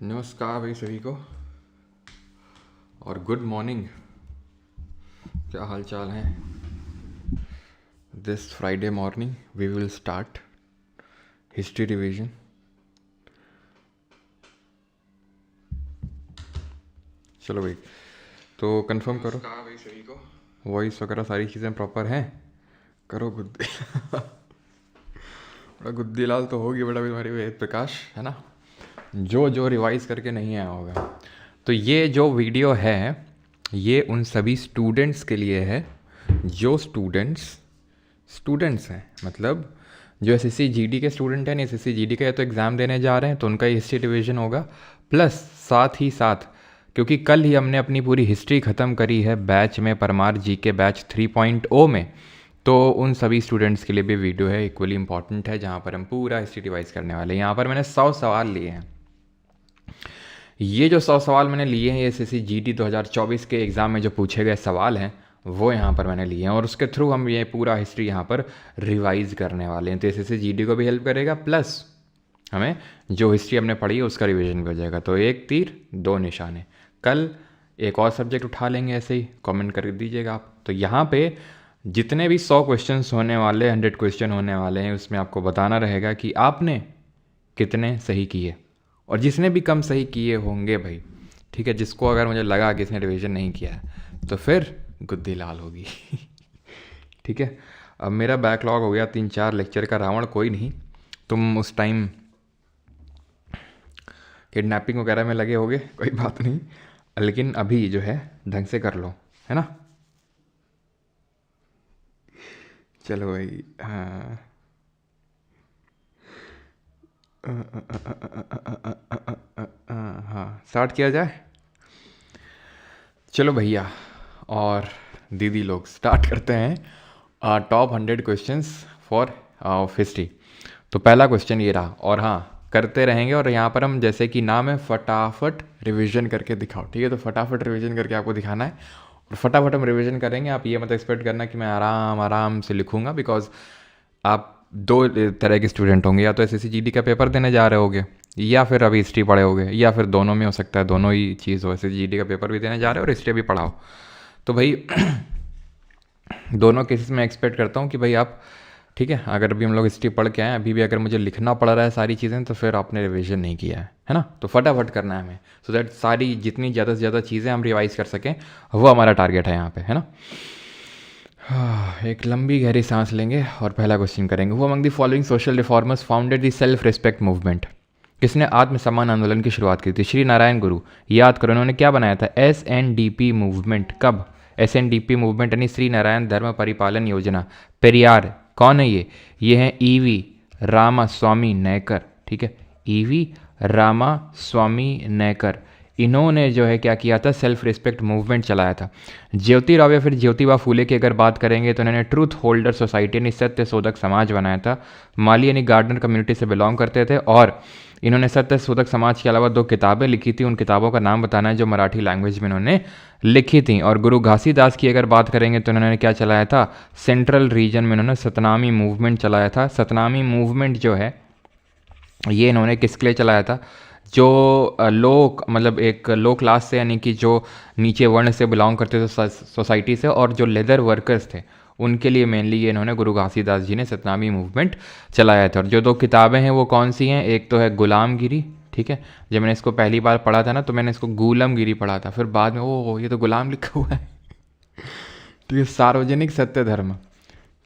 नमस्कार भाई सभी को और गुड मॉर्निंग। क्या हाल चाल है? This Friday morning we will start history revision. चलो भाई, तो कंफर्म करो भाई सभी को, वॉइस वगैरह सारी चीज़ें प्रॉपर हैं। करो गुद्दी बड़ा गुद्दी लाल तो होगी बड़ा तुम्हारी वेद प्रकाश, है ना, जो जो रिवाइज करके नहीं आया होगा। तो ये जो वीडियो है ये उन सभी स्टूडेंट्स के लिए है जो स्टूडेंट्स हैं, मतलब जो एसएससी जीडी के स्टूडेंट हैं। एसएससी जीडी का या तो एग्ज़ाम देने जा रहे हैं तो उनका हिस्ट्री डिवीजन होगा, प्लस साथ ही साथ क्योंकि कल ही हमने अपनी पूरी हिस्ट्री ख़त्म करी है बैच में, परमार जी के बैच 3.0 में, तो उन सभी स्टूडेंट्स के लिए भी वीडियो है, इक्वली इंपॉर्टेंट है, जहाँ पर हम पूरा हिस्ट्री रिवाइज करने वाले हैं। यहाँ पर मैंने 100 सवाल लिए हैं। ये जो 100 सवाल मैंने लिए हैं ये एसएससी जीडी 2024 के एग्ज़ाम में जो पूछे गए सवाल हैं वो यहाँ पर मैंने लिए हैं, और उसके थ्रू हम ये पूरा हिस्ट्री यहाँ पर रिवाइज करने वाले हैं। तो एसएससी जीडी को भी हेल्प करेगा, प्लस हमें जो हिस्ट्री हमने पढ़ी है उसका रिवीजन भी हो जाएगा। तो एक तीर दो निशाने। कल एक और सब्जेक्ट उठा लेंगे, ऐसे ही कमेंट कर दीजिएगा आप। तो यहाँ पे जितने भी 100 क्वेश्चंस होने वाले, 100 क्वेश्चन होने वाले हैं, उसमें आपको बताना रहेगा कि आपने कितने सही किए, और जिसने भी कम सही किए होंगे भाई, ठीक है, जिसको अगर मुझे लगा कि इसने रिवीजन नहीं किया है तो फिर गुद्दी लाल होगी ठीक है। अब मेरा बैकलॉग हो गया 3-4 लेक्चर का रावण, कोई नहीं, तुम उस टाइम किडनैपिंग वगैरह में लगे होगे, कोई बात नहीं, लेकिन अभी जो है ढंग से कर लो, है ना। चलो भाई, हाँ हाँ स्टार्ट किया जाए। चलो भैया और दीदी लोग स्टार्ट करते हैं टॉप 100 क्वेश्चंस फॉर हिस्ट्री। तो पहला क्वेश्चन ये रहा, और हाँ करते रहेंगे, और यहाँ पर हम जैसे कि नाम है फटाफट रिवीजन करके दिखाओ, ठीक है। तो फटाफट रिवीजन करके आपको दिखाना है, और फटाफट हम रिवीजन करेंगे। आप ये मत एक्सपेक्ट करना कि मैं आराम आराम से लिखूंगा, बिकॉज आप दो तरह के स्टूडेंट होंगे, या तो एसएससी जीडी का पेपर देने जा रहे होगे, या फिर अभी हिस्ट्री पढ़े होगे, या फिर दोनों में हो सकता है, दोनों ही चीज़ हो, एसएससी जीडी का पेपर भी देने जा रहे हो और हिस्ट्री भी पढ़ाओ। तो भाई दोनों केसेस में एक्सपेक्ट करता हूँ कि भाई आप, ठीक है, अगर अभी हम लोग हिस्ट्री पढ़ के आए, अभी भी अगर मुझे लिखना पड़ रहा है सारी चीज़ें, तो फिर आपने रिवीजन नहीं किया है ना। तो फटाफट करना है हमें, सो दैट सारी जितनी ज़्यादा से ज़्यादा चीज़ें हम रिवाइज कर सकें, वो हमारा टारगेट है यहाँ पे, है ना। एक लंबी गहरी सांस लेंगे और पहला क्वेश्चन करेंगे। वो among the following social reformers founded the self respect movement. किसने आत्मसम्मान आंदोलन की शुरुआत की थी? श्री नारायण गुरु। याद करो इन्होंने क्या बनाया था? SNDP movement. कब? SNDP मूवमेंट यानी श्री नारायण धर्म परिपालन योजना। पेरियार कौन है ये है EV रामास्वामी नायकर, ठीक है, EV रामास्वामी नायकर। इन्होंने जो है क्या किया था? सेल्फ रिस्पेक्ट मूवमेंट चलाया था। ज्योतिराव या फिर ज्योतिबा फूले की अगर बात करेंगे तो इन्होंने ट्रूथ होल्डर सोसाइटी यानी सत्य शोधक समाज बनाया था। माली यानी गार्डनर कम्युनिटी से बिलोंग करते थे, और इन्होंने सत्य शोधक समाज के अलावा 2 किताबें लिखी थी। उन किताबों का नाम बताना है जो मराठी लैंग्वेज में इन्होंने लिखी थी। और गुरु घासीदास की अगर बात करेंगे तो इन्होंने क्या चलाया था? सेंट्रल रीजन में इन्होंने सतनामी मूवमेंट चलाया था। सतनामी मूवमेंट जो है ये इन्होंने किसके लिए चलाया था? जो लोग, मतलब एक लो क्लास से, यानी कि जो नीचे वर्ण से बिलोंग करते थे सोसाइटी से, और जो लेदर वर्कर्स थे उनके लिए मेनली ये इन्होंने, गुरु घासीदास जी ने सतनामी मूवमेंट चलाया था। और जो 2 किताबें हैं वो कौन सी हैं? एक तो है गुलामगिरी, ठीक है, जब मैंने इसको पहली बार पढ़ा था ना तो मैंने इसको गुलामगिरी पढ़ा था, फिर बाद में ओ ये तो गुलाम लिखा हुआ है ठीक है। सार्वजनिक सत्य धर्म,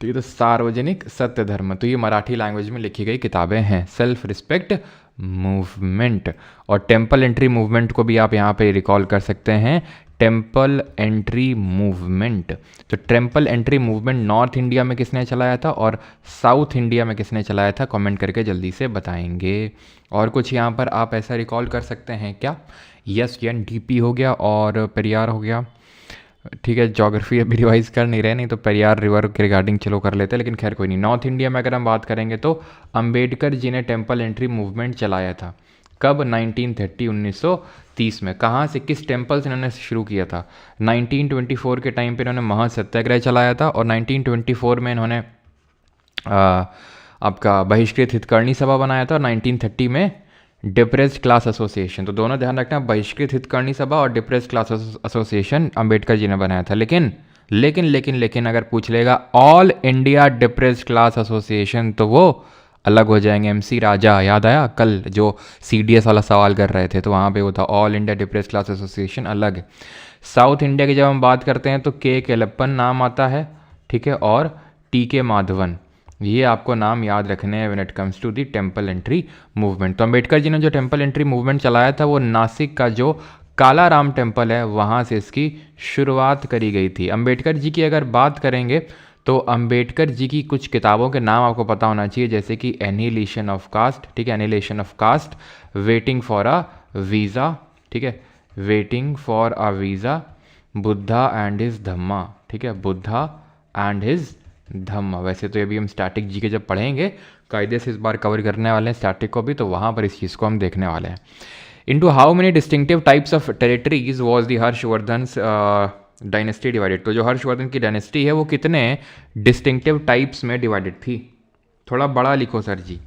ठीक है, तो सार्वजनिक सत्य धर्म, तो ये मराठी लैंग्वेज में लिखी गई किताबें हैं। सेल्फ रिस्पेक्ट मूवमेंट और टेम्पल एंट्री मूवमेंट को भी आप यहाँ पे रिकॉल कर सकते हैं। टेम्पल एंट्री मूवमेंट, तो temple entry movement north India में किसने चलाया था और साउथ इंडिया में किसने चलाया था? कमेंट करके जल्दी से बताएंगे। और कुछ यहाँ पर आप ऐसा रिकॉल कर सकते हैं क्या? SNDP हो गया और पेरियार हो गया, ठीक है। ज्योग्राफी अभी रिवाइज कर नहीं रहे, नहीं तो पेरियार रिवर के रिगार्डिंग चलो कर लेते, लेकिन खैर कोई नहीं। नॉर्थ इंडिया में अगर हम बात करेंगे तो अंबेडकर जी ने टेम्पल एंट्री मूवमेंट चलाया था। कब? 1930 1930 में। कहाँ से, किस टेम्पल से इन्होंने शुरू किया था? 1924 के टाइम पे इन्होंने महासत्याग्रह चलाया था, और 1924 में इन्होंने आपका बहिष्कृत हितकर्णी सभा बनाया था, और 1930 में डिप्रेस्ड क्लास एसोसिएशन। तो दोनों ध्यान रखना, बहिष्कृत हितकर्णी सभा और depressed class association Ambedkar ji ने बनाया था। लेकिन अगर पूछ लेगा all India depressed class association तो वो अलग हो जाएंगे। MC राजा, याद आया कल जो CDS वाला सवाल कर रहे थे, तो वहाँ पे वो था all India depressed class association अलग है। साउथ इंडिया की जब हम बात करते हैं तो के केलप्पन नाम आता है, ठीक है, और TK माधवन, ये आपको नाम याद रखने हैं when it comes to the temple entry movement. तो अंबेडकर जी ने जो टेम्पल एंट्री मूवमेंट चलाया था वो नासिक का जो काला राम टेम्पल है वहाँ से इसकी शुरुआत करी गई थी। अंबेडकर जी की अगर बात करेंगे तो अंबेडकर जी की कुछ किताबों के नाम आपको पता होना चाहिए, जैसे कि एनिहिलेशन ऑफ कास्ट, ठीक है, annihilation of caste, waiting for a visa, ठीक है, waiting for a visa, Buddha and his Dhamma, ठीक है, बुद्धा एंड हिज धम्मा। वैसे तो अभी हम स्टैटिक जी के जब पढ़ेंगे कायदे से इस बार कवर करने वाले हैं स्टैटिक को भी, तो वहाँ पर इस चीज़ को हम देखने वाले हैं। Into how many distinctive types of territories was the Harshavardhan's dynasty divided? तो जो हर्षवर्धन की डायनेस्टी है वो कितने डिस्टिंक्टिव टाइप्स में डिवाइडेड थी? थोड़ा बड़ा लिखो सर जी।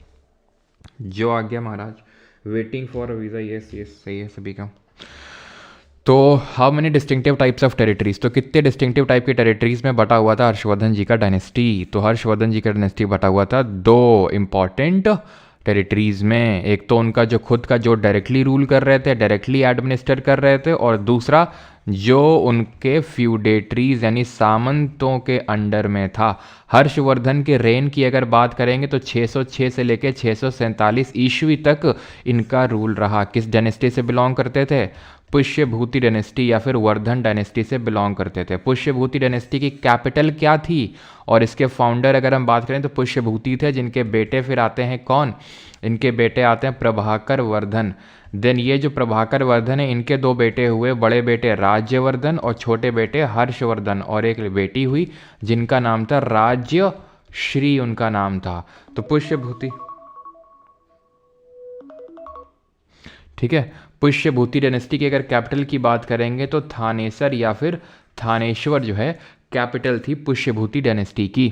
जो आ गया महाराज, वेटिंग फॉर वीज़ा, यस सही है सभी का। तो how many distinctive types of territories, तो कितने डिस्टिंक्टिव टाइप की टेरिटरीज में बटा हुआ था हर्षवर्धन जी का डायनेस्टी? तो हर्षवर्धन जी का डायनेस्टी बटा हुआ था 2 इंपॉर्टेंट टेरिटरीज़ में। एक तो उनका जो खुद का जो डायरेक्टली रूल कर रहे थे, डायरेक्टली एडमिनिस्टर कर रहे थे, और दूसरा जो उनके फ्यूडेटरीज यानी सामंतों के अंडर में था। हर्षवर्धन के रेन की अगर बात करेंगे तो 606 से लेकर 647 ईस्वी तक इनका रूल रहा। किस डायनेस्टी से बिलोंग करते थे? पुष्यभूति डायनेस्टी या फिर वर्धन डायनेस्टी से बिलोंग करते थे। पुष्यभूति डायनेस्टी की कैपिटल क्या थी और इसके फाउंडर अगर हम बात करें तो पुष्यभूति थे, जिनके बेटे फिर आते हैं कौन? इनके बेटे आते हैं प्रभाकर वर्धन। देन ये जो प्रभाकर वर्धन है इनके 2 बेटे हुए, बड़े बेटे राज्यवर्धन और छोटे बेटे हर्षवर्धन, और एक बेटी हुई जिनका नाम था राज्य श्री, उनका नाम था। तो पुष्यभूति, ठीक है, पुष्यभूति डायनेस्टी की अगर कैपिटल की बात करेंगे तो थानेसर या फिर थानेश्वर जो है कैपिटल थी पुष्यभूति डायनेस्टी की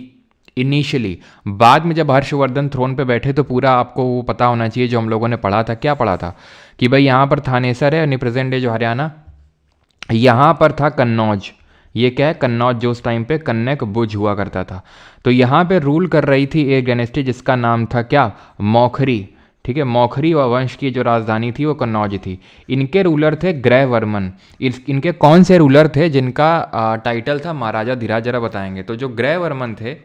इनिशियली। बाद में जब हर्षवर्धन थ्रोन पे बैठे तो पूरा आपको वो पता होना चाहिए जो हम लोगों ने पढ़ा था। क्या पढ़ा था कि भाई यहाँ पर थानेसर है यानी प्रेजेंट डे जो हरियाणा, यहाँ पर था कन्नौज। ये क्या है? कन्नौज जो उस टाइम पे कन्नक बुज हुआ करता था। तो यहाँ पे रूल कर रही थी एक डायनेस्टी जिसका नाम था क्या? मौखरी, ठीक है। मौखरी वंश की जो राजधानी थी वो कन्नौज थी। इनके रूलर थे ग्रहवर्मन। इनके कौन से रूलर थे जिनका टाइटल था महाराजा धीराज? जरा बताएंगे। तो जो ग्रहवर्मन थे,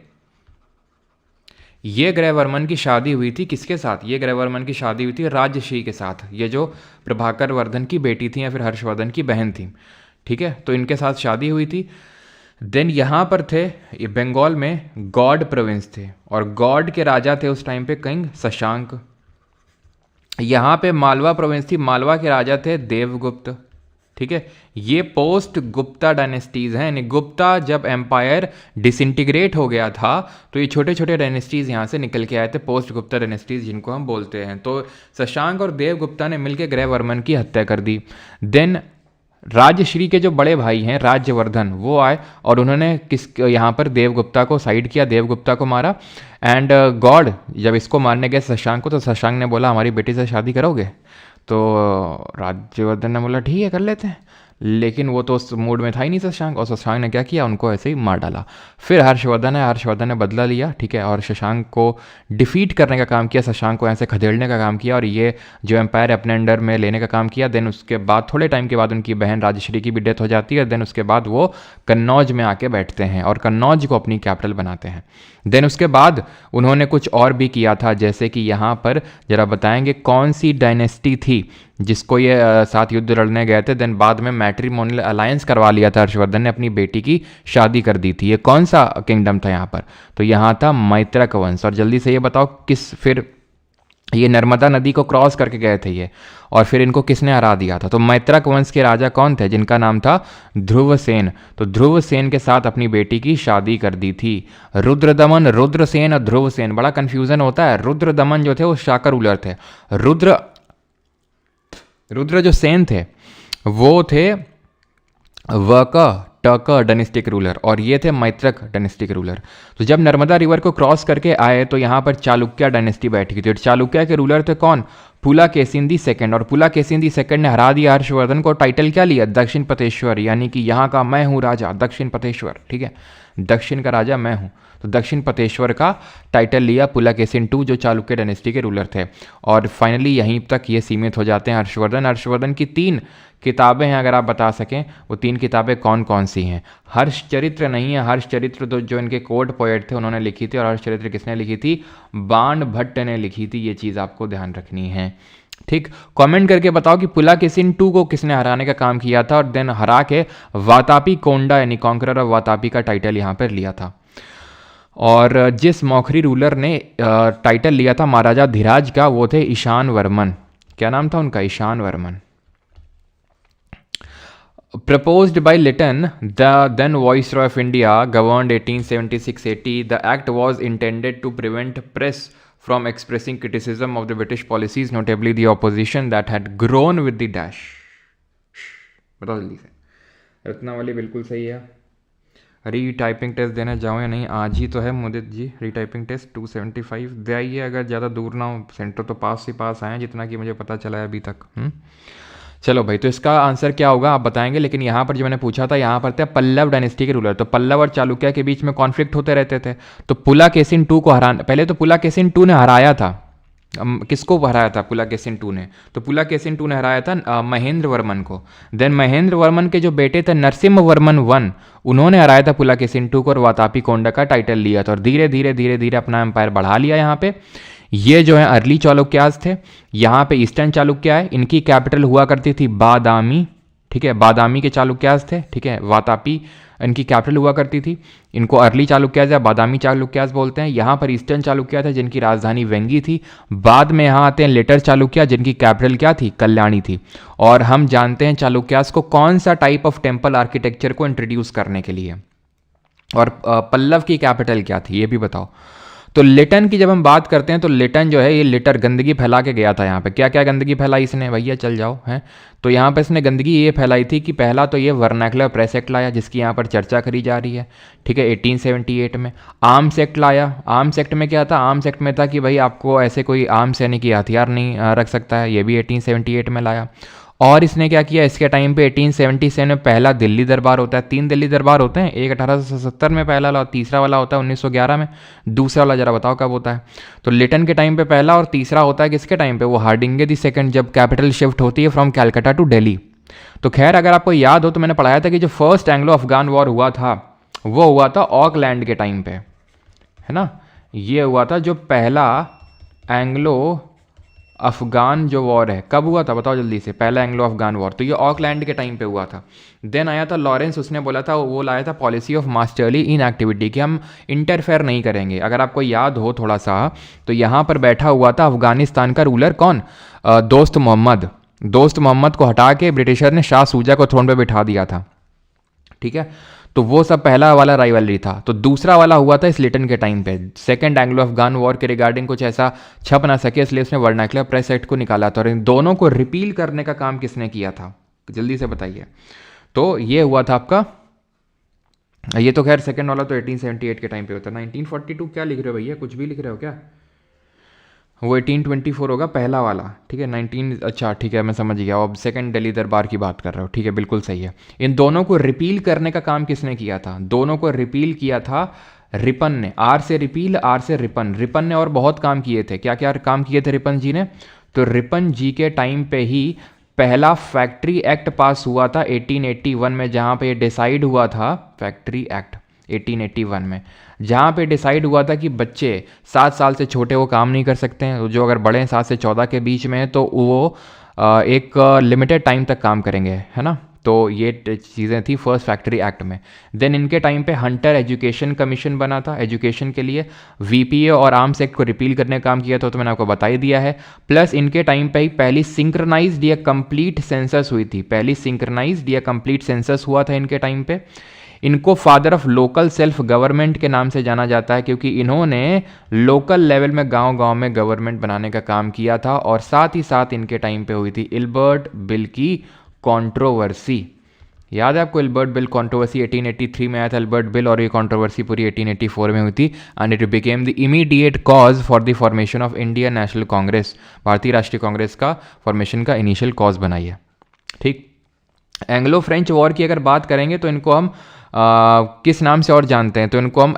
ये ग्रहवर्मन की शादी हुई थी किसके साथ? ये ग्रहवर्मन की शादी हुई थी राजश्री के साथ। ये जो प्रभाकर वर्धन की बेटी थी या फिर हर्षवर्धन की बहन थी, ठीक है। तो इनके साथ शादी हुई थी। देन यहाँ पर थे, ये बंगाल में गौड़ प्रोविंस थे और गौड़ के राजा थे उस टाइम पे किंग शशांक। यहाँ पे मालवा प्रोविंस थी, मालवा के राजा थे देवगुप्त, ठीक है। ये पोस्ट गुप्ता डायनेस्टीज हैं, यानी गुप्ता जब एम्पायर डिसइंटीग्रेट हो गया था तो ये छोटे छोटे डायनेस्टीज यहाँ से निकल के आए थे, पोस्ट गुप्ता डायनेस्टीज जिनको हम बोलते हैं। तो शशांक और देवगुप्ता ने मिलकर ग्रहवर्मन की हत्या कर दी। देन राजश्री के जो बड़े भाई हैं राज्यवर्धन, वो आए और उन्होंने यहाँ पर देवगुप्ता को साइड किया, देवगुप्ता को मारा। एंड गॉड जब इसको मारने गए शशांक को, तो शशांक ने बोला हमारी बेटी से शादी करोगे? तो राज्यवर्धन ने बोला ठीक है कर लेते हैं, लेकिन वो तो उस मूड में था ही नहीं शशांक, और शशांक ने क्या किया? उनको ऐसे ही मार डाला। फिर हर्षवर्धन ने बदला लिया, ठीक है, और शशांक को डिफीट करने का काम किया, शशांक को ऐसे खदेड़ने का काम किया और ये जो एम्पायर अपने अंडर में लेने का काम किया। देन उसके बाद थोड़े टाइम के बाद उनकी बहन राजश्री की भी डेथ हो जाती है। देन उसके बाद वो कन्नौज में आके बैठते हैं और कन्नौज को अपनी कैपिटल बनाते हैं। देन उसके बाद उन्होंने कुछ और भी किया था, जैसे कि यहाँ पर जरा बताएंगे कौन सी डायनेस्टी थी जिसको ये साथ युद्ध लड़ने गए थे। देन बाद में मैट्रिमोनियल अलायंस करवा लिया था हर्षवर्धन ने, अपनी बेटी की शादी कर दी थी। ये कौन सा किंगडम था यहाँ पर? तो यहाँ था मैत्रक वंश। और जल्दी से ये बताओ किस, फिर ये नर्मदा नदी को क्रॉस करके गए थे ये, और फिर इनको किसने हरा दिया था? तो मैत्रक वंश के राजा कौन थे? जिनका नाम था ध्रुवसेन। तो ध्रुवसेन के साथ अपनी बेटी की शादी कर दी थी। रुद्रदमन, रुद्रसेन और ध्रुवसेन, बड़ा कंफ्यूजन होता है। रुद्रदमन जो थे वो शाकर रूलर थे। रुद्र जो सेन थे वो थे वक, टर्कर डायनेस्टिक रूलर, और ये थे मैत्रक डायनेस्टिक रूलर। तो जब नर्मदा रिवर को क्रॉस करके आए तो यहाँ पर चालुक्य डायनेस्टी बैठ गई थी। चालुक्य के रूलर थे कौन? पुलाकेशिन सेकंड, और पुलाकेशिन सेकंड ने हरा दिया हर्षवर्धन को। टाइटल क्या लिया? दक्षिण पतेश्वर, यानी कि यहाँ का मैं हूँ राजा, दक्षिण पतेश्वर। ठीक है, दक्षिण का राजा मैं हूँ, तो दक्षिण पतेश्वर का टाइटल लिया पुलाकेशिन II, जो चालुक्य डायनेस्टी के रूलर थे। और फाइनली यहीं तक ये सीमित हो जाते हैं हर्षवर्धन। हर्षवर्धन की 3 किताबें हैं, अगर आप बता सकें वो 3 किताबें कौन कौन सी हैं? हर्षचरित्र नहीं है, हर्षचरित्र तो जो इनके कोर्ट पोएट थे उन्होंने लिखी थी, और हर्षचरित्र किसने लिखी थी? बाण भट्ट ने लिखी थी। ये चीज़ आपको ध्यान रखनी है। ठीक, कमेंट करके बताओ कि पुलाकेशिन II को किसने हराने का काम किया था, और देन हरा के वातापी कोंडा यानी कॉन्करर ऑफ वातापी का टाइटल यहाँ पर लिया था। और जिस मौखरी रूलर ने टाइटल लिया था महाराजा धीराज का, वो थे ईशान वर्मन। क्या नाम था उनका? Ishan Varman. Proposed by Lytton, the then Viceroy of India, governed 1876-80. The act was intended to prevent press from expressing criticism of the British policies, notably the opposition that had grown with the dash. बताओ जल्दी से, रत्नावली बिल्कुल सही है। रीटाइपिंग test देने जाओ या नहीं? आज ही तो है मुदित जी, रीटाइपिंग टेस्ट 275 दे आइए, अगर ज़्यादा दूर ना हो। सेंटर तो पास से पास आए हैं, जितना कि मुझे पता चला है अभी तक। चलो भाई, तो इसका आंसर क्या होगा आप बताएंगे। लेकिन यहाँ पर जो मैंने पूछा था, यहाँ पर थे पल्लव डायनेस्टी के रूलर। तो पल्लव और चालुक्य के बीच में कॉन्फ्लिक्ट होते रहते थे। तो पुलाकेशिन II को हराना, पहले तो पुलाकेशिन II ने हराया था। किसको हराया था? पुलाकेशिन II ने। तो पुलाकेशिन II ने हराया था महेंद्र वर्मन को। देन महेंद्र वर्मन के जो बेटे थे नरसिम्ह वर्मन I, उन्होंने हराया था पुलाकेशिन II को और वातापी कोंडा का टाइटल लिया था, और धीरे धीरे धीरे धीरे अपना एम्पायर बढ़ा लिया। यहाँ पे ये जो है अर्ली चालुक्यास थे। यहाँ पे ईस्टर्न चालुक्य है, इनकी कैपिटल हुआ करती थी बादामी। ठीक है, बादामी के चालुक्यास थे। ठीक है, वातापी इनकी कैपिटल हुआ करती थी। इनको अर्ली चालुक्यास या बादामी चालुक्यास बोलते हैं। यहाँ पर ईस्टर्न चालुक्य थे जिनकी राजधानी वेंगी थी। बाद में यहाँ आते हैं लेटर चालुक्य जिनकी कैपिटल क्या थी? कल्याणी थी। और हम जानते हैं चालुक्यास को कौन सा टाइप ऑफ टेम्पल आर्किटेक्चर को इंट्रोड्यूस करने के लिए। और पल्लव की कैपिटल क्या थी ये भी बताओ। तो लिटन की जब हम बात करते हैं तो लिटन जो है ये लिटर गंदगी फैला के गया था। यहाँ पे क्या क्या गंदगी फैलाई इसने? भैया चल जाओ हैं। तो यहाँ पे इसने गंदगी ये फैलाई थी कि पहला तो ये वर्नैकुलर प्रेस एक्ट लाया, जिसकी यहाँ पर चर्चा करी जा रही है। ठीक है, 1878 में आर्म्स एक्ट लाया। आर्म्स एक्ट में क्या था? आर्म्स एक्ट में था कि भाई आपको ऐसे कोई आर्म्स यानी कि हथियार नहीं रख सकता है, ये भी 1878 में लाया। और इसने क्या किया? इसके टाइम पे 1877 में पहला दिल्ली दरबार होता है। 3 दिल्ली दरबार होते हैं, एक 1870 में पहला वाला, तीसरा वाला होता है 1911 में। दूसरा वाला जरा बताओ कब होता है? तो लिटन के टाइम पे पहला, और तीसरा होता है किसके टाइम पे? वो हार्डिंगे दी सेकंड, जब कैपिटल शिफ्ट होती है फ्रॉम कैलकाटा टू दिल्ली। तो खैर अगर आपको याद हो तो मैंने पढ़ाया था कि जो फर्स्ट एंग्लो अफगान वॉर हुआ था वो हुआ था ऑकलैंड के टाइम पे, है ना। ये हुआ था जो पहला एंग्लो अफगान जो वॉर है, कब हुआ था बताओ जल्दी से? पहला एंग्लो अफगान वॉर तो ये ऑकलैंड के टाइम पे हुआ था। देन आया था लॉरेंस, उसने बोला था, वो लाया था policy of masterly in activity कि हम इंटरफेयर नहीं करेंगे। अगर आपको याद हो थोड़ा सा तो यहाँ पर बैठा हुआ था अफगानिस्तान का रूलर कौन? दोस्त मोहम्मद। दोस्त मोहम्मद को हटा के ब्रिटिशर ने शाह सूजा को थ्रोन पे बिठा दिया था। ठीक है, तो वो सब पहला वाला राइवलरी था। तो दूसरा वाला हुआ था इस लिटन के टाइम पे। सेकंड एंग्लो अफगान वॉर के रिगार्डिंग कुछ ऐसा छप ना सके, इसलिए उसने वर्नाकुलर प्रेस एक्ट को निकाला था। और इन दोनों को रिपील करने का काम किसने किया था? जल्दी से बताइए। तो ये हुआ था आपका, ये तो खैर सेकंड वाला तो 1878 के टाइम पे होता है। 1942 क्या लिख रहे हो भैया? कुछ भी लिख रहे हो क्या? वो 1824 होगा पहला वाला। ठीक है, 19, अच्छा ठीक है मैं समझ गया। अब सेकंड दिल्ली दरबार की बात कर रहे हो। ठीक है, बिल्कुल सही है। इन दोनों को रिपील करने का काम किसने किया था? दोनों को रिपील किया था रिपन ने। आर से रिपील, आर से रिपन। रिपन ने और बहुत काम किए थे। क्या क्या काम किए थे रिपन जी ने? तो रिपन जी के टाइम पे ही पहला फैक्ट्री एक्ट पास हुआ था 1881 में, जहाँ पे डिसाइड हुआ था फैक्ट्री एक्ट 1881 में, जहाँ पे डिसाइड हुआ था कि बच्चे 7 साल से छोटे वो काम नहीं कर सकते हैं। जो अगर बड़े हैं 7 से 14 के बीच में हैं तो वो एक लिमिटेड टाइम तक काम करेंगे, है ना। तो ये चीज़ें थी फर्स्ट फैक्ट्री एक्ट में। देन इनके टाइम पे हंटर एजुकेशन कमीशन बना था एजुकेशन के लिए। वीपीए और आर्म्स एक्ट को रिपील करने का काम किया था, तो मैंने आपको बता ही दिया है। प्लस इनके टाइम पे ही पहली सिंक्रनाइज्ड या कंप्लीट सेंसस हुई थी। पहली सिंक्रनाइज्ड या कंप्लीट सेंसस हुआ था इनके टाइम पे। इनको father of local self government के नाम से जाना जाता है, क्योंकि इन्होंने लोकल लेवल में गांव-गांव में गवर्नमेंट बनाने का काम किया था। और साथ ही साथ इनके टाइम पे हुई थी इल्बर्ट बिल की कंट्रोवर्सी। याद है आपको एल्बर्ट बिल कंट्रोवर्सी 1883 में आया था एल्बर्ट बिल, और ये कंट्रोवर्सी पूरी 1884 में हुई थी, and it became the immediate cause for the formation of Indian National Congress. भारतीय राष्ट्रीय कांग्रेस का फॉर्मेशन का इनिशियल कॉज बनाई है। ठीक, एंग्लो फ्रेंच वॉर की अगर बात करेंगे तो इनको हम किस नाम से और जानते हैं, तो इनको हम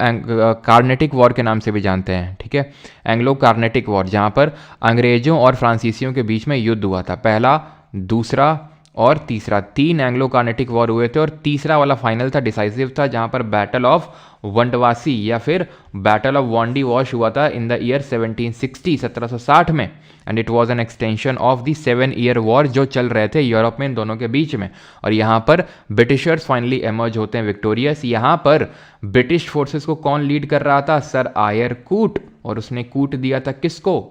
कार्नेटिक वॉर के नाम से भी जानते हैं। ठीक है, एंग्लो कार्नेटिक वॉर, जहाँ पर अंग्रेजों और फ्रांसीसियों के बीच में युद्ध हुआ था। पहला, दूसरा और तीसरा, 3 एंग्लो कार्नेटिक वॉर हुए थे, और तीसरा वाला फाइनल था, डिसाइसिव था, जहाँ पर बैटल ऑफ वंडवासी या फिर बैटल ऑफ वॉन्डी वॉश हुआ था इन द ईयर 1760, 1760 में, and it was an extension of the 7 year war जो चल रहे थे यूरोप में इन दोनों के बीच में। और यहाँ पर ब्रिटिशर्स फाइनली एमर्ज होते हैं विक्टोरियस। यहाँ पर ब्रिटिश फोर्सेस को कौन लीड कर रहा था? सर आयर कूट, और उसने कूट दिया था किसको?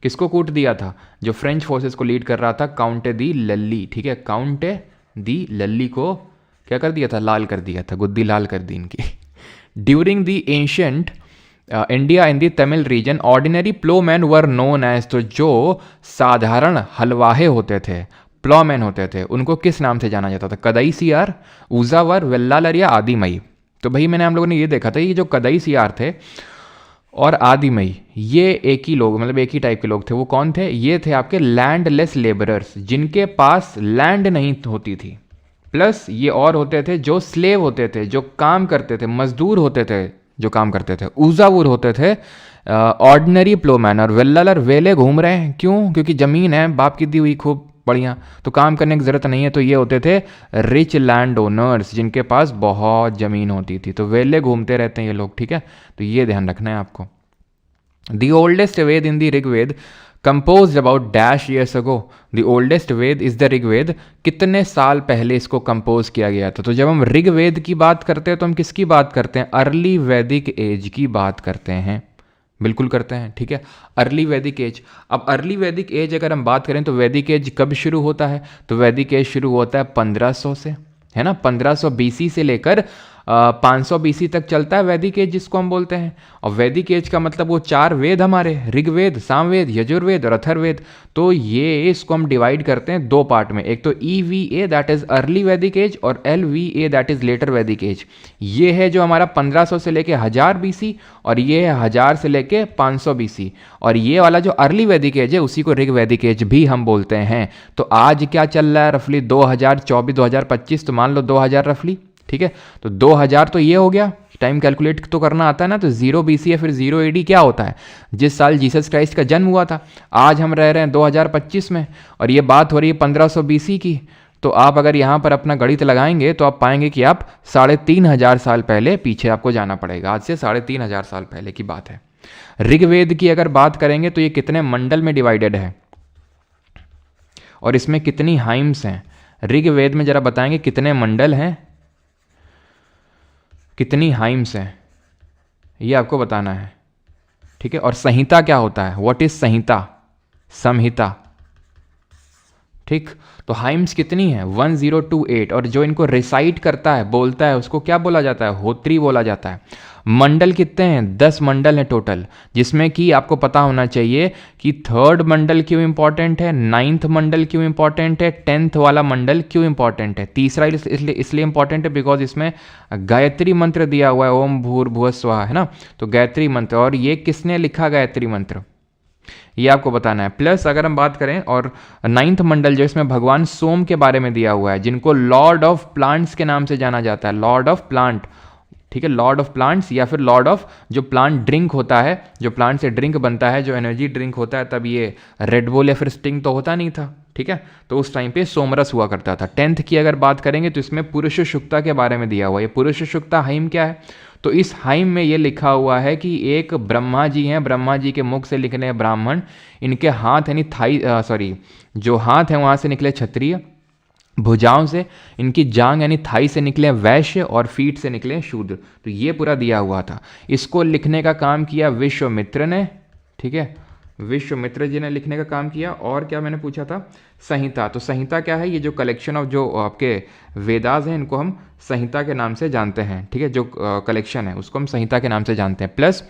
किसको कूट दिया था? जो फ्रेंच फोर्सेस को लीड कर रहा था, काउंट दी लल्ली। ठीक है, काउंट दी लल्ली को क्या कर दिया था? लाल कर दिया था, गुद्दी लाल कर दी इनकी। During the ancient India in the Tamil region ordinary ploughman were known as, तो जो साधारण हलवाहे होते थे, प्लॉमैन होते थे, उनको किस नाम से जाना जाता था? कदई सियार, ऊजावर, वेल्लालर या आदिमई। तो भाई मैंने हम लोगों ने ये देखा था, ये जो कदई सियार थे और आदिमई, ये एक ही लोग, मतलब एक ही टाइप के लोग थे। वो कौन थे? ये थे आपके लैंडलेस लेबरर्स, जिनके पास लैंड नहीं होती थी। प्लस ये और होते थे जो स्लेव होते थे, जो काम करते थे, मजदूर होते थे जो काम करते थे। ऊजावुर होते थे ऑर्डिनरी प्लोमैन, और वेल्लालर वेले घूम रहे हैं, क्यों? क्योंकि ज़मीन है बाप की दी हुई खूब बढ़िया, तो काम करने की ज़रूरत नहीं है। तो ये होते थे रिच लैंड ओनर्स, जिनके पास बहुत ज़मीन होती थी, तो वेले घूमते रहते हैं ये लोग। ठीक है, तो ये ध्यान रखना है आपको। The oldest Veda in the Rigveda compose about dash years ago. The oldest Veda is the Rigveda. कितने साल पहले इसको कंपोज किया गया था? तो जब हम ऋग्वेद की बात करते हैं तो हम किसकी बात करते हैं? अर्ली वैदिक एज की बात करते हैं, बिल्कुल करते हैं। ठीक है, अर्ली वैदिक एज। अब अर्ली वैदिक एज अगर हम बात करें तो वैदिक एज कब शुरू होता है? तो वैदिक एज शुरू होता है 1500 से, है ना, 1500 बीसी से लेकर 500 बीसी तक चलता है वैदिक एज, जिसको हम बोलते हैं। और वैदिक एज का मतलब वो 4 वेद हमारे, ऋग्वेद, सामवेद, यजुर्वेद और अथर्ववेद। तो ये इसको हम डिवाइड करते हैं 2 पार्ट में, एक तो EVA दैट इज अर्ली वैदिक एज, और LVA दैट इज लेटर वैदिक एज। ये है जो हमारा 1500 से लेके 1000 बीसी, और ये है 1000 से लेके 500 बीसी। और ये वाला जो अर्ली वैदिक एज है उसी को ऋग वैदिक एज भी हम बोलते हैं। तो आज क्या चल रहा है? रफली 2024 2025, तो मान लो 2000 रफली। ठीक है, तो 2000 तो ये हो गया, टाइम कैलकुलेट तो करना आता है ना। तो 0 BC या फिर 0 AD क्या होता है? जिस साल जीसस क्राइस्ट का जन्म हुआ था। आज हम रह रहे हैं 2025 में, और ये बात हो रही है 1500 BC की। तो आप अगर यहाँ पर अपना गणित लगाएंगे तो आप पाएंगे कि आप 3500 साल पहले पीछे आपको जाना पड़ेगा। आज से 3500 साल पहले की बात है। ऋग्वेद की अगर बात करेंगे तो ये कितने मंडल में डिवाइडेड है और इसमें कितनी हाइम्स हैं? ऋग्वेद में जरा बताएंगे कितने मंडल हैं, कितनी हाइम्स हैं, ये आपको बताना है। ठीक है, और संहिता क्या होता है? व्हाट इज संहिता? संहिता। ठीक, तो हाइम्स कितनी है? 1028, और जो इनको रिसाइट करता है, बोलता है, उसको क्या बोला जाता है? होत्री बोला जाता है। मंडल कितने हैं? 10 मंडल हैं टोटल, जिसमें कि आपको पता होना चाहिए कि 3rd मंडल क्यों इंपॉर्टेंट है, 9th मंडल क्यों इंपॉर्टेंट है, 10th वाला मंडल क्यों इंपॉर्टेंट है। तीसरा इसलिए इंपॉर्टेंट है बिकॉज इसमें गायत्री मंत्र दिया हुआ है, ओम भूर्भुवः स्वः, है ना। तो गायत्री मंत्र, और ये किसने लिखा गायत्री मंत्र, ये आपको बताना है। प्लस अगर हम बात करें, और 9th मंडल जो इसमें भगवान सोम के बारे में दिया हुआ है, जिनको लॉर्ड ऑफ प्लांट्स के नाम से जाना जाता है, लॉर्ड ऑफ प्लांट। ठीक है, लॉर्ड ऑफ प्लांट्स या फिर लॉर्ड ऑफ जो प्लांट ड्रिंक होता है, जो प्लांट से ड्रिंक बनता है, जो एनर्जी ड्रिंक होता है। तब ये रेड बुल या फिर स्टिंग तो होता नहीं था। ठीक है, तो उस टाइम पे सोमरस हुआ करता था। 10th की अगर बात करेंगे तो इसमें पुरुष शुक्ता के बारे में दिया हुआ है। ये पुरुष शुक्ता हाइम क्या है? तो इस हाइम में ये लिखा हुआ है कि एक ब्रह्मा जी हैं, ब्रह्मा जी के मुख से निकले हैं ब्राह्मण, इनके हाथ यानी थाई जो हाथ है वहाँ से निकले क्षत्रिय, भुजाओं से इनकी जांग यानी थाई से निकले वैश्य, और फीट से निकले शूद्र। तो ये पूरा दिया हुआ था। इसको लिखने का काम किया विश्वामित्र ने। ठीक है, विश्वामित्र जी ने लिखने का काम किया। और क्या मैंने पूछा था? संहिता। तो संहिता क्या है? ये जो कलेक्शन ऑफ जो आपके वेदास हैं, इनको हम संहिता के नाम से जानते हैं। ठीक है, जो कलेक्शन है उसको हम संहिता के नाम से जानते हैं। प्लस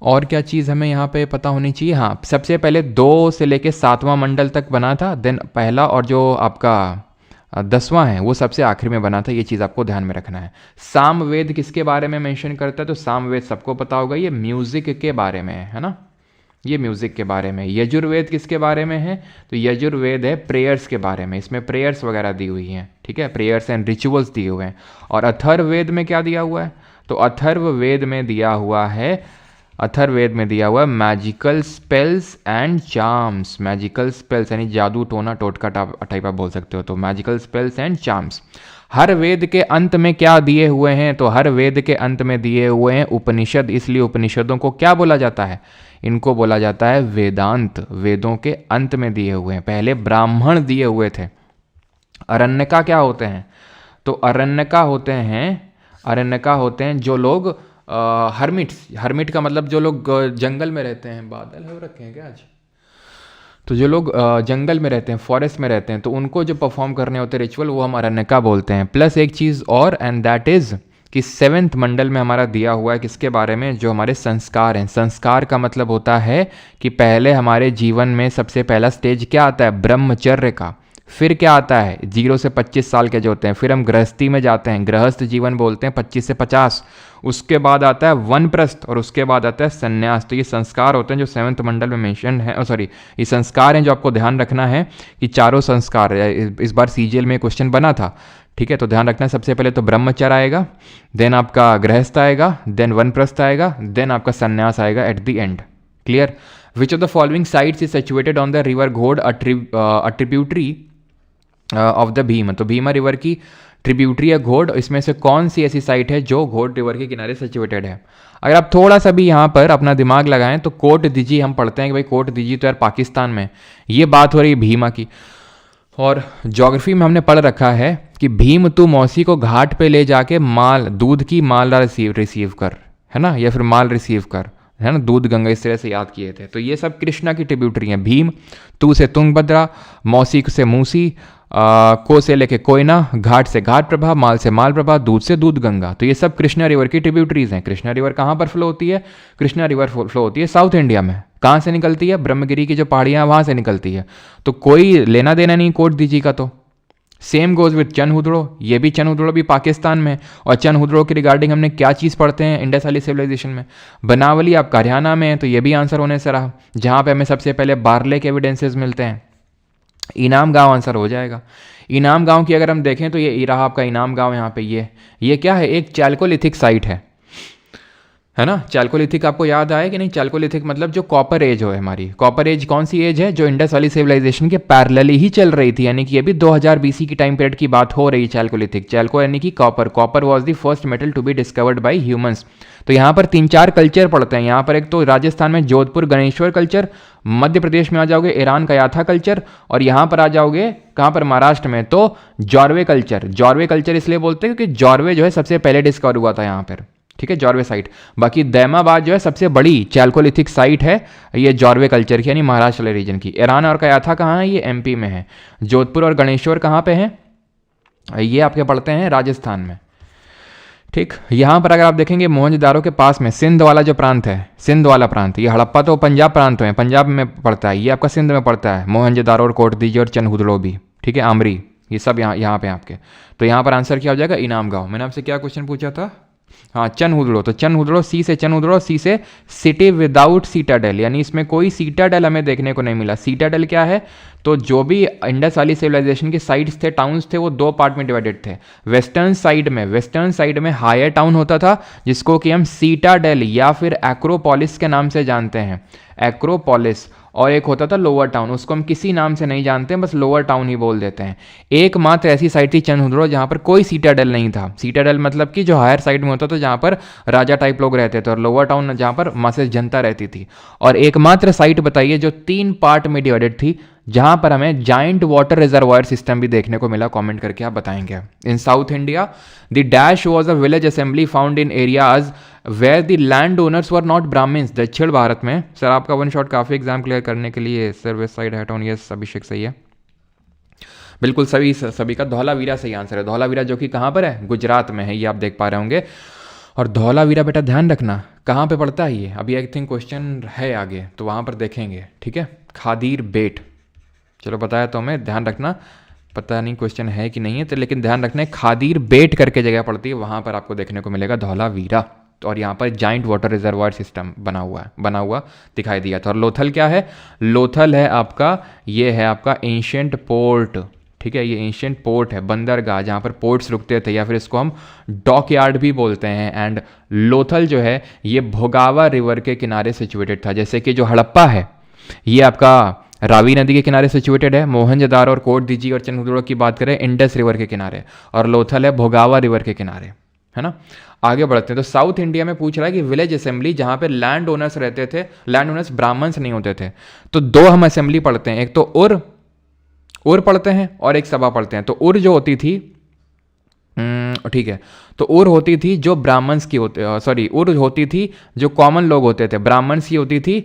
और क्या चीज़ हमें यहाँ पे पता होनी चाहिए? हाँ, सबसे पहले 2 से लेके 7वां मंडल तक बना था। देन पहला और जो आपका 10वां है वो सबसे आखिर में बना था, ये चीज़ आपको ध्यान में रखना है। सामवेद किसके बारे में मेंशन करता है? तो सामवेद सबको पता होगा, ये म्यूजिक के बारे में है ना, ये म्यूजिक के बारे में। यजुर्वेद किसके बारे में है? तो यजुर्वेद है प्रेयर्स के बारे में, इसमें प्रेयर्स वगैरह दी हुई हैं, ठीक है, प्रेयर्स एंड रिचुअल्स दिए हुए हैं। और अथर्ववेद में क्या दिया हुआ है? तो अथर्ववेद में दिया हुआ है, अथर्ववेद में दिया हुआ है magical spells and charms. Magical spells यानी जादू टोना टोटका टाइप आप बोल सकते हो, तो मैजिकल स्पेल्स एंड चार्म्स। हर वेद के अंत में क्या दिए हुए हैं? तो हर वेद के अंत में दिए हुए हैं उपनिषद, इसलिए उपनिषदों को क्या बोला जाता है? इनको बोला जाता है वेदांत। वेदों के अंत में दिए हुए हैं, पहले ब्राह्मण दिए हुए थे। अरण्यका क्या होते हैं? तो अरण्यका होते हैं जो लोग हर्मिट का मतलब जो लोग जंगल में रहते हैं। बादल हो रखे हैं क्या आज? तो जो लोग जंगल में रहते हैं, फॉरेस्ट में रहते हैं, तो उनको जो परफॉर्म करने होते हैं रिचुअल, वो हम अरण्यका बोलते हैं। प्लस एक चीज़ और, एंड दैट इज़ कि 7th मंडल में हमारा दिया हुआ है किसके बारे में? जो हमारे संस्कार हैं। संस्कार का मतलब होता है कि पहले हमारे जीवन में सबसे पहला स्टेज क्या आता है? ब्रह्मचर्य का। फिर क्या आता है? 0 से 25 साल के जो होते हैं, फिर हम गृहस्थी में जाते हैं, गृहस्थ जीवन बोलते हैं 25 से 50। उसके बाद आता है वनप्रस्थ और उसके बाद आता है संन्यास। तो ये संस्कार होते हैं जो 7th मंडल में मेंशन है, सॉरी ये संस्कार हैं जो आपको ध्यान रखना है कि चारों संस्कार, इस बार सीजीएल में क्वेश्चन बना था, ठीक है, तो ध्यान रखना है। सबसे पहले तो ब्रह्मचर्य आएगा, देन आपका गृहस्थ आएगा, देन वनप्रस्थ आएगा, देन आपका संन्यास आएगा at the end. Clear? Which of the following sites is situated on the river Ghod, a tributary of the Bhim? तो भीमा रिवर की ट्रिब्यूटरी है घोड़, इसमें से कौन सी ऐसी साइट है जो घोड़ रिवर के किनारे सिचुएटेड है? अगर आप थोड़ा सा भी यहाँ पर अपना दिमाग लगाएं तो कोट दिजी हम पढ़ते हैं कि भाई कोट दिजी तो यार पाकिस्तान में, ये बात हो रही है भीमा की। और ज्योग्राफी में हमने पढ़ रखा है कि भीम तू मौसी को घाट पे ले जाके माल, दूध की माल रिसीव कर, है ना, या फिर माल रिसीव कर, है ना, दूध गंगा, इस तरह से याद किए थे। तो ये सब कृष्णा की ट्रिब्यूटरी हैं। भीम, तू से तुंगभद्रा, मौसी से मूसी, को से लेके कोयना, घाट से घाट प्रभा, माल से माल प्रभा, दूध से दूध गंगा। तो ये सब कृष्णा रिवर की ट्रिब्यूटरीज हैं। कृष्णा रिवर कहाँ पर फ्लो होती है? कृष्णा रिवर फ्लो होती है साउथ इंडिया में। कहाँ से निकलती है? ब्रह्मगिरी की जो पहाड़ियाँ हैं वहाँ से निकलती है। तो कोई लेना देना नहीं कोट दीजी का। तो सेम गोज विथ चनहुदड़ो, ये भी चनहुदड़ो भी पाकिस्तान में। और चनहुदड़ो के रिगार्डिंग हमने क्या चीज़ पढ़ते हैं इंडस वैली सिविलाइजेशन में? बनावली आपका हरियाणा में है, तो ये भी आंसर होने से रहा, जहाँ पे हमें सबसे पहले बारले के एविडेंसेस मिलते हैं। इनाम गांव आंसर हो जाएगा। इनाम गांव की अगर हम देखें तो ये रहा आपका इनाम गांव। यहाँ पे ये क्या है? एक चैल्कोलिथिक साइट है ना। चैल्कोलिथिक आपको याद आया कि नहीं? चैल्कोलिथिक मतलब जो कॉपर एज हो है हमारी। कॉपर एज कौन सी एज है? जो इंडस वैली सिविलाइजेशन के पैरेलली ही चल रही थी, यानी कि ये भी 2000 BC की टाइम पीरियड की बात हो रही है। चैल्कोलिथिक, चैल्को यानी कि copper, copper was the first metal to be discovered by humans. तो यहाँ पर 3-4 कल्चर पढ़ते हैं। यहाँ पर एक तो राजस्थान में जोधपुर गणेश्वर कल्चर, मध्य प्रदेश में आ जाओगे ईरान कयाथा कल्चर, और यहाँ पर आ जाओगे कहाँ पर? महाराष्ट्र में तो जॉर्वे कल्चर। जॉर्वे कल्चर इसलिए बोलते हैं क्योंकि जॉर्वे जो है सबसे पहले डिस्कवर हुआ था यहाँ पर, ठीक है, जॉर्वे साइट। बाकी दैमाबाद जो है सबसे बड़ी चैल्कोलिथिक साइट है ये जॉर्वे कल्चर की, यानी महाराष्ट्र वाले रीजन की। ईरान और कयाथा कहाँ है? ये MP में है। जोधपुर और गणेश्वर कहाँ पे हैं? ये आपके पढ़ते हैं राजस्थान में, ठीक। यहाँ पर अगर आप देखेंगे मोहनजोदारो के पास में सिंध वाला जो प्रांत है, सिंध वाला प्रांत, ये हड़प्पा तो पंजाब प्रांत है, पंजाब में पड़ता है, ये आपका सिंध में पड़ता है। मोहनजोदारो और कोटदीजी और चनहुदड़ो भी, ठीक है, आमरी, ये सब यहाँ पे आपके। तो यहाँ पर आंसर क्या हो जाएगा? इनाम गाँव। मैंने आपसे क्या क्वेश्चन पूछा था? हाँ, चनहुदड़ो। तो चनहुदड़ो, सी से चनहुदड़ो, सी से सिटी विदाउट सीटाडेल, यानी इसमें कोई सीटाडेल हमें देखने को नहीं मिला। सीटाडेल क्या है? तो जो भी इंडस वैली सिविलाइजेशन के साइट्स थे, टाउन्स थे, वो 2 पार्ट में डिवाइडेड थे। वेस्टर्न साइड में हायर टाउन होता था जिसको कि हम सीटाडेल या फिर एक्रोपोलिस के नाम से जानते हैं, एक्रोपोलिस। और एक होता था लोअर टाउन, उसको हम किसी नाम से नहीं जानते हैं, बस लोअर टाउन ही बोल देते हैं। एकमात्र ऐसी साइट थी चनहुदड़ो जहाँ पर कोई सीटाडेल नहीं था। सीटाडेल मतलब कि जो हायर साइड में होता था जहाँ पर राजा टाइप लोग रहते थे, और लोअर टाउन जहाँ पर मासे जनता रहती थी। और एकमात्र साइट बताइए जो 3 पार्ट में डिवाइडेड थी, जहाँ पर हमें जाइंट वाटर रिजर्वायर सिस्टम भी देखने को मिला। कमेंट करके आप बताएंगे। In South India the dash was a village assembly found in areas where the land owners were not Brahmans. दक्षिण भारत में, सर आपका 1 शॉट काफ़ी एग्जाम क्लियर करने के लिए sir west side hate on, yes Abhishek सही है, बिल्कुल सभी का धौलावीरा सही आंसर है। धौलावीरा जो कि कहाँ पर है? गुजरात में है, ये आप देख पा रहे होंगे। और धौलावीरा बेटा ध्यान रखना कहाँ पे पड़ता है ये, अभी आई थिंक क्वेश्चन है आगे तो वहाँ पर देखेंगे, ठीक है। खादीर बेट, चलो बताया तो हमें, ध्यान रखना पता नहीं क्वेश्चन है कि नहीं है, तो लेकिन ध्यान रखना है खादीर बेट करके जगह पड़ती है, वहाँ पर आपको देखने को मिलेगा धौलावीरा। तो और यहाँ पर जाइंट वाटर रिजर्वायर सिस्टम बना हुआ दिखाई दिया था। और लोथल क्या है? लोथल है आपका, ये है आपका एंशियंट पोर्ट, ठीक है, ये एंशियंट पोर्ट है, बंदरगाह, जहाँ पर पोर्ट्स रुकते थे, या फिर इसको हम डॉक यार्ड भी बोलते हैं। एंड लोथल जो है ये भोगावा रिवर के किनारे सिचुएटेड था। जैसे कि जो हड़प्पा है ये आपका रावी नदी के किनारे सिचुएटेड है, मोहनजोदारो और कोट दीजी और चंद्रदुर्ग की बात करें इंडस रिवर के किनारे, और लोथल है भोगावा रिवर के किनारे, है ना। आगे बढ़ते हैं। तो साउथ इंडिया में पूछ रहा है कि विलेज असेंबली जहाँ पे लैंड ओनर्स रहते थे, लैंड ओनर्स ब्राह्मण्स नहीं होते थे, तो दो हम असेंबली पढ़ते हैं, एक तो उर पढ़ते हैं और एक सभा पढ़ते हैं। तो उर जो होती थी, ठीक है, तो उर होती थी जो ब्राह्मण्स की होती, उर होती थी जो कॉमन लोग होते थे, ब्राह्मण्स की होती थी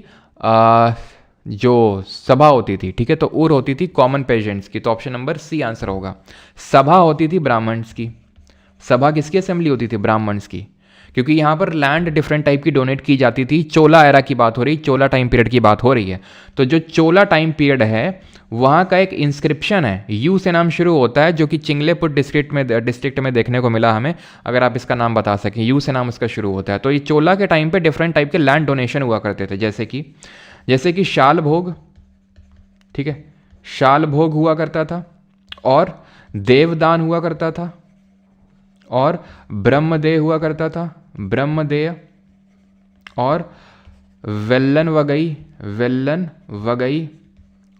जो सभा होती थी, ठीक है। तो उर होती थी कॉमन पेजेंट्स की, तो ऑप्शन नंबर सी आंसर होगा। सभा होती थी ब्राह्मण्स की। सभा किसकी असेंबली होती थी? ब्राह्मण्स की, क्योंकि यहाँ पर लैंड डिफरेंट टाइप की डोनेट की जाती थी। चोला एरा की बात हो रही, चोला टाइम पीरियड की बात हो रही है। तो जो चोला टाइम पीरियड है वहाँ का एक इंस्क्रिप्शन है, यू से नाम शुरू होता है, जो कि चिंगलेपुट डिस्ट्रिक्ट में देखने को मिला हमें। अगर आप इसका नाम बता सकें, यू से नाम उसका शुरू होता है। तो ये चोला के टाइम पे डिफरेंट टाइप के लैंड डोनेशन हुआ करते थे, जैसे कि शाल भोग, ठीक है, शाल भोग हुआ करता था, और देवदान हुआ करता था, और ब्रह्मदेय हुआ करता था, ब्रह्मदेय, और वेल्लन वगई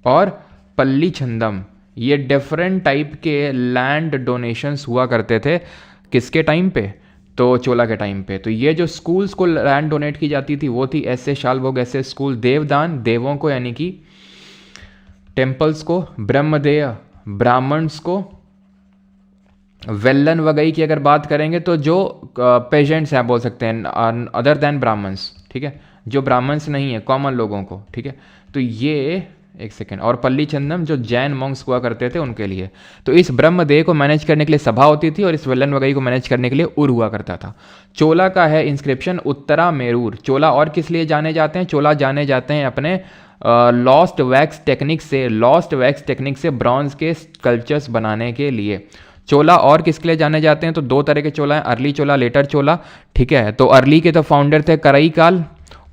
और पल्ली छंदम। ये डिफरेंट टाइप के लैंड डोनेशंस हुआ करते थे, किसके टाइम पे? तो चोला के टाइम पे। तो ये जो स्कूल्स को लैंड डोनेट की जाती थी वो थी ऐसे शालभोग, ऐसे स्कूल, देवदान देवों को यानी कि टेम्पल्स को, ब्रह्मदेय ब्राह्मण्स को, वेल्लन वगई की अगर बात करेंगे तो जो पेजेंट्स हैं बोल सकते हैं, अदर देन ब्राह्मण्स, ठीक है, जो ब्राह्मण्स नहीं है, कॉमन लोगों को, ठीक है। तो ये एक सेकेंड, और पल्ली चंदम जो जैन मॉन्क्स हुआ करते थे उनके लिए। तो इस ब्रह्मदेय को मैनेज करने के लिए सभा होती थी, और इस वेल्लन वगई को मैनेज करने के लिए उर हुआ करता था। चोला का है इंस्क्रिप्शन उत्तरा मेरूर। चोला और किस लिए जाने जाते हैं? चोला जाने जाते हैं अपने लॉस्ट वैक्स टेक्निक से ब्रॉन्ज के स्कल्पचर्स बनाने के लिए। चोला और किसके लिए जाने जाते हैं? तो दो तरह के चोला हैं, अर्ली चोला, लेटर चोला, ठीक है। तो अर्ली के तो फाउंडर थे कराईकाल,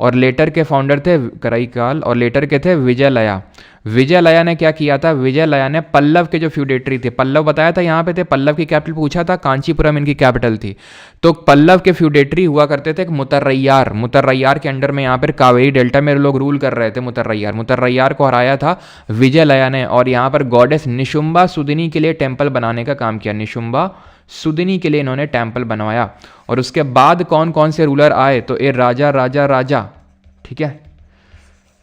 और लेटर के फाउंडर थे कराईकाल, और लेटर के थे विजयलया। विजयलया ने क्या किया था? विजयलया ने पल्लव के जो फ्यूडेटरी थे, पल्लव बताया था यहाँ पे थे, पल्लव की कैपिटल पूछा था, कांचीपुरम इनकी कैपिटल थी। तो पल्लव के फ्यूडेटरी हुआ करते थे मुतर्रैयार के अंडर में, यहाँ पर कावेरी डेल्टा में लोग रूल कर रहे थे। मुतर्रैयार को हराया था विजयलया ने, और यहाँ पर गॉडेस निशुम्बा सुदिनी के लिए टेम्पल बनाने का काम किया। निशुम्बा सुदिनी के लिए इन्होंने टेम्पल बनवाया। और उसके बाद कौन कौन से रूलर आए? तो ए राजा, ठीक है,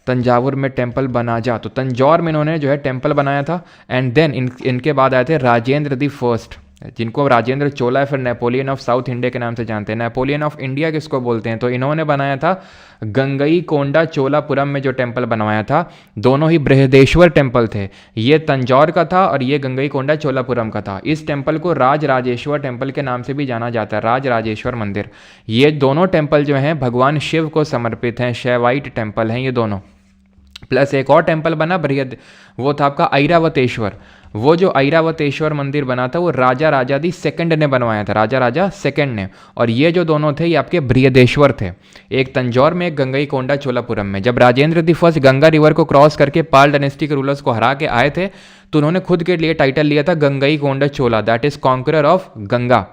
तंजावुर में टेम्पल बना जा, तो तंजौर में इन्होंने जो है टेम्पल बनाया था। एंड देन इनके बाद आए थे राजेंद्र दी फर्स्ट, जिनको राजेंद्र चोला या फिर नेपोलियन ऑफ साउथ इंडिया के नाम से जानते हैं। नेपोलियन ऑफ इंडिया किसको बोलते हैं? तो इन्होंने बनाया था गंगई कोंडा चोलापुरम में जो टेम्पल बनवाया था, दोनों ही बृहदेश्वर टेम्पल थे। ये तंजौर का था और ये गंगई कोंडा चोलापुरम का था। इस टेम्पल को राजराजेश्वर टेम्पल के नाम से भी जाना जाता है, राजराजेश्वर मंदिर। ये दोनों टेम्पल जो हैं भगवान शिव को समर्पित हैं, शैवाइट टेम्पल हैं ये दोनों। प्लस एक और टेम्पल बना वो था आपका ऐरावतेश्वर। वो जो ऐरावतेश्वर मंदिर बना था वो राजा राजादी सेकंड ने बनवाया था, राजा राजा सेकंड ने। और ये जो दोनों थे ये आपके बृहदेश्वर थे, एक तंजौर में, एक गंगई कोंडा चोलापुरम में। जब Rajendra the first Ganga river को क्रॉस करके पाल डायनेस्टी के रूलर्स को हरा के आए थे, तो उन्होंने खुद के लिए टाइटल लिया था Gangai Konda Chola, that is conqueror of Ganga.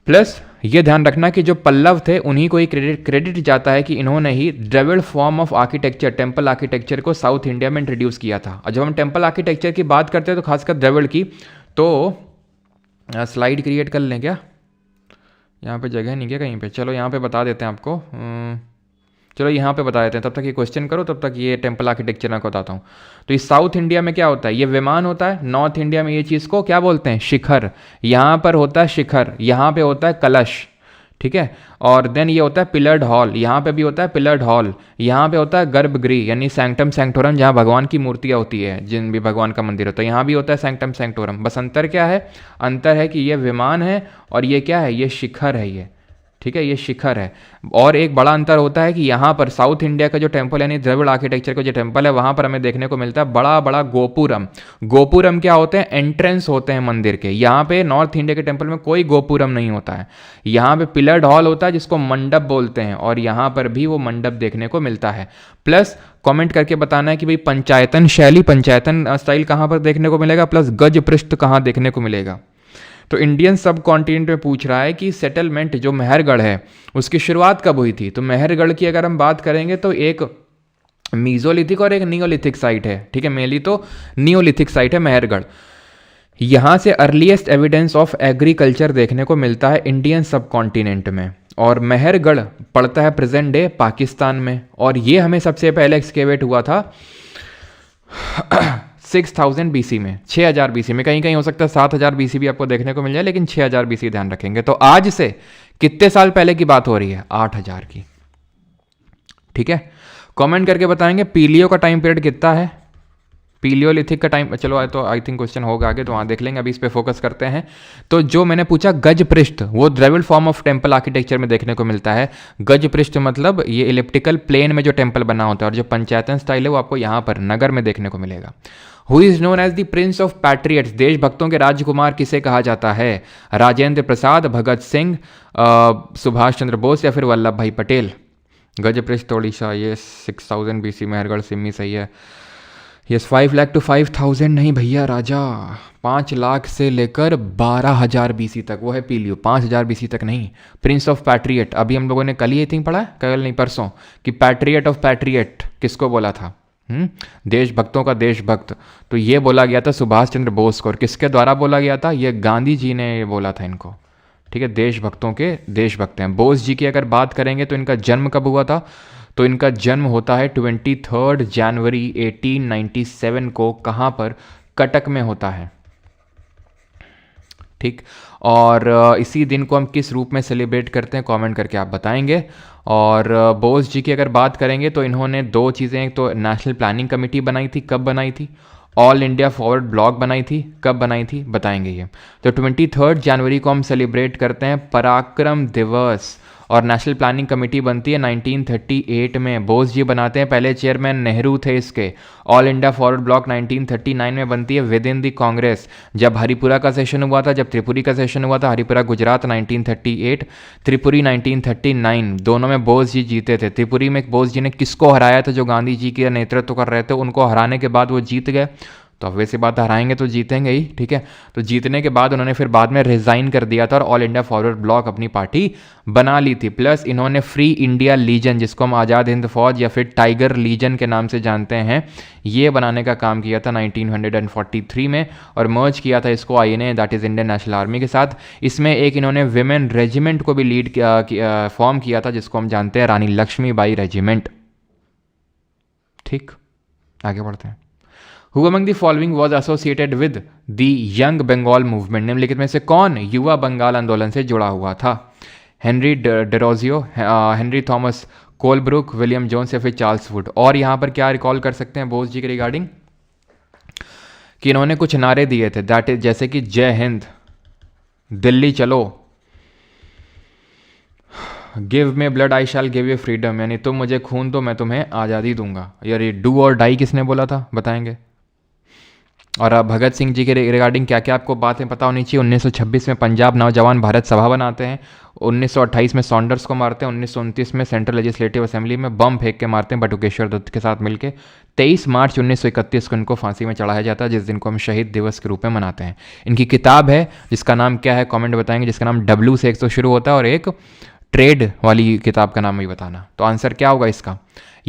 Plus ये ध्यान रखना कि जो पल्लव थे उन्हीं को ही क्रेडिट जाता है कि इन्होंने ही Dravida form of architecture, temple architecture को साउथ इंडिया में इंट्रोड्यूस किया था। और जब हम टेम्पल आर्किटेक्चर की बात करते हैं तो खासकर द्रविड़ की, तो स्लाइड क्रिएट कर लें क्या? यहाँ पे जगह नहीं क्या कहीं पे? चलो यहाँ पे बता देते हैं आपको, चलो यहाँ पे बता देते हैं, तब तक ये क्वेश्चन करो, तब तक ये टेम्पल आर्किटेक्चर मैं बताता हूँ। तो इस साउथ इंडिया में क्या होता है? ये विमान होता है। नॉर्थ इंडिया में ये चीज़ को क्या बोलते हैं? शिखर। यहाँ पर होता है शिखर, यहाँ पे होता है कलश, ठीक है। और देन ये होता है पिलर्ड हॉल, यहाँ पे भी होता है पिलर्ड हॉल। यहाँ पे होता है गर्भगृह यानी सैंक्टम सैंक्टोरम, जहाँ भगवान की मूर्तियाँ होती है, जिन भी भगवान का मंदिर होता है, यहाँ भी होता है सैंक्टम सैंक्टोरम। बस अंतर क्या है? अंतर है कि ये विमान है और ये क्या है? ये शिखर है। ये ठीक है, ये शिखर है। और एक बड़ा अंतर होता है कि यहाँ पर साउथ इंडिया का जो टेम्पल यानी द्रविड़ आर्किटेक्चर का जो टेम्पल है वहाँ पर हमें देखने को मिलता है बड़ा बड़ा गोपुरम। गोपुरम क्या होते हैं? एंट्रेंस होते हैं मंदिर के। यहाँ पे नॉर्थ इंडिया के टेम्पल में कोई गोपुरम नहीं होता है। यहाँ पे पिलर्ड हॉल होता है जिसको मंडप बोलते हैं, और यहाँ पर भी वो मंडप देखने को मिलता है। प्लस कमेंट करके बताना है कि भाई पंचायतन शैली, पंचायतन स्टाइल कहाँ पर देखने को मिलेगा, प्लस गज पृष्ठ कहाँ देखने को मिलेगा। तो इंडियन सब कॉन्टिनेंट में पूछ रहा है कि सेटलमेंट जो मेहरगढ़ है उसकी शुरुआत कब हुई थी। तो मेहरगढ़ की अगर हम बात करेंगे तो एक मीजोलिथिक और एक नियोलिथिक साइट है। ठीक है, मेनली तो नियोलिथिक साइट है मेहरगढ़। यहाँ से अर्लीस्ट एविडेंस ऑफ एग्रीकल्चर देखने को मिलता है इंडियन सब कॉन्टिनेंट में। और मेहरगढ़ पड़ता है प्रेजेंट डे पाकिस्तान में, और ये हमें सबसे पहले एक्सकेवेट हुआ था 6000 BC में, 6000 BC में। कहीं कहीं हो सकता है 7000 BC भी आपको देखने को मिल जाए, लेकिन 6000 BC ध्यान रखेंगे। तो आज से कितने साल पहले की बात हो रही है? 8000 की। ठीक है, कमेंट करके बताएंगे पीलियो का टाइम पीरियड कितना है, पीलियोलिथिक का टाइम। चलो तो आई थिंक क्वेश्चन होगा आगे, तो वहाँ देख लेंगे, अभी इस पे फोकस करते हैं। तो जो मैंने पूछा गज पृष्ठ, वो Dravida form of temple architecture में देखने को मिलता है। गज पृष्ठ मतलब ये इलिप्टिकल प्लेन में जो टेम्पल बना होता है, और जो पंचायतन स्टाइल है वो आपको यहाँ पर नगर में देखने को मिलेगा। Who is known as the prince of patriots, देशभक्तों के राजकुमार किसे कहा जाता है? राजेंद्र प्रसाद, भगत सिंह, सुभाष चंद्र बोस या फिर वल्लभ भाई पटेल। गज पृष्ठ ओडिशा, ये 6000 BC मेहरगढ़ सिम्मी सही है। यस, 5 लाख टू 5000 नहीं भैया राजा, 5 लाख से लेकर 12000 BC तक वो है पीलियो, 5000 BC तक नहीं। प्रिंस ऑफ पैट्रियट, अभी हम लोगों ने कल ही आई थिंक पढ़ा है, कल नहीं परसों, कि पैट्रियट ऑफ पैट्रियट किसको बोला था? देशभक्तों का देशभक्त। तो ये बोला गया था सुभाष चंद्र बोस को, और किसके द्वारा बोला गया था? ये गांधी जी ने ये बोला था इनको। ठीक है, देशभक्तों के देशभक्त हैं। बोस जी की अगर बात करेंगे तो इनका जन्म कब हुआ था? तो इनका जन्म होता है 23 जनवरी 1897 को। कहाँ पर? कटक में होता है। ठीक, और इसी दिन को हम किस रूप में सेलिब्रेट करते हैं, कमेंट करके आप बताएंगे। और बोस जी की अगर बात करेंगे तो इन्होंने 2 चीज़ें, एक तो नेशनल प्लानिंग कमेटी बनाई थी, कब बनाई थी? ऑल इंडिया फॉरवर्ड ब्लॉक बनाई थी, कब बनाई थी? बताएंगे ये। तो 23 जनवरी को हम सेलिब्रेट करते हैं पराक्रम दिवस, और नेशनल प्लानिंग कमेटी बनती है 1938 में। बोस जी बनाते हैं, पहले चेयरमैन नेहरू थे इसके। ऑल इंडिया फॉरवर्ड ब्लॉक 1939 में बनती है विद इन दी कांग्रेस। जब हरिपुरा का सेशन हुआ था, जब त्रिपुरी का सेशन हुआ था, हरिपुरा गुजरात 1938, त्रिपुरी 1939, दोनों में बोस जी जीते थे। त्रिपुरी में बोस जी ने किसको हराया था? जो गांधी जी के नेतृत्व कर रहे थे, उनको हराने के बाद वो जीत गए। तो अब वैसे बात, हराएंगे तो जीतेंगे ही। ठीक है, तो जीतने के बाद उन्होंने फिर बाद में रिजाइन कर दिया था और ऑल इंडिया फॉरवर्ड ब्लॉक अपनी पार्टी बना ली थी। प्लस इन्होंने फ्री इंडिया लीजन, जिसको हम आज़ाद हिंद फौज या फिर टाइगर लीजन के नाम से जानते हैं, ये बनाने का काम किया था 1943 में, और मर्ज किया था इसको INA, that is Indian national army के साथ। इसमें एक इन्होंने विमेन रेजिमेंट को भी लीड फॉर्म किया था, जिसको हम जानते हैं रानी लक्ष्मीबाई रेजिमेंट। ठीक, आगे बढ़ते हैं। Who among the following was associated with the Young Bengal movement? निम्नलिखित में से कौन युवा बंगाल आंदोलन से जुड़ा हुआ था? Henry Derozio, Henry Thomas Colebrooke, William Jones या फिर चार्ल्स वुड। और यहाँ पर क्या रिकॉल कर सकते हैं बोस जी के रिगार्डिंग, कि इन्होंने कुछ नारे दिए थे, दैट इज जैसे कि जय हिंद, दिल्ली चलो, give me blood I shell give you freedom, यानी तुम मुझे खून दो मैं तुम्हें आज़ादी दूंगा। यार ये डू और डाई किसने बोला था, बताएंगे। और भगत सिंह जी के रिगार्डिंग क्या क्या आपको बातें पता होनी चाहिए। 1926 में पंजाब नौजवान भारत सभा बनाते हैं, 1928 में सॉन्डर्स को मारते हैं, 1929 में सेंट्रल लेजिस्लेटिव असेंबली में बम फेंक के मारते हैं बटुकेश्वर दत्त के साथ मिलकर। 23 मार्च 1931 को इनको फांसी में चढ़ाया जाता है, जिस दिन को हम शहीद दिवस के रूप में मनाते हैं। इनकी किताब है जिसका नाम क्या है, कमेंट बताएंगे, जिसका नाम W से एक तो शुरू होता है, और एक ट्रेड वाली किताब का नाम भी बताना। तो आंसर क्या होगा इसका,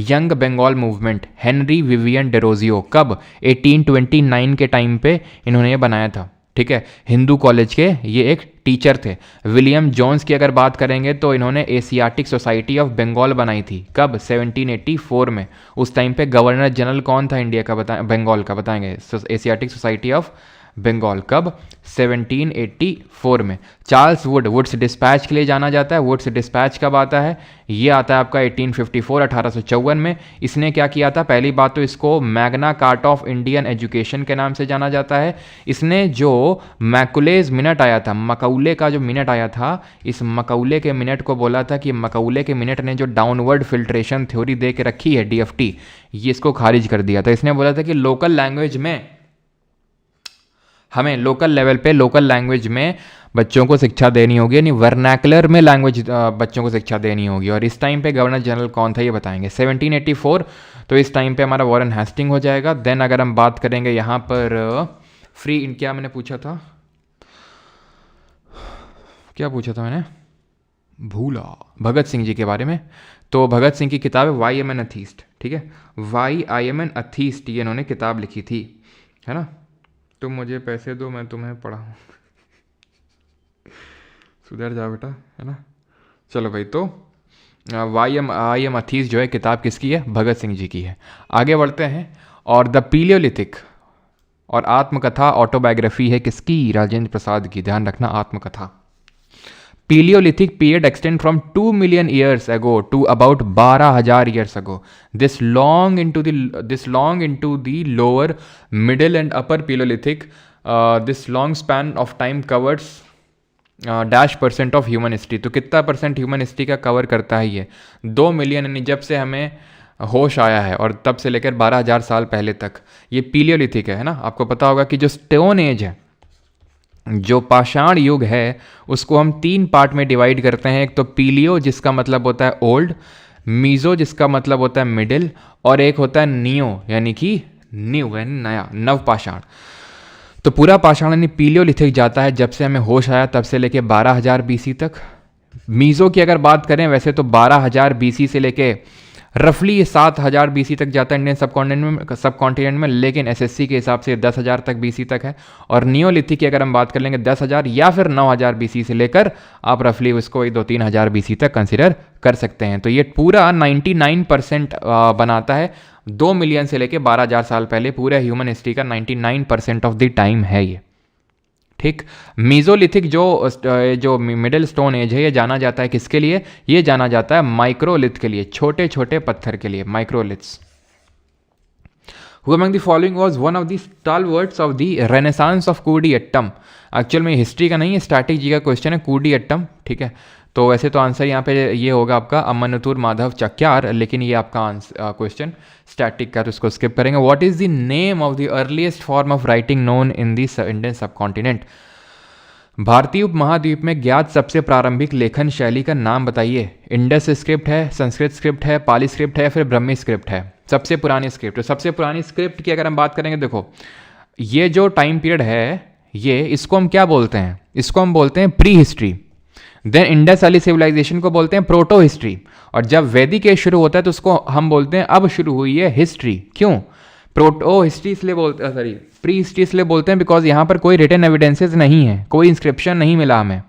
young Bengal movement, Henry Vivian Derozio. कब? 1829 के टाइम पे इन्होंने ये बनाया था। ठीक है, हिंदू कॉलेज के ये एक टीचर थे। विलियम जोन्स की अगर बात करेंगे तो इन्होंने एशियाटिक सोसाइटी ऑफ बंगाल बनाई थी। कब? 1784 में। उस टाइम पे गवर्नर जनरल कौन था इंडिया का, बंगाल का, बताएंगे। Asiatic Society of Bengal. कब? 1784 में। चार्ल्स वुड्स डिस्पैच के लिए जाना जाता है। वुड्स डिस्पैच कब आता है? ये आता है आपका 1854, 1854 में। इसने क्या किया था? पहली बात तो इसको Magna carta of Indian education के नाम से जाना जाता है। इसने जो मैकुलेज मिनट आया था, मकौले का जो मिनट आया था, इस मकौले के मिनट को बोला था कि मकौले के मिनट ने जो डाउनवर्ड फिल्ट्रेशन थ्योरी दे के रखी है DFT, ये इसको खारिज कर दिया था। इसने बोला था कि लोकल लैंग्वेज में हमें लोकल लेवल पे लोकल लैंग्वेज में बच्चों को शिक्षा देनी होगी, यानी वर्नैकुलर में लैंग्वेज बच्चों को शिक्षा देनी होगी। और इस टाइम पे गवर्नर जनरल कौन था ये बताएंगे। 1784, तो इस टाइम पे हमारा वॉरेन हेस्टिंग हो जाएगा। देन अगर हम बात करेंगे यहाँ पर फ्री, क्या मैंने पूछा था, क्या पूछा था मैंने, भूला, भगत सिंह जी के बारे में। तो भगत सिंह की किताब है वाई एम एन अथीस्ट, ठीक है, why I am an atheist, ये इन्होंने किताब लिखी थी, है ना। तुम मुझे पैसे दो, मैं तुम्हें पढ़ाऊँ, सुधर जा बेटा, है ना। चलो भाई, तो वाई एम अथीस्ट जो है किताब किसकी है? भगत सिंह जी की है। आगे बढ़ते हैं। और द पीलियोलिथिक और आत्मकथा ऑटोबायोग्राफी है किसकी? राजेंद्र प्रसाद की। ध्यान रखना, आत्मकथा। Paleolithic period extend from 2 million years ago to about 12,000 years ago. This long into the lower, middle and upper Paleolithic. This long span of time covers -% of human history. तो कितना % ह्यूमन हिस्ट्री का cover करता है ये? 2 million, यानी जब से हमें होश आया है और तब से लेकर 12,000 साल पहले तक ये पीलियोलिथिक है ना। आपको पता होगा कि जो स्टोन एज है, जो पाषाण युग है, उसको हम 3 पार्ट में डिवाइड करते हैं। एक तो पीलियो जिसका मतलब होता है ओल्ड, मीजो जिसका मतलब होता है मिडिल, और एक होता है नियो यानी कि न्यू, यानी नया, नव पाषाण। तो पूरा पाषाण यानी पीलियोलिथिक जाता है जब से हमें होश आया तब से लेके 12,000 BC तक। मीजो की अगर बात करें वैसे तो 12,000 BC से लेके रफली 7,000 BC तक जाता है इंडियन सब कॉन्टिनेंट में, लेकिन SSC के हिसाब से 10,000 तक BC तक है। और नियोलिथिक की अगर हम बात कर लेंगे 10,000 या फिर 9,000 BC से लेकर आप रफली उसको 2-3,000 BC तक कंसिडर कर सकते हैं। तो ये पूरा 99% बनाता है। 2 मिलियन से लेकर 12,000 साल पहले पूरे ह्यूमन हिस्ट्री का 99% ऑफ द टाइम है ये, ठीक। मीजोलिथिक जो मिडिल स्टोन एज है, ये जाना जाता है किसके लिए? ये जाना जाता है माइक्रोलिथ के लिए, छोटे छोटे पत्थर के लिए, microliths. Who among the following was one of the stalwarts of the Renaissance of Koodiyattam? Actual में हिस्ट्री का नहीं है, स्टैटिक जी का क्वेश्चन है, कूडियट्टम, ठीक है। तो वैसे तो आंसर यहाँ पे ये होगा आपका अमनतुर माधव चक्यार, लेकिन ये आपका क्वेश्चन स्टैटिक का, तो उसको स्किप करेंगे। What is the name of the earliest form of writing known in the Indian सब कॉन्टिनेंट? भारतीय उपमहाद्वीप में ज्ञात सबसे प्रारंभिक लेखन शैली का नाम बताइए। इंडस स्क्रिप्ट है, संस्कृत स्क्रिप्ट है, पाली स्क्रिप्ट है, फिर ब्रह्मी स्क्रिप्ट है। सबसे पुरानी स्क्रिप्ट, तो सबसे पुरानी स्क्रिप्ट की अगर हम बात करेंगे, देखो ये जो टाइम पीरियड है, ये इसको हम क्या बोलते हैं? इसको हम बोलते हैं prehistory. Then Indus valley civilisation को बोलते हैं प्रोटो हिस्ट्री। और जब वैदिक एज शुरू होता है तो उसको हम बोलते हैं अब शुरू हुई है हिस्ट्री। क्यों प्रोटो हिस्ट्री इसलिए बोलते हैं, सॉरी प्री हिस्ट्री इसलिए बोलते हैं बिकॉज यहाँ पर कोई रिटन एविडेंसेस नहीं है, कोई इंस्क्रिप्शन नहीं मिला हमें,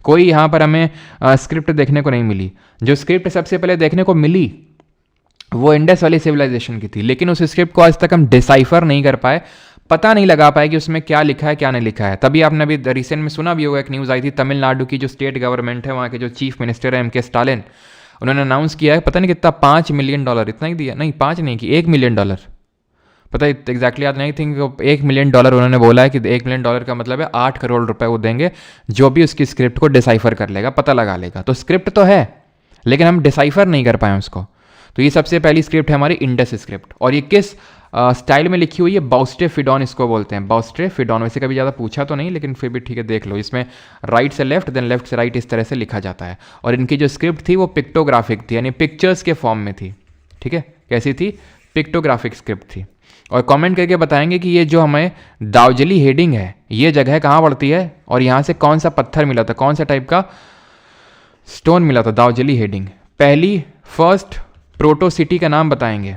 कोई यहाँ पर हमें स्क्रिप्ट देखने को नहीं मिली। जो स्क्रिप्ट सबसे पहले देखने को मिली वो इंडस वैली सिविलाइजेशन की थी, लेकिन उस स्क्रिप्ट को आज तक हम डिसाइफर नहीं कर पाए, पता नहीं लगा पाए कि उसमें क्या लिखा है क्या नहीं लिखा है। तभी आपने अभी रिसेंट में सुना भी होगा, एक न्यूज़ आई थी, तमिलनाडु की जो स्टेट गवर्नमेंट है, वहाँ के जो चीफ मिनिस्टर है MK स्टालिन, उन्होंने अनाउंस किया है, पता नहीं कितना $5 मिलियन, इतना ही दिया, नहीं 5 नहीं कि $1 मिलियन, पता एग्जैक्टली याद नहीं थिंक $1 मिलियन उन्होंने बोला है कि $1 मिलियन का मतलब है 8 करोड़ रुपए वो देंगे जो भी उसकी स्क्रिप्ट को डिसाइफर कर लेगा, पता लगा लेगा। तो स्क्रिप्ट तो है लेकिन हम डिसाइफर नहीं कर पाए उसको। तो ये सबसे पहली स्क्रिप्ट है हमारी इंडस स्क्रिप्ट। और ये किस स्टाइल में लिखी हुई है? बाउस्टे फिडॉन इसको बोलते हैं, बाउस्टे फिडॉन। वैसे कभी ज़्यादा पूछा तो नहीं लेकिन फिर भी ठीक है, देख लो, इसमें राइट से लेफ्ट देन लेफ्ट से राइट इस तरह से लिखा जाता है। और इनकी जो स्क्रिप्ट थी वो पिक्टोग्राफिक थी, यानी पिक्चर्स के फॉर्म में थी, ठीक है। कैसी थी? पिक्टोग्राफिक स्क्रिप्ट थी। और कमेंट करके बताएंगे कि ये जो हमें दावजली हेडिंग है ये जगह कहाँ पड़ती है और यहाँ से कौन सा पत्थर मिला था, कौन सा टाइप का स्टोन मिला था दावजली हेडिंग। पहली फर्स्ट प्रोटो सिटी का नाम बताएंगे।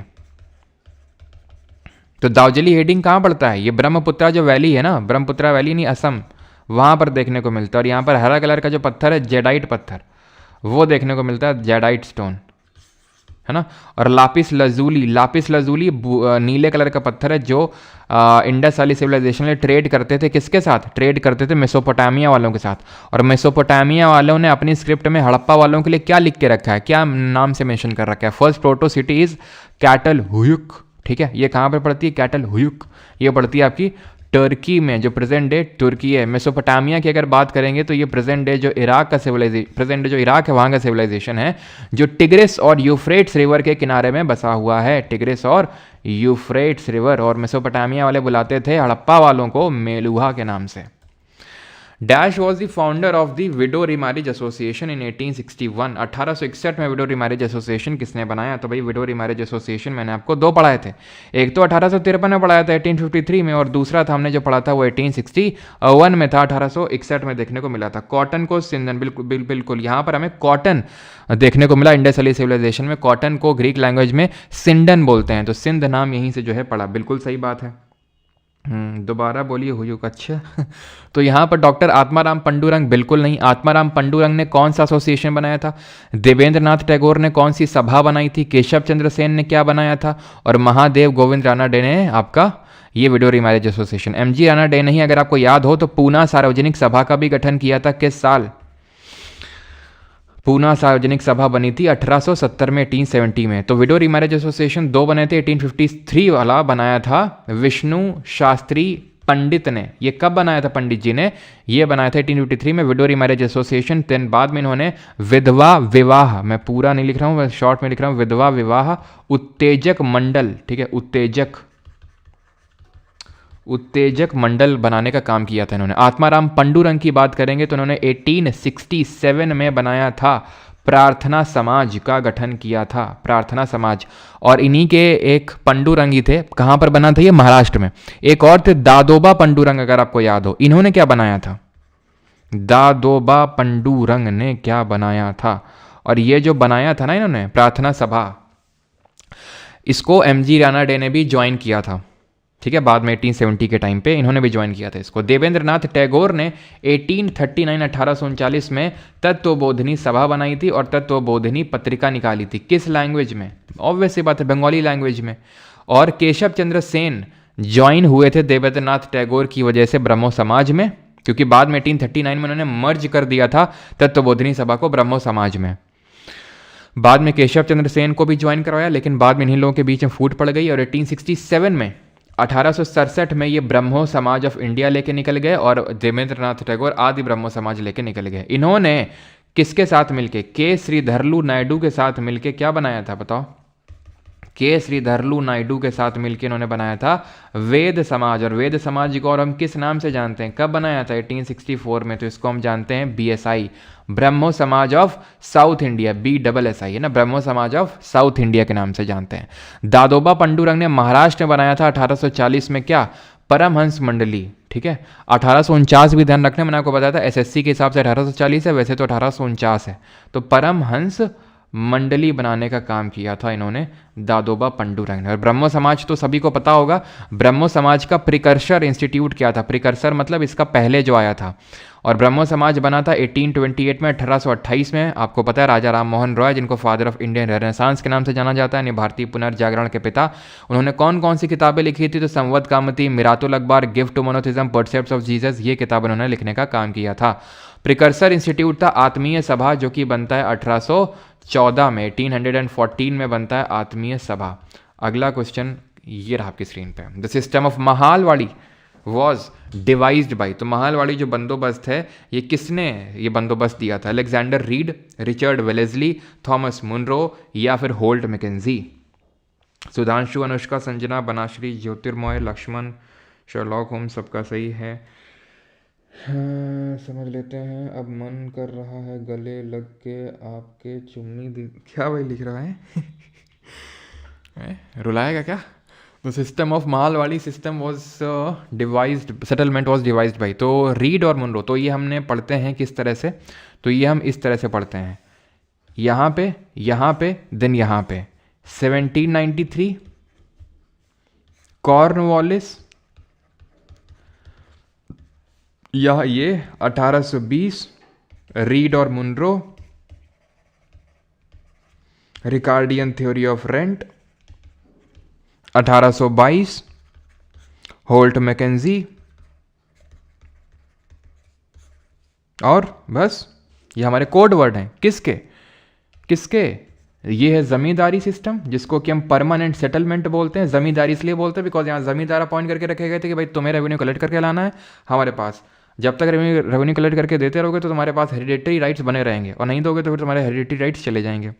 तो दावजली हेडिंग कहाँ पड़ता है? ये ब्रह्मपुत्रा जो वैली है ना, ब्रह्मपुत्रा वैली नहीं असम, वहाँ पर देखने को मिलता है। और यहाँ पर हरा कलर का जो पत्थर है जेडाइट पत्थर, वो देखने को मिलता है, जेडाइट स्टोन, है ना। और लापिस लजूली, लापिस लजूली नीले कलर का पत्थर है जो इंडस वाली सिविलाइजेशन में ट्रेड करते थे, किसके साथ ट्रेड करते थे? मेसोपोटामिया वालों के साथ। और मेसोपोटामिया वालों ने अपनी स्क्रिप्ट में हड़प्पा वालों के लिए क्या लिख के रखा है, क्या नाम से मेंशन कर रखा है? First proto city is Catalhoyuk, ठीक है। ये कहाँ पर पड़ती है? कैटल हुयुक, ये पड़ती है आपकी टर्की में, जो प्रेजेंट डे तुर्की है। मेसोपोटामिया की अगर बात करेंगे तो ये प्रेजेंट डे जो इराक का सिविलाइजेशन, प्रेजेंट डे जो इराक है वहाँ का सिविलाइजेशन है, जो टिग्रिस और यूफ्रेट्स रिवर के किनारे में बसा हुआ है। टिग्रिस और यूफ्रेट्स रिवर। और मेसोपोटामिया वाले बुलाते थे हड़प्पा वालों को मेलुहा के नाम से। Dash was the founder of the widow remarriage association in 1861। 1861 में विडो रिमैरिज एसोसिएशन किसने बनाया? तो भाई विडो रिमैरिज एसोसिएशन मैंने आपको दो पढ़ाए थे, एक तो 1853 में पढ़ाया था 1853 में, और दूसरा था हमने जो पढ़ा था वो 1861 में था, 1861 में देखने को मिला था। कॉटन को सिंधन, बिल्कुल बिल्कुल यहाँ पर हमें कॉटन देखने को मिला। इंडस वैली सिविलाइजेशन में कॉटन को ग्रीक लैंग्वेज में सिंडन बोलते हैं, तो सिंध नाम यहीं से जो है पड़ा। बिल्कुल सही बात है। दोबारा बोलिए हुयुक। अच्छा तो यहाँ पर डॉक्टर आत्माराम पंडुरंग, बिल्कुल नहीं। आत्माराम पंडुरंग ने कौन सा एसोसिएशन बनाया था? देवेंद्रनाथ टैगोर ने कौन सी सभा बनाई थी? केशव चंद्र सेन ने क्या बनाया था? और महादेव गोविंद रानाडे ने आपका ये window remarriage association. MG Ranade नहीं, अगर आपको याद हो तो पूना सार्वजनिक सभा का भी गठन किया था। किस साल पूना सार्वजनिक सभा बनी थी? 1870 में, 1870 में। तो विडो रिमैरिज एसोसिएशन दो बने थे। 1853 वाला बनाया था विष्णु शास्त्री पंडित ने। ये कब बनाया था पंडित जी ने? ये बनाया था 1853 में विडो रिमैरिज एसोसिएशन। देन बाद में इन्होंने विधवा विवाह, मैं पूरा नहीं लिख रहा हूँ, मैं शॉर्ट में लिख रहा हूँ, विधवा विवाह उत्तेजक मंडल, ठीक है, उत्तेजक मंडल बनाने का काम किया था इन्होंने। आत्माराम पंडुरंग की बात करेंगे तो इन्होंने 1867 में बनाया था प्रार्थना समाज का गठन किया था, प्रार्थना समाज। और इन्हीं के एक पंडुरंग ही थे, कहाँ पर बना था ये? महाराष्ट्र में। एक और थे दादोबा पंडुरंग, अगर आपको याद हो, इन्होंने क्या बनाया था? दादोबा पंडुरंग ने क्या बनाया था? और ये जो बनाया था ना इन्होंने प्रार्थना सभा, इसको एमजी रानाडे ने भी ज्वाइन किया था, ठीक है। बाद में 1870 के टाइम पे इन्होंने भी ज्वाइन किया था इसको। देवेंद्रनाथ टैगोर ने 1839 में तत्वबोधिनी सभा बनाई थी और तत्वबोधिनी पत्रिका निकाली थी। किस लैंग्वेज में? ऑब्वियस सी बात है, बंगाली लैंग्वेज में। और केशव चंद्र सेन ज्वाइन हुए थे देवेंद्रनाथ टैगोर की वजह से ब्रह्मो समाज में, क्योंकि बाद में 1839 में उन्होंने मर्ज कर दिया था तत्वबोधिनी सभा को ब्रह्मो समाज में। बाद में केशव चंद्र सेन को भी ज्वाइन करवाया, लेकिन बाद में इन्हीं लोगों के बीच में फूट पड़ गई और 1867 में 1867 में ये ब्रह्मो समाज ऑफ इंडिया लेके निकल गए और देवेंद्रनाथ टैगोर आदि ब्रह्मो समाज लेके निकल गए। इन्होंने किसके साथ मिलके? के श्रीधरलू नायडू के साथ मिलके क्या बनाया था बताओ? के श्रीधरलू नायडू के साथ मिलकर इन्होंने बनाया था वेद समाज। और वेद समाज को और हम किस नाम से जानते हैं? कब बनाया था? 1864 में। तो इसको हम जानते हैं BSI, ब्रह्मो समाज ऑफ साउथ इंडिया, BSSI है ना, ब्रह्मो समाज ऑफ साउथ इंडिया के नाम से जानते हैं। दादोबा पंडुरंग ने महाराष्ट्र में बनाया था 1840 में, क्या? परमहंस मंडली, ठीक है। 1849 भी ध्यान रखना, मैंने आपको बताया था SSC के हिसाब से 1840 है, वैसे तो 1849 है। तो परमहंस मंडली बनाने का काम किया था इन्होंने दादोबा पंडुरंग ने। और ब्रह्मो समाज तो सभी को पता होगा, ब्रह्मो समाज का प्रिकर्सर इंस्टीट्यूट क्या था? प्रिकर्सर मतलब इसका पहले जो आया था। और ब्रह्मो समाज बना था 1828 में, 1828 में। आपको पता है राजा राम मोहन रॉय, जिनको फादर ऑफ इंडियन रेनेसांस के नाम से जाना जाता है, यानी भारतीय पुनर्जागरण के पिता, उन्होंने कौन कौन सी किताबें लिखी थी? तो संवद Kaumudi, Miratul Akhbar, gift to monotheism, precepts of Jesus, ये किताब उन्होंने लिखने का काम किया था। प्रिकर्सर इंस्टीट्यूट था आत्मीय सभा, जो कि बनता है 1814 में, 1814 में बनता है आत्मीय सभा। अगला क्वेश्चन ये रहा आपकी स्क्रीन पे। The system of Mahalwari was devised by, तो महालवाड़ी जो बंदोबस्त है ये किसने ये बंदोबस्त दिया था? Alexander Read, Richard Wellesley, Thomas Munro या फिर Holt Mackenzie? Sudhanshu, Anushka, Sanjana, Banashree, Jyotirmay, Lakshman, Sherlock Holmes, सबका सही है। हाँ, समझ लेते हैं। अब मन कर रहा है गले लग के आपके चुम्मी दी। क्या भाई लिख रहा है? रुलाएगा क्या? तो system of Malwadi system was devised, settlement was devised by, तो रीड और मुनरो। तो ये हमने पढ़ते हैं किस तरह से? तो ये हम इस तरह से पढ़ते हैं, यहाँ पे देन यहाँ पे। 1793 कॉर्नवालिस, यह ये 1820 रीड और Munro, Ricardian theory of rent 1822, Holt Mackenzie, और बस ये हमारे कोड वर्ड हैं। किसके किसके? ये है जमींदारी सिस्टम, जिसको कि हम परमानेंट सेटलमेंट बोलते हैं। जमींदारी इसलिए बोलते हैं बिकॉज यहाँ जमींदार अपॉइंट करके रखे गए थे कि भाई तुम्हें रेवेन्यू कलेक्ट करके लाना है हमारे पास। जब तक रेवेन्यू कलेक्ट करके देते रहोगे तो तुम्हारे पास हेरिडेटरी राइट्स बने रहेंगे, और नहीं दोगे तो फिर तुम्हारे हेरिडेटरी राइट्स चले जाएंगे।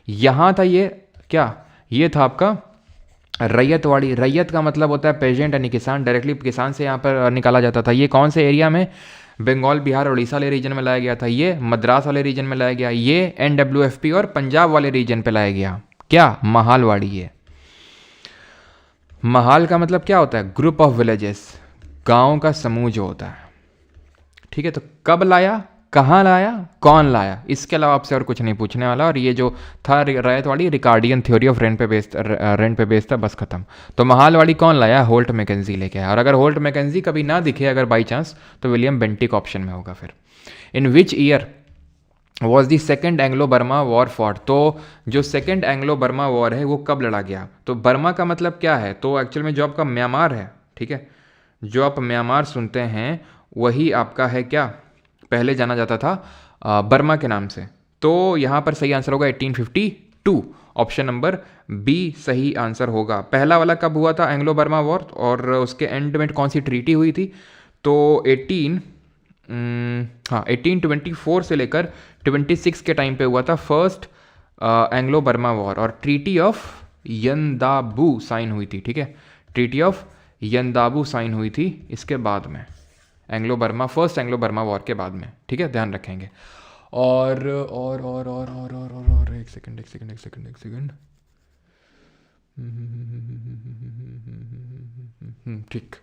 यहाँ था ये क्या, ये था आपका रैयतवाड़ी। रैयत का मतलब होता है पेजेंट यानी किसान, डायरेक्टली किसान से यहाँ पर निकाला जाता था। ये कौन से एरिया में? बंगाल, बिहार, उड़ीसा वाले रीजन में लाया गया था। ये मद्रास वाले रीजन में लाया गया। ये NWFP और पंजाब वाले रीजन पे लाया गया। क्या? महालवाड़ी। ये महाल का मतलब क्या होता है? ग्रुप ऑफ विलेजेस, गाँव का समूह जो होता है। ठीक है, तो कब लाया, कहाँ लाया, कौन लाया, इसके अलावा आपसे और कुछ नहीं पूछने वाला। और ये जो था ryotwari Ricardian theory of rent पे बेस्ड था, बस खत्म। तो महालवाड़ी कौन लाया? होल्ट मैकेंजी लेके आया। और अगर होल्ट मैकेंजी कभी ना दिखे अगर बाई चांस, तो विलियम बेंटिक ऑप्शन में होगा फिर। In which year was the second Anglo Burma war fought? तो जो सेकेंड एंग्लो बर्मा वॉर है वो कब लड़ा गया? तो बर्मा का मतलब क्या है? तो एक्चुअल में जो आपका म्यांमार है, ठीक है, जो आप म्यांमार सुनते हैं वही आपका है क्या, पहले जाना जाता था बर्मा के नाम से। तो यहाँ पर सही आंसर होगा 1852। ऑप्शन नंबर बी सही आंसर होगा। पहला वाला कब हुआ था एंग्लो बर्मा वॉर, और उसके एंड में कौन सी ट्रीटी हुई थी? तो 1824 से लेकर 26 के टाइम पे हुआ था फर्स्ट एंग्लो बर्मा वॉर, और ट्रीटी ऑफ यंदाबू साइन हुई थी। ठीक है, ट्रीटी ऑफ यंदाबू साइन हुई थी इसके बाद में, फर्स्ट एंग्लो बर्मा वॉर के बाद में। ठीक है, ध्यान रखेंगे। और एक सेकंड ठीक,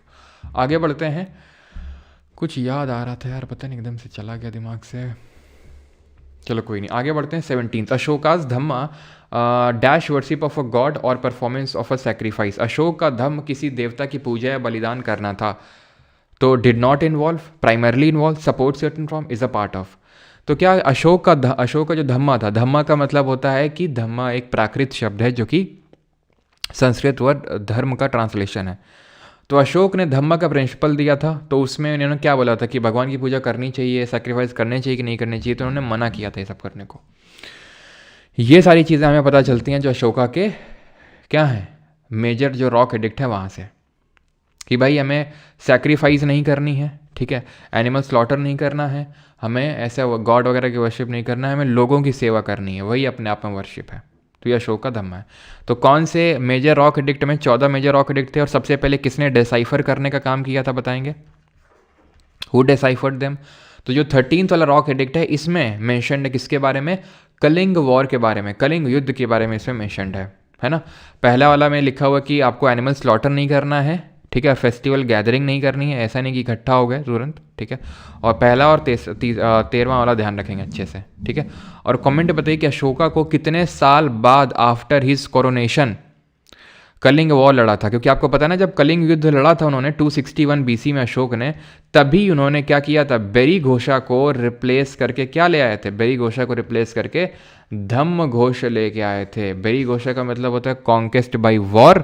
आगे बढ़ते हैं। कुछ याद आ रहा था यार, पता नहीं एकदम से चला गया दिमाग से। चलो कोई नहीं, आगे बढ़ते हैं। 17th, Ashoka's Dhamma dash worship of a god और performance of a sacrifice. Ashok का धम्म किसी देवता की पूजा या बलिदान करना था। तो did not involve, primarily involve, support certain form, is a part of. तो क्या अशोक का जो धम्मा था, धम्मा का मतलब होता है कि धम्मा एक प्राकृत शब्द है जो कि संस्कृत वर्ड धर्म का ट्रांसलेशन है। तो अशोक ने धम्मा का प्रिंसिपल दिया था, तो उसमें उन्होंने क्या बोला था कि भगवान की पूजा करनी चाहिए, सैक्रिफाइस करने चाहिए कि नहीं करनी चाहिए, तो उन्होंने मना किया था ये सब करने को। ये सारी चीज़ें हमें पता चलती हैं जो अशोका के क्या हैं, मेजर जो रॉक एडिक्ट है वहाँ से, कि भाई हमें सैक्रिफाइस नहीं करनी है, ठीक है, एनिमल स्लॉटर नहीं करना है, हमें ऐसा गॉड वगैरह की वर्शिप नहीं करना है, हमें लोगों की सेवा करनी है, वही अपने आप में वर्शिप है। तो ये अशोक का धम्मा है। तो कौन से मेजर रॉक एडिक्ट में 14 मेजर रॉक एडिक्ट थे, और सबसे पहले किसने डिसाइफर करने का काम किया था बताएंगे? Who deciphered them? तो जो 13th वाला रॉक एडिक्ट है इसमें मेंशन्ड है किसके बारे में? कलिंग वॉर के बारे में, कलिंग युद्ध के बारे में इसमें मेंशन्ड है ना। पहला वाला में लिखा हुआ कि आपको एनिमल स्लॉटर नहीं करना है, ठीक है, फेस्टिवल गैदरिंग नहीं करनी है, ऐसा नहीं कि इकट्ठा हो गए तुरंत, ठीक है। और पहला और 13वां वाला ध्यान रखेंगे अच्छे से, ठीक है। और कमेंट बताइए कि अशोका को कितने साल बाद after his coronation Kalinga war लड़ा था, क्योंकि आपको पता है ना जब कलिंग युद्ध लड़ा था उन्होंने 261 BC में अशोक ने, तभी उन्होंने क्या किया था, बेरी घोषा को रिप्लेस करके क्या ले आए थे, बेरी घोषा को रिप्लेस करके धम्म घोष लेके आए थे। बेरी घोषा का मतलब होता है कॉन्केस्ट बाई वॉर,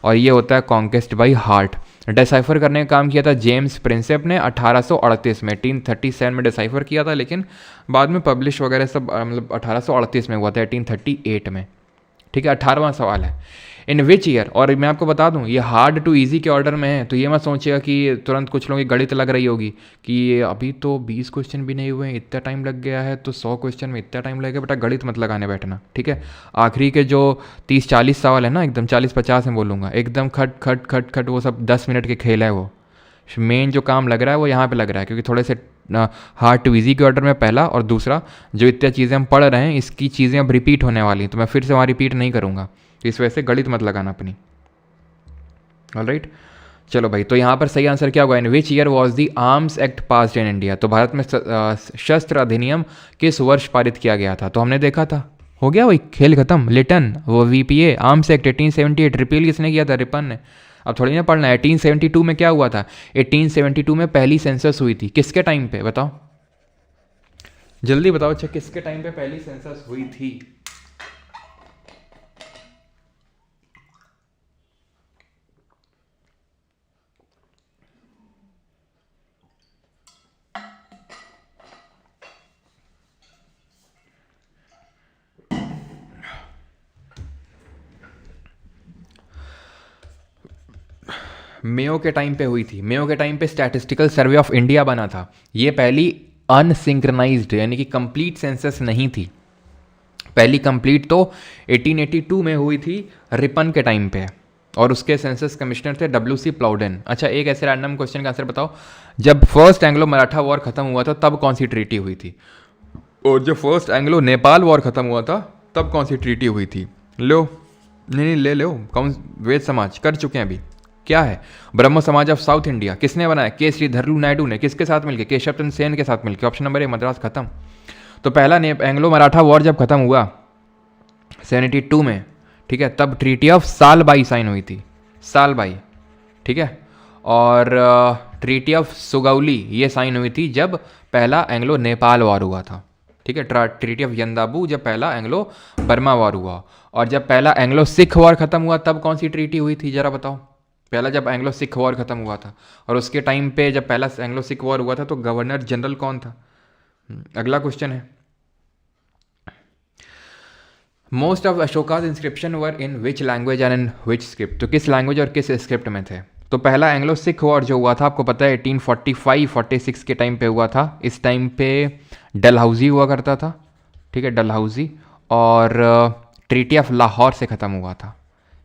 और ये होता है कॉन्केस्ट बाई हार्ट। डिसाइफर करने का काम किया था जेम्स प्रिंसेप ने 1838 में, 1837 में डिसाइफर किया था, लेकिन बाद में पब्लिश वगैरह सब मतलब 1838 में हुआ था, 1838 में, ठीक है। 18वां सवाल है, इन विच ईयर, और मैं आपको बता दूं ये हार्ड टू इजी के ऑर्डर में है, तो ये मत सोचिएगा कि तुरंत कुछ लोगों की गणित लग रही होगी कि अभी तो 20 क्वेश्चन भी नहीं हुए हैं, इतना टाइम लग गया है, तो 100 क्वेश्चन में इतना टाइम लगेगा। बेटा गणित मत लगाने बैठना, ठीक है। आखिरी के जो 30-40 सवाल है ना, एकदम 40-50 में बोलूँगा, एकदम खट खट खट खट, वो सब 10 मिनट के खेल है। वो मेन जो काम लग रहा है वो यहाँ पे लग रहा है, क्योंकि थोड़े से हार्ड टू इजी के ऑर्डर में पहला, और दूसरा जो इतनी चीज़ें हम पढ़ रहे हैं इसकी चीज़ें अब रिपीट होने वाली हैं, तो मैं फिर से वहाँ रिपीट नहीं करूँगा, तो इस वजह से गणित मत लगाना अपनी। ऑलराइट, चलो भाई, तो यहाँ पर सही आंसर क्या होगा? In which year was the Arms Act passed in India? तो भारत में शस्त्र अधिनियम किस वर्ष पारित किया गया था? तो हमने देखा था, हो गया वही खेल खत्म, लिटन, वो VPA आर्म्स एक्ट 1878, रिपील किसने किया था? रिपन ने। अब थोड़ी ना पढ़ना है। 1872 में क्या हुआ था? 1872 में पहली सेंसस हुई थी, किसके टाइम पे बताओ, जल्दी बताओ अच्छा, किसके टाइम पे पहली सेंसस हुई थी? मेयो के टाइम पे हुई थी। मेयो के टाइम पे स्टैटिस्टिकल सर्वे ऑफ इंडिया बना था। ये पहली अनसिंक्रोनाइज्ड यानी कि कंप्लीट सेंसस नहीं थी। पहली कंप्लीट तो 1882 में हुई थी रिपन के टाइम पे, और उसके सेंसस कमिश्नर थे WC प्लाउडेन। अच्छा, एक ऐसे रैंडम क्वेश्चन का आंसर बताओ, जब फर्स्ट एंग्लो मराठा वॉर खत्म हुआ था तब कौन सी ट्रीटी हुई थी? और जब फर्स्ट एंग्लो नेपाल वॉर खत्म हुआ था तब कौन सी ट्रीटी हुई थी? लो, नहीं ले लो। कौन? वेद समाज कर चुके हैं अभी। क्या है? ब्रह्म समाज ऑफ साउथ इंडिया किसने बनाया? के श्रीधरलू नायडू ने। किसके साथ मिलकर? केशव चंद्र सेन के साथ मिलकर। ऑप्शन नंबर ए, मद्रास खत्म। तो पहला एंग्लो मराठा वॉर जब खत्म हुआ 72 में, ठीक है, तब ट्रीटी ऑफ सालबाई साइन हुई थी। सालबाई, ठीक है। और ट्रीटी ऑफ सुगौली ये साइन हुई थी जब पहला एंग्लो नेपाल वॉर हुआ था, ठीक है। ट्रीटी ऑफ यंदाबू जब पहला एंग्लो बर्मा वॉर हुआ। और जब पहला एंग्लो सिख वॉर खत्म हुआ तब कौन सी ट्रीटी हुई थी, जरा बताओ? पहला जब एंग्लो सिख वॉर खत्म हुआ था, और उसके टाइम पे जब पहला एंग्लो सिख वॉर हुआ था तो गवर्नर जनरल कौन था? अगला क्वेश्चन है, most of Ashoka's inscription were in which language and in which script? तो किस लैंग्वेज और किस स्क्रिप्ट में थे? तो पहला एंग्लो सिख वॉर जो हुआ था आपको पता है 1845-46 के टाइम पे हुआ था। इस टाइम पे डलहौजी हुआ करता था, ठीक है, डलहौजी। और ट्रीटी ऑफ लाहौर से ख़त्म हुआ था।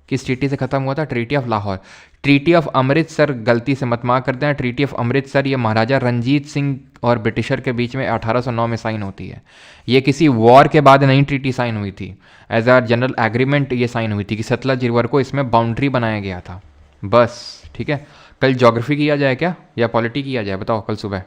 किस ट्रीटी से ख़त्म हुआ था? Treaty of Lahore. Treaty of Amritsar, गलती से मत मार्क करते हैं, ट्रीटी ऑफ अमृतसर ये महाराजा रंजीत सिंह और ब्रिटिशर के बीच में 1809 में साइन होती है। ये किसी वॉर के बाद नई ट्रीटी साइन हुई थी, एज आ जनरल एग्रीमेंट ये साइन हुई थी कि सतलज रिवर को इसमें बाउंड्री बनाया गया था, बस, ठीक है। कल ज्योग्राफी किया जाए क्या या पॉलिटी किया जाए, बताओ कल सुबह।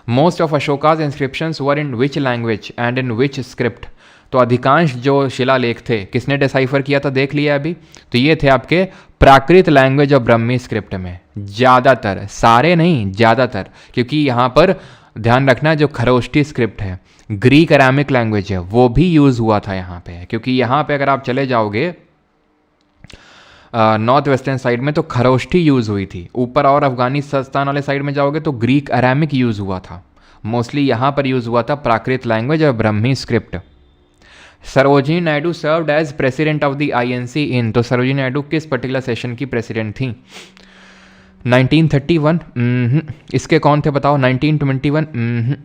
Most of Ashoka's inscriptions were in which language and in which script? तो अधिकांश जो शिलालेख थे किसने डिसाइफर किया था, देख लिया अभी। तो ये थे आपके प्राकृत लैंग्वेज और ब्रह्मी स्क्रिप्ट में, ज़्यादातर, सारे नहीं ज़्यादातर, क्योंकि यहाँ पर ध्यान रखना जो खरोष्टी स्क्रिप्ट है, ग्रीक अरामिक लैंग्वेज है, वो भी यूज़ हुआ था यहाँ पे। क्योंकि यहाँ पे अगर आप चले जाओगे नॉर्थ वेस्टर्न साइड में तो खरोष्ठी यूज़ हुई थी, ऊपर और अफगानिस्तान वाले साइड में जाओगे तो ग्रीक अरामिक यूज़ हुआ था। मोस्टली यहाँ पर यूज़ हुआ था प्राकृत लैंग्वेज और Brahmi script. Sarojini Naidu served as president of the INC in? तो सरोजिनी नायडू किस पर्टिकुलर सेशन की प्रेसिडेंट थी? 1931? इसके कौन थे बताओ? 1921?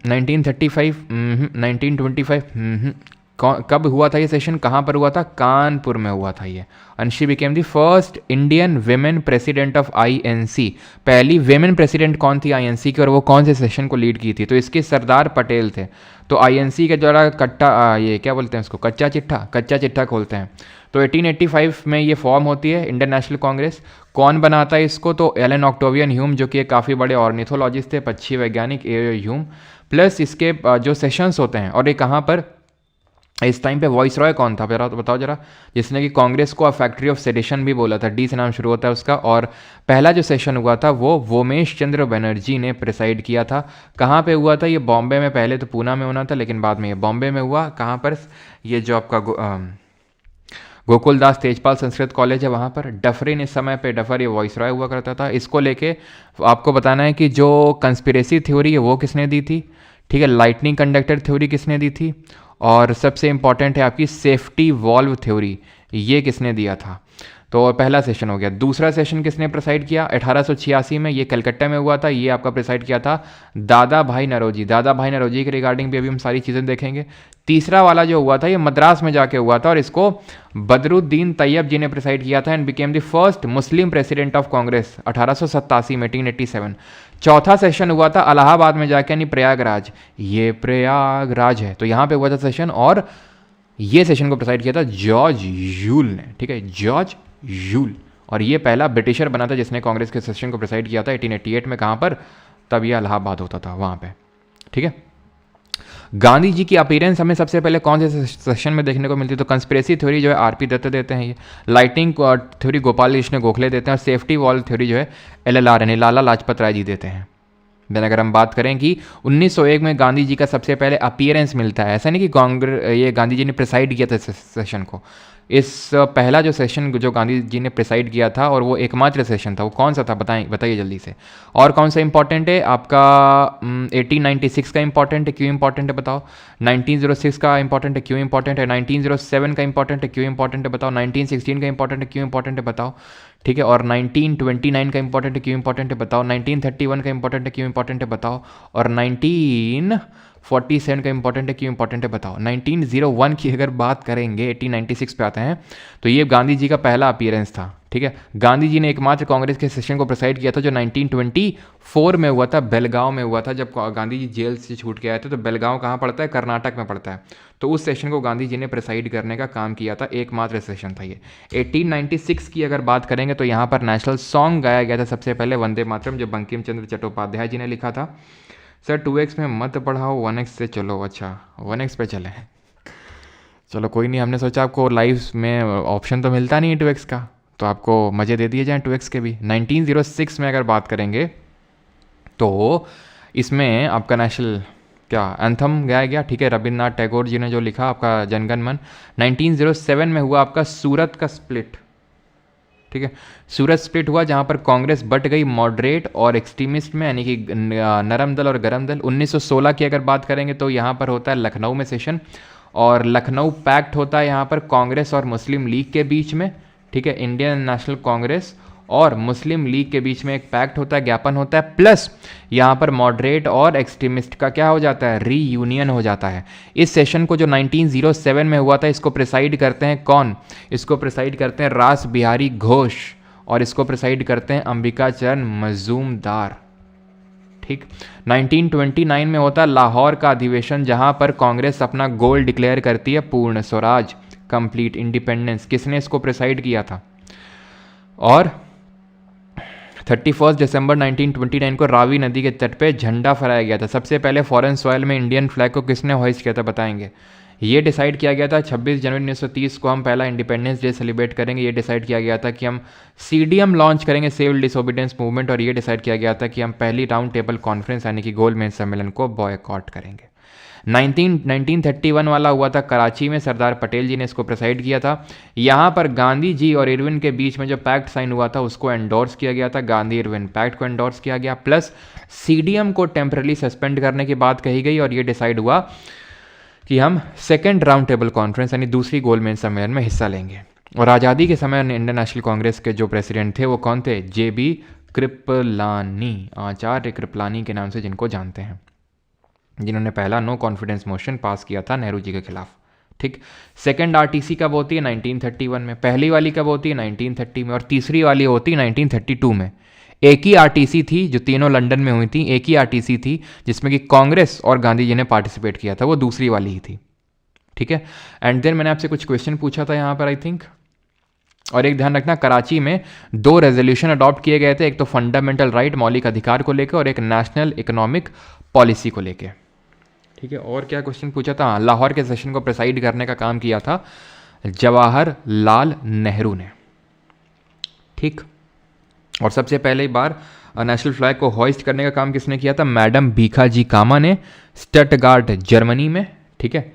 1935? 1925? कब हुआ था ये सेशन? कहाँ पर हुआ था? कानपुर में हुआ था ये। And she became the first Indian women president of INC। पहली वेमेन प्रेसिडेंट कौन थी INC की, और वो कौन से सेशन को लीड की थी? तो इसके सरदार पटेल थे। तो INC के द्वारा ये क्या बोलते हैं उसको, कच्चा चिट्ठा खोलते हैं। तो 1885 में ये फॉर्म होती है इंडियन नेशनल कांग्रेस। कौन बनाता है इसको? तो एलन ऑक्टेवियन ह्यूम, जो कि काफ़ी बड़े ऑर्निथोलॉजिस्ट थे, पक्षी वैज्ञानिक ह्यूम। प्लस इसके जो सेशंस होते हैं, और ये कहाँ पर, इस टाइम पे वॉइस रॉय कौन था बताओ जरा, जिसने कि कांग्रेस को फैक्ट्री ऑफ सेडिशन भी बोला था, D से नाम शुरू होता है उसका। और पहला जो सेशन हुआ था वो वोमेश चंद्र बनर्जी ने प्रिसाइड किया था। कहाँ पे हुआ था ये? बॉम्बे में। पहले तो पूना में होना था, लेकिन बाद में ये बॉम्बे में हुआ। कहाँ पर? ये जो आपका गोकुलदास तेजपाल संस्कृत कॉलेज है वहाँ पर। डफरिन, इस समय पे डफर ये वॉइस रॉय हुआ करता था। इसको लेके आपको बताना है कि जो कंस्पिरेसी थ्योरी है वो किसने दी थी, ठीक है। लाइटनिंग कंडक्टर थ्योरी किसने दी थी? और सबसे इंपॉर्टेंट है आपकी सेफ्टी वॉल्व थ्योरी, ये किसने दिया था? तो पहला सेशन हो गया। दूसरा सेशन किसने प्रिसाइड किया? 1886 में, ये कलकत्ता में हुआ था। ये आपका प्रिसाइड किया था दादा भाई नरोजी। दादा भाई नरोजी के रिगार्डिंग भी अभी हम सारी चीज़ें देखेंगे। तीसरा वाला जो हुआ था ये मद्रास में जाके हुआ था, और इसको बदरुद्दीन तैयब जी ने प्रिसाइड किया था, and became the first Muslim president of Congress 1887 में, 1887। चौथा सेशन हुआ था इलाहाबाद में जाके, यानी प्रयागराज। ये प्रयागराज है, तो यहाँ पे हुआ था सेशन, और ये सेशन को प्रिसाइड किया था जॉर्ज यूल ने, ठीक है, जॉर्ज यूल। और ये पहला ब्रिटिशर बना था जिसने कांग्रेस के सेशन को प्रिसाइड किया था 1888 में। कहाँ पर? तब ये इलाहाबाद होता था वहाँ पे, ठीक है। गांधी जी की अपीयरेंस हमें सबसे पहले कौन से सेशन में देखने को मिलती है? तो कंस्पिरेसी थ्योरी जो है RP दत्त देते हैं, ये लाइटिंग थ्योरी गोपाल कृष्ण गोखले देते हैं, और सेफ्टी वॉल थ्योरी जो है LLR यानी लाला लाजपत राय जी देते हैं। देन अगर हम बात करें कि 1901 में गांधी जी का सबसे पहले अपीयरेंस मिलता है, ऐसा नहीं कि ये गांधी जी ने प्रिसाइड किया था सेशन को, इस पहला जो सेशन जो गांधी जी ने प्रिसाइड किया था और वो एकमात्र सेशन था, वो कौन सा था बताइए जल्दी से। और कौन सा इंपॉर्टेंट है आपका 1896 का इंपॉर्टेंट है, क्यों इंपॉर्टेंट है बताओ। 1906 का इंपॉर्टेंट है, क्यों इंपॉर्टेंट है। 1907 का इंपॉर्टेंट है, क्यों इंपॉर्टेंट है बताओ। 1916 का इंपॉर्टेंट है, क्यों इंपॉर्टेंट है बताओ। ठीक है, और 1929 का इंपॉर्टेंट है, क्यों इंपॉर्टेंट है बताओ। 1931 का इंपॉर्टेंट है, क्यों इंपॉर्टेंट है बताओ। और 1947 का इंपॉर्टेंट है, क्यों इंपॉर्टेंट है बताओ। 1901 की अगर बात करेंगे, 1896 पे आते हैं, तो ये गांधी जी का पहला अपीयरेंस था। ठीक है, गांधी जी ने एकमात्र कांग्रेस के सेशन को प्रिसाइड किया था जो 1924 में हुआ था, बेलगांव में हुआ था। जब गांधी जी जेल से छूट के आए थे, तो बेलगांव कहाँ पड़ता है, कर्नाटक में पड़ता है। तो उस सेशन को गांधी जी ने प्रिसाइड करने का काम किया था, एकमात्र सेशन था ये। 1896 की अगर बात करेंगे तो यहाँ पर नेशनल सॉन्ग गाया गया था सबसे पहले, वंदे मातरम, जो बंकिम चंद्र चट्टोपाध्याय जी ने लिखा था। सर 2x में मत पढ़ाओ, 1x से चलो। अच्छा 1x पे चले, चलो कोई नहीं, हमने सोचा आपको लाइव में ऑप्शन तो मिलता नहीं है 2x का, तो आपको मज़े दे दिए जाएँ 2x के भी। 1906 में अगर बात करेंगे तो इसमें आपका नेशनल क्या एंथम गाया गया। ठीक है, रविन्द्रनाथ टैगोर जी ने जो लिखा आपका जनगण मन। 1907 में हुआ आपका सूरत का स्प्लिट। ठीक है, सूरत स्प्लिट हुआ जहां पर कांग्रेस बट गई मॉडरेट और एक्सट्रीमिस्ट में, यानी कि नरम दल और गरम दल। 1916 की अगर बात करेंगे तो यहाँ पर होता है लखनऊ में सेशन, और लखनऊ पैक्ट होता है यहाँ पर कांग्रेस और मुस्लिम लीग के बीच में। ठीक है, इंडियन नेशनल कांग्रेस और मुस्लिम लीग के बीच में एक पैक्ट होता है, ज्ञापन होता है, प्लस यहाँ पर मॉडरेट और एक्सट्रीमिस्ट का क्या हो जाता है, रीयूनियन हो जाता है। इस सेशन को जो 1907 में हुआ था, इसको प्रिसाइड करते हैं कौन, इसको प्रिसाइड करते हैं रास बिहारी घोष, और इसको प्रिसाइड करते हैं अंबिका चरण मजूमदार। ठीक, 1929 में होता है लाहौर का अधिवेशन, जहां पर कांग्रेस अपना गोल डिक्लेयर करती है, पूर्ण स्वराज, कंप्लीट इंडिपेंडेंस। किसने इसको प्रिसाइड किया था। और 31 दिसंबर 1929 को रावी नदी के तट पे झंडा फहराया गया था। सबसे पहले फॉरेन सॉइल में इंडियन फ्लैग को किसने होइस्ट किया था बताएंगे। ये डिसाइड किया गया था 26 जनवरी 1930 को हम पहला इंडिपेंडेंस डे सेलिब्रेट करेंगे। ये डिसाइड किया गया था कि हम CDM लॉन्च करेंगे, सिविल डिसोबीडियंस मूवमेंट, और ये डिसाइड किया गया था कि हम पहली राउंड टेबल कॉन्फ्रेंस यानी कि गोलमेज सम्मेलन को बॉयकॉट करेंगे। 1931 वाला हुआ था कराची में, सरदार पटेल जी ने इसको प्रिसाइड किया था। यहाँ पर गांधी जी और इरविन के बीच में जो पैक्ट साइन हुआ था उसको एंडोर्स किया गया था, गांधी इरविन पैक्ट को एंडोर्स किया गया, प्लस CDM को टेम्पररी सस्पेंड करने की बात कही गई, और ये डिसाइड हुआ कि हम सेकेंड राउंड टेबल कॉन्फ्रेंस यानी दूसरी गोलमेज सम्मेलन में हिस्सा लेंगे। और आज़ादी के समय इंडियन नेशनल कांग्रेस के जो प्रेसिडेंट थे वो कौन थे, JB कृपलानी, आचार्य कृपलानी के नाम से जिनको जानते हैं, जिन्होंने पहला नो कॉन्फिडेंस मोशन पास किया था नेहरू जी के खिलाफ। ठीक, सेकंड RTC कब होती है 1931 में, पहली वाली कब होती है 1930 में, और तीसरी वाली होती है 1932 में। एक ही RTC थी जो तीनों लंदन में हुई थी, एक ही RTC थी जिसमें कि कांग्रेस और गांधी जी ने पार्टिसिपेट किया था, वो दूसरी वाली ही थी। ठीक है, एंड देन मैंने आपसे कुछ क्वेश्चन पूछा था यहाँ पर आई थिंक, और एक ध्यान रखना कराची में 2 रेजोल्यूशन अडॉप्ट किए गए थे, एक तो फंडामेंटल राइट मौलिक अधिकार को लेकर, और एक नेशनल इकोनॉमिक पॉलिसी को लेकर। ठीक है, और क्या क्वेश्चन पूछा था, लाहौर के सेशन को प्रिसाइड करने का काम किया था जवाहरलाल नेहरू ने। ठीक, और सबसे पहले बार नेशनल फ्लैग को होइस्ट करने का काम किसने किया था, मैडम भीखाजी कामा ने, स्टटगार्ट जर्मनी में। ठीक है,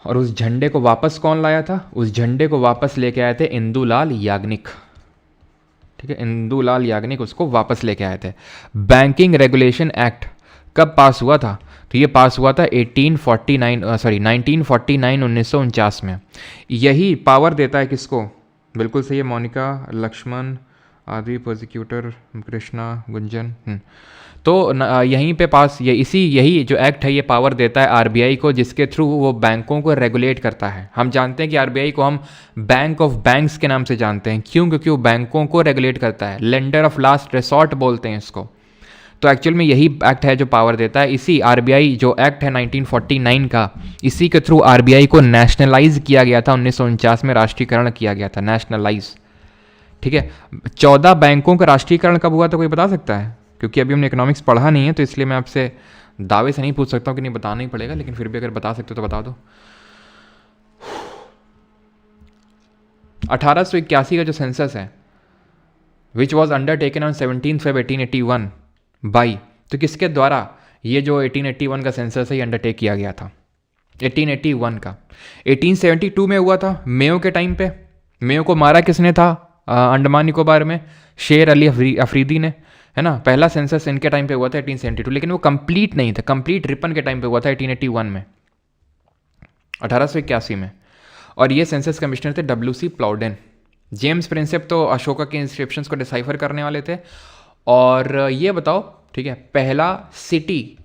और उस झंडे को वापस कौन लाया था, उस झंडे को वापस लेके आए थे इंदुलाल याग्निक। ठीक है, इंदुलाल याग्निक उसको वापस लेके आए थे। बैंकिंग रेगुलेशन एक्ट कब पास हुआ था, तो ये पास हुआ था 1949 में। यही पावर देता है किसको, बिल्कुल सही है मोनिका, लक्ष्मण आदि, प्रोसिक्यूटर कृष्णा गुंजन। तो यहीं पे पास यही जो एक्ट है ये पावर देता है RBI को, जिसके थ्रू वो बैंकों को रेगुलेट करता है। हम जानते हैं कि RBI को हम बैंक ऑफ बैंक्स के नाम से जानते हैं, क्यों, क्योंकि वो बैंकों को रेगुलेट करता है, लेंडर ऑफ लास्ट रिसॉर्ट बोलते हैं इसको। तो एक्चुअल में यही एक्ट है जो पावर देता है। इसी RBI जो एक्ट है 1949 का, इसी के थ्रू RBI को नेशनलाइज किया गया था, 1949 में राष्ट्रीयकरण किया गया था, नेशनलाइज। ठीक है, 14 बैंकों का राष्ट्रीयकरण कब हुआ था कोई बता सकता है, क्योंकि अभी हमने इकोनॉमिक्स पढ़ा नहीं है तो इसलिए मैं आपसे दावे से नहीं पूछ सकता हूँ कि नहीं बताना ही पड़ेगा, लेकिन फिर भी अगर बता सकते हो तो बता दो। 1881 का जो सेंसस है which was undertaken on 17 Feb 1881 by, तो किसके द्वारा ये जो 1881 का सेंसस है ये अंडरटेक किया गया था, 1881 का। 1872 में हुआ था मेयो के टाइम पे। मेयो को मारा किसने था अंडमान निकोबार में? शेर अली अफरीदी ने, है ना। पहला सेंसस इनके टाइम पे हुआ था 1872, लेकिन वो कंप्लीट नहीं था, कंप्लीट रिपन के टाइम पे हुआ था 1881 में, 1881 में। और ये सेंसस कमिश्नर थे WC प्लाउडेन। जेम्स प्रिंसेप तो अशोका के इंस्क्रिप्शंस को डिसाइफर करने वाले थे। और ये बताओ, ठीक है, पहला सिटी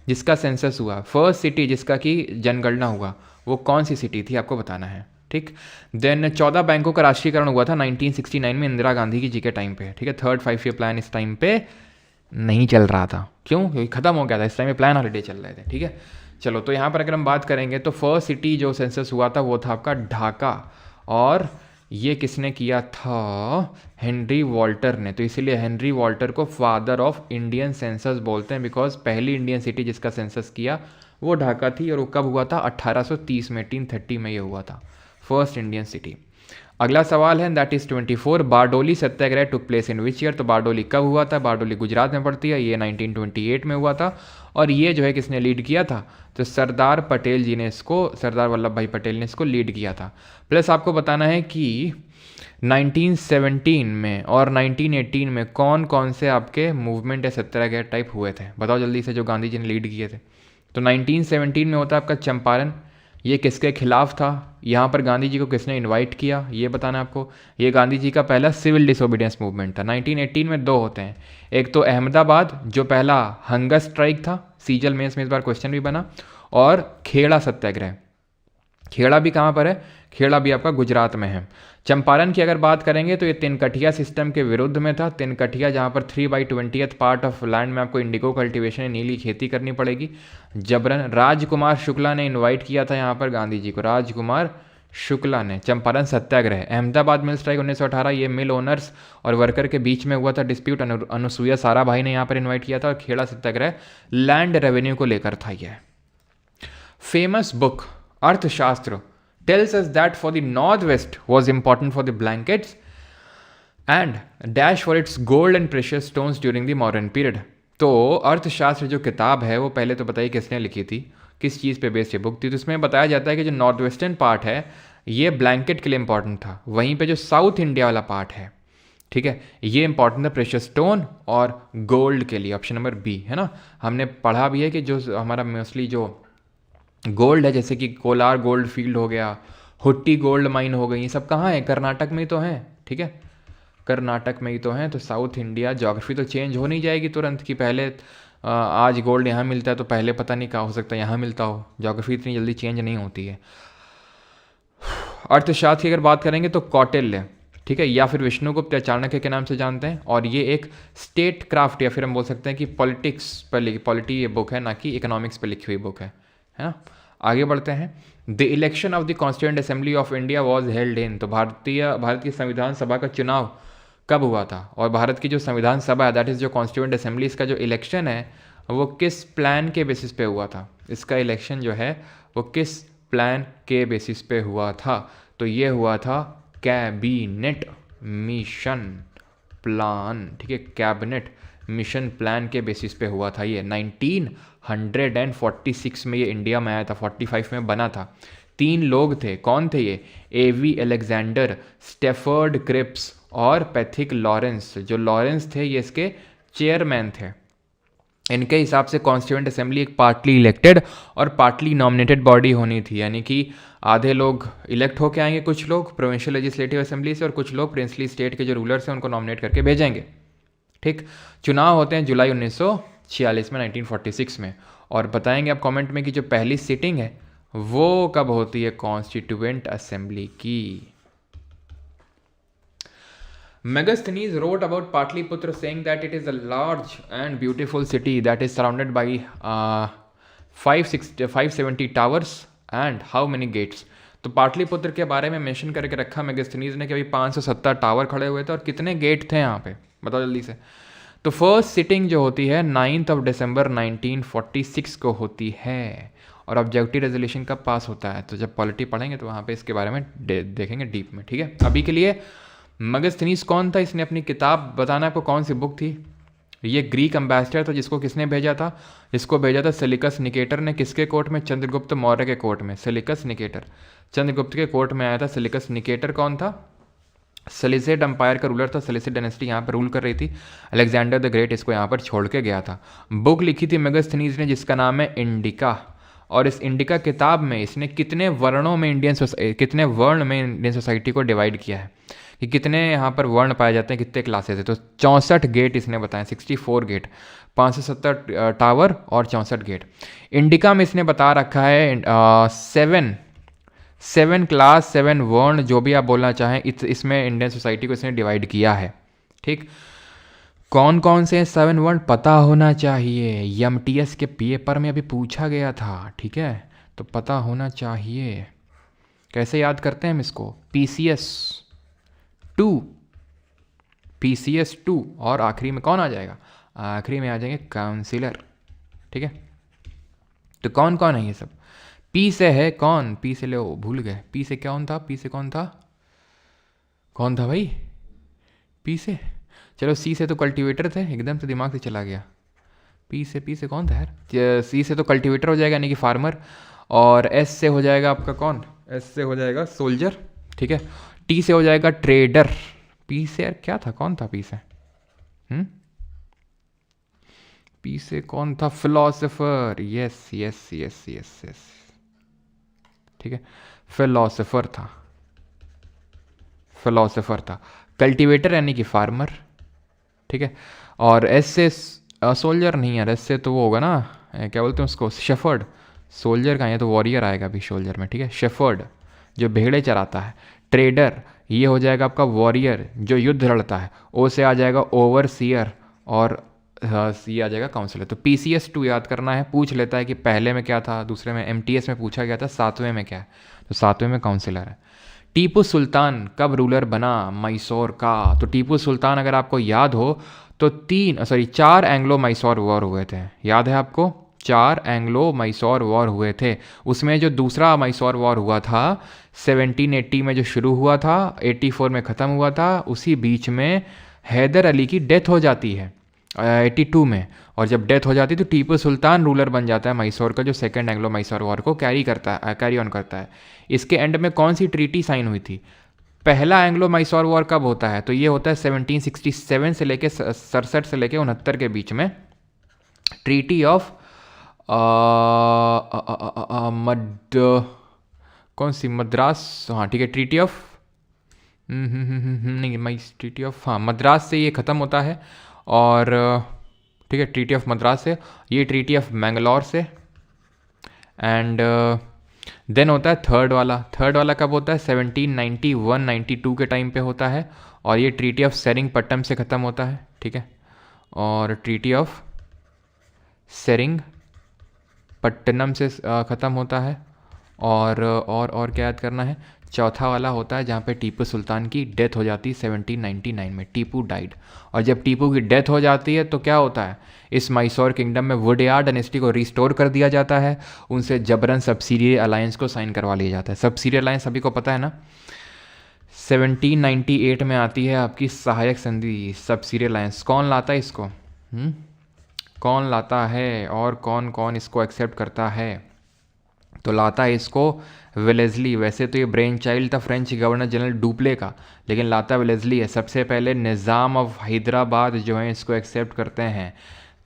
जिसका सेंसस हुआ, फर्स्ट सिटी जिसका कि जनगणना हुआ, वो कौन सी सिटी थी, आपको बताना है, ठीक। देन 14 बैंकों का राष्ट्रीयकरण हुआ था 1969 में इंदिरा गांधी जी के टाइम पे, ठीक है। थर्ड 5 ईयर प्लान इस टाइम पे नहीं चल रहा था, क्यों? क्योंकि खत्म हो गया था, इस टाइम पे प्लान हॉलीडे चल रहे थे, ठीक है। चलो, तो यहाँ पर अगर हम बात करेंगे तो फर्स्ट सिटी जो सेंसस हुआ था वो था आपका ढाका। और ये किसने किया था? हेनरी वॉल्टर ने। तो इसीलिए हेनरी वॉल्टर को फादर ऑफ इंडियन सेंसस बोलते हैं, बिकॉज पहली इंडियन सिटी जिसका सेंसस किया वो ढाका थी। और वो कब हुआ था? 1830 में, 1830 में ये हुआ था, फर्स्ट इंडियन सिटी। अगला सवाल है, that is 24, Bardoli Satyagraha took place in which year? तो बारडोली कब हुआ था? बारडोली गुजरात में पड़ती है, ये 1928 में हुआ था। और ये जो है किसने लीड किया था? तो सरदार पटेल जी ने इसको, सरदार वल्लभ भाई पटेल ने इसको लीड किया था। प्लस आपको बताना है कि 1917 में और 1918 में कौन कौन से आपके मूवमेंट या सत्याग्रह टाइप हुए थे, बताओ जल्दी से, जो गांधी जी ने लीड किए थे। तो 1917 में होता है आपका चंपारण। ये किसके खिलाफ था? यहाँ पर गांधी जी को किसने इनवाइट किया, ये बताना है आपको। ये गांधी जी का पहला सिविल डिसोबीडियंस मूवमेंट था। 1918 में दो होते हैं, एक तो अहमदाबाद जो पहला हंगर स्ट्राइक था, सीजल मेंस में इस बार क्वेश्चन भी बना, और खेड़ा सत्याग्रह। खेड़ा भी कहाँ पर है? खेड़ा भी आपका गुजरात में है। चंपारण की अगर बात करेंगे तो ये तिनकठिया सिस्टम के विरुद्ध में था। तिनकठिया जहाँ पर 3/20 पार्ट ऑफ लैंड में आपको इंडिगो कल्टीवेशन, नीली खेती करनी पड़ेगी जबरन। राजकुमार शुक्ला ने इनवाइट किया था यहाँ पर गांधी जी को, राजकुमार शुक्ला ने। चंपारण सत्याग्रह, अहमदाबाद मिल स्ट्राइक 1918, ये मिल ओनर्स और वर्कर के बीच में हुआ था डिस्प्यूट, अनुसुईया साराभाई ने यहाँ पर इन्वाइट किया था। और खेड़ा सत्याग्रह लैंड रेवेन्यू को लेकर था। यह फेमस बुक अर्थशास्त्र tells us that for the northwest was important for the blankets and dash for its gold and precious stones during the modern period। तो अर्थशास्त्र जो किताब है वो पहले तो बताइए किसने लिखी थी, किस चीज़ पे बेस्ड ये बुक थी। तो इसमें बताया जाता है कि जो नॉर्थ वेस्टर्न पार्ट है ये ब्लैंकेट के लिए इंपॉर्टेंट था, वहीं पे जो साउथ इंडिया वाला पार्ट है, ठीक है, ये इंपॉर्टेंट था प्रेशियस स्टोन और गोल्ड के लिए। ऑप्शन नंबर बी है ना। हमने पढ़ा भी है कि जो हमारा मोस्टली जो गोल्ड है, जैसे कि कोलार गोल्ड फील्ड हो गया, हुट्टी गोल्ड माइन हो गई, ये सब कहाँ है? कर्नाटक में ही तो हैं, ठीक है, कर्नाटक में ही तो हैं। तो साउथ इंडिया, ज्योग्राफी तो चेंज हो नहीं जाएगी तुरंत कि पहले आज गोल्ड यहाँ मिलता है तो पहले पता नहीं कहाँ हो सकता है यहाँ मिलता हो, ज्योग्राफी इतनी जल्दी चेंज नहीं होती है। अर्थशास्त्र की अगर बात करेंगे तो कौटिल्य, ठीक है, या फिर विष्णुगुप्त या चाणक्य के नाम से जानते हैं। और ये एक स्टेट क्राफ्ट या फिर हम बोल सकते हैं कि पॉलिटिक्स पर पॉलिटी ये बुक है, ना कि इकोनॉमिक्स पर लिखी हुई बुक है ना। आगे बढ़ते हैं। The election of the constituent assembly of India was held in. तो भारत की संविधान सभा का चुनाव कब हुआ था? और भारत की जो संविधान सभा है, दैट इज़ जो कॉन्स्टिट्यूएंट असेंबली, इसका जो इलेक्शन है वो किस प्लान के बेसिस पे हुआ था? इसका इलेक्शन जो है वो किस प्लान के बेसिस पे हुआ था? तो ये हुआ था कैबिनेट मिशन प्लान, ठीक है, कैबिनेट मिशन प्लान के बेसिस पे हुआ था ये। 1946 में ये इंडिया में आया था, 45 में बना था। 3 लोग थे, कौन थे ये? एवी अलेक्जेंडर, स्टेफर्ड क्रिप्स और पैथिक लॉरेंस। जो लॉरेंस थे ये इसके चेयरमैन थे। इनके हिसाब से कॉन्स्टिट्यूएंट असेंबली एक पार्टली इलेक्टेड और पार्टली नॉमिनेटेड बॉडी होनी थी, यानी कि आधे लोग इलेक्ट होके आएंगे, कुछ लोग प्रोविंशियल लेजिस्लेटिव असेंबली से, और कुछ लोग प्रिंसली स्टेट के जो रूलर्स हैं उनको नॉमिनेट करके भेजेंगे, ठीक। चुनाव होते हैं जुलाई 1946 में, 1946 में। और बताएंगे आप कमेंट में कि जो पहली सिटिंग है वो कब होती है कॉन्स्टिट्यूएंट असेंबली की। Megasthenes wrote about Patliputra saying that it is a large and beautiful city that is surrounded by 570 towers and how many gates। तो पाटलिपुत्र के बारे में मेंशन करके रखा मेगास्थनीज ने कि अभी 570 टावर खड़े हुए थे और कितने गेट थे यहाँ पे, बताओ जल्दी से। तो फर्स्ट सिटिंग जो होती है 9 दिसंबर 1946 को होती है। और ऑब्जेक्टिव रेजोल्यूशन कब पास होता है? तो जब पॉलिटी पढ़ेंगे तो वहाँ पे इसके बारे में देखेंगे डीप में, ठीक है। अभी के लिए मेगास्थनीज कौन था? इसने अपनी किताब बताना आपको कौन सी बुक थी? ये ग्रीक एम्बेसडर था जिसको किसने भेजा था? इसको भेजा था सेलिकस निकेटर ने। किसके कोर्ट में? चंद्रगुप्त मौर्य के कोर्ट में। सेलिकस निकेटर चंद्रगुप्त के कोर्ट में आया था। सेलिकस निकेटर कौन था? सेलिसिड एम्पायर का रूलर था। सेलिसिड डायनेस्टी यहाँ पर रूल कर रही थी। अलेक्जेंडर द ग्रेट इसको यहाँ पर छोड़ के गया था। बुक लिखी थी मेगास्थनीज ने जिसका नाम है इंडिका। और इस इंडिका किताब में इसने कितने वर्णों में कितने वर्ण में इंडियन सोसाइटी को डिवाइड किया है कि कितने यहाँ पर वर्ण पाए जाते हैं, कितने क्लासेस है। तो 64 गेट इसने बताया, 64 गेट, 570 टावर और 64 गेट। इंडिका में इसने बता रखा है 7 क्लास 7 वर्ण जो भी आप बोलना चाहें, इसमें इंडियन सोसाइटी को इसने डिवाइड किया है। ठीक, कौन कौन से 7 वर्ण पता होना चाहिए। एमटीएस के पेपर में अभी पूछा गया था। ठीक है, तो पता होना चाहिए। कैसे याद करते हैं हम इसको? पीसीएस 2 और आखिरी में कौन आ जाएगा? आखिरी में आ जाएंगे काउंसिलर। ठीक है, तो कौन कौन है ये सब? पी से है कौन? पी से ले भूल गए। पी से कौन था? पी से कौन था? कौन था भाई पी से? चलो सी से तो कल्टीवेटर थे, एकदम से दिमाग से चला गया। पी से कौन था यार? सी से तो कल्टीवेटर हो जाएगा यानी कि फार्मर। और एस से हो जाएगा आपका कौन? एस से हो जाएगा सोल्जर। ठीक है, टी से हो जाएगा ट्रेडर। पी से यार क्या था? कौन था पी से? पी से कौन था? Philosopher. Yes yes yes yes yes, ठीक है, फिलोसोफर था। कल्टीवेटर यानी कि फार्मर। ठीक है, और एस से सोल्जर नहीं यार, एस से तो वो होगा ना, क्या बोलते हैं उसको? शेफर्ड। सोल्जर का है तो वॉरियर आएगा अभी सोल्जर में। ठीक है, शेफर्ड जो भेड़े चराता है। ट्रेडर ये हो जाएगा आपका वॉरियर जो युद्ध लड़ता है। ओ से आ जाएगा ओवरसीयर और सी आ जाएगा काउंसिलर। तो पीसीएस 2 याद करना है। पूछ लेता है कि पहले में क्या था, दूसरे में एमटीएस में पूछा गया था, 7वें में क्या है? तो 7वें में काउंसिलर है। टीपू सुल्तान कब रूलर बना मैसूर का? तो टीपू सुल्तान अगर आपको याद हो तो 4 एंग्लो मैसूर वॉर हुए थे। याद है आपको? 4 एंग्लो मैसूर वॉर हुए थे। उसमें जो दूसरा मैसूर वॉर हुआ था 1780 में जो शुरू हुआ था, 84 में ख़त्म हुआ था, उसी बीच में हैदर अली की डेथ हो जाती है 82 में। और जब डेथ हो जाती है तो टीपू सुल्तान रूलर बन जाता है मैसूर का, जो सेकंड एंग्लो मैसूर वॉर को कैरी ऑन करता है। इसके एंड में कौन सी ट्रीटी साइन हुई थी? पहला एंग्लो मैसूर वॉर कब होता है? तो ये होता है 1767 से लेके 67 से लेके 69 के बीच में। ट्रीटी ऑफ कौन सी? मद्रास। हाँ ठीक है, ट्रीटी ऑफ नहीं ट्रीटी ऑफ मद्रास से ये ख़त्म होता है। और ठीक है, ट्रीटी ऑफ मद्रास से। ये ट्रीटी ऑफ मैंगलोर से। एंड देन होता है थर्ड वाला कब होता है? 1791-92 के टाइम पे होता है। और ये ट्रीटी ऑफ सेरिंगपट्टम से ख़त्म होता है। ठीक है, और ट्रीटी ऑफ सेरिंगपट्टनम से ख़त्म होता है। और क्या याद करना है? चौथा वाला होता है जहाँ पे टीपू सुल्तान की डेथ हो जाती है 1799 में। टीपू डाइड। और जब टीपू की डेथ हो जाती है तो क्या होता है? इस मैसूर किंगडम में वुडयार्ड डायनेस्टी को रिस्टोर कर दिया जाता है। उनसे जबरन सबसिडियरी अलायंस को साइन करवा लिया जाता है। सबसिडियरी अलायंस सभी को पता है ना? 1798 में आती है आपकी सहायक संधि, सबसिडियरी अलायंस। कौन लाता है इसको? कौन लाता है और कौन कौन इसको एक्सेप्ट करता है? तो लाता है इसको वेलेस्ली। वैसे तो ये ब्रेन चाइल्ड था फ्रेंच गवर्नर जनरल डुप्ले का, लेकिन लाता वेलेस्ली है। सबसे पहले निज़ाम ऑफ हैदराबाद जो है इसको एक्सेप्ट करते हैं।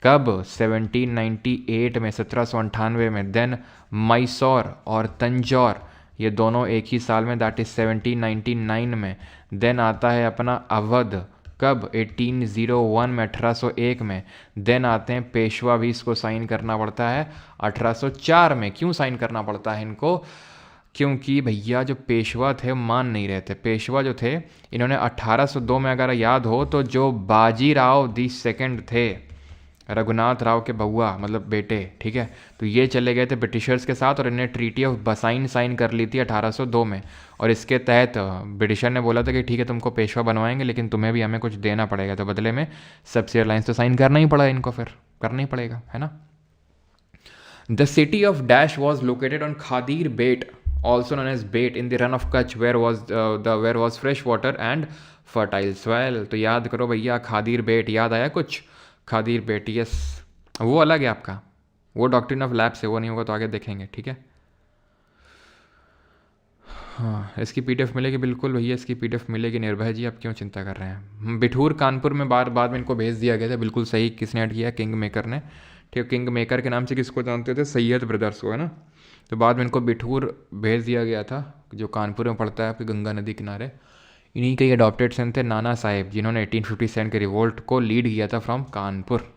कब? 1798 में, 1798 में। देन मैसूर और तंजौर ये दोनों एक ही साल में, दैट इज 1799 में। देन आता है अपना अवध। कब? 1801 में, 1801 में। देन आते हैं पेशवा, भी इसको साइन करना पड़ता है 1804 में। क्यों साइन करना पड़ता है इनको? क्योंकि भैया जो पेशवा थे मान नहीं रहे थे। पेशवा जो थे इन्होंने 1802 में, अगर याद हो तो, जो बाजीराव दी सेकंड थे, रघुनाथ राव के बउआ मतलब बेटे, ठीक है, तो ये चले गए थे ब्रिटिशर्स के साथ और इन्हें ट्रीटी ऑफ बसाइन साइन कर ली थी 1802 में। और इसके तहत ब्रिटिशर ने बोला था कि ठीक है तुमको पेशवा बनवाएंगे लेकिन तुम्हें भी हमें कुछ देना पड़ेगा। तो बदले में सबसिडियरी अलायंस तो साइन करना ही पड़ा इनको, फिर करना ही पड़ेगा, है ना। The city of dash was located on Khadir Bet, also known as Bate, in the run of Kutch, where was fresh water and fertile soil। तो याद करो भैया, खादीर बेट याद आया कुछ? खादीर बेटियस वो अलग है आपका, वो डॉक्ट्रिन ऑफ लैब्स है, वो नहीं होगा तो आगे देखेंगे, ठीक है। हाँ, इसकी पीडीएफ मिलेगी बिल्कुल भैया, इसकी पीडीएफ मिलेगी निर्भय जी, आप क्यों चिंता कर रहे हैं। बिठूर कानपुर में बाद में इनको भेज दिया गया था, बिल्कुल सही। किसने ऐड किया? किंग मेकर ने, ठीक है। किंग मेकर के नाम से किसको जानते थे? सैयद ब्रदर्स को, है ना। तो बाद में इनको बिठूर भेज दिया गया था, जो कानपुर में पड़ता है आपके गंगा नदी किनारे। इन्हीं के अडॉप्टेड सन थे नाना साहेब, जिन्होंने 1857 के रिवोल्ट को लीड किया था फ्रॉम कानपुर।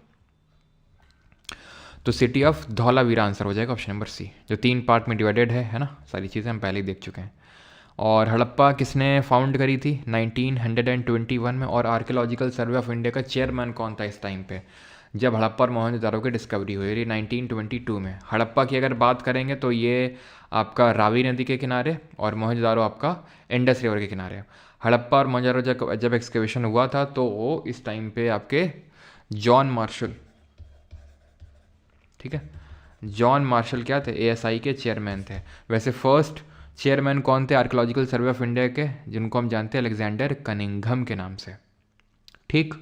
तो सिटी ऑफ धौलावीरा आंसर हो जाएगा ऑप्शन नंबर सी, जो 3 पार्ट में डिवाइडेड है ना। सारी चीज़ें हम पहले ही देख चुके हैं। और हड़प्पा किसने फाउंड करी थी? 1921 में। और आर्कियोलॉजिकल सर्वे ऑफ इंडिया का चेयरमैन कौन था इस टाइम पे, जब हड़प्पा और मोहनजोदारो की डिस्कवरी हुई थी 1922 में। हड़प्पा की अगर बात करेंगे तो ये आपका रावी नदी के किनारे, और मोहनजोदारो आपका इंडस रिवर के किनारे। हड़प्पा और मोहनजोदारो जब एक्सकेवेशन हुआ था तो वो इस टाइम पे आपके जॉन मार्शल, ठीक है, जॉन मार्शल क्या थे? एएसआई के चेयरमैन थे। वैसे फर्स्ट चेयरमैन कौन थे आर्कियोलॉजिकल सर्वे ऑफ इंडिया के? जिनको हम जानते हैं अलेक्जेंडर कनिंघम के नाम से, ठीक।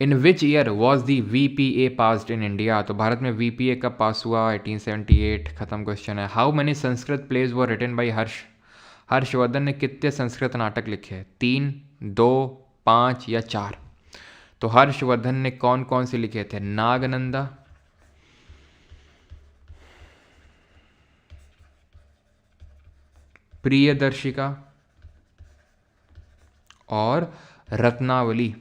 In which year was the VPA passed in India? तो भारत में वीपीए कब पास हुआ? 1878। खत्म क्वेश्चन है। How many Sanskrit plays were written by Harshavardhana ने कितने संस्कृत नाटक लिखे? 3, 2, 5 या 4? तो हर्षवर्धन ने कौन कौन से लिखे थे? नागनंदा, प्रियदर्शिका और रत्नावली,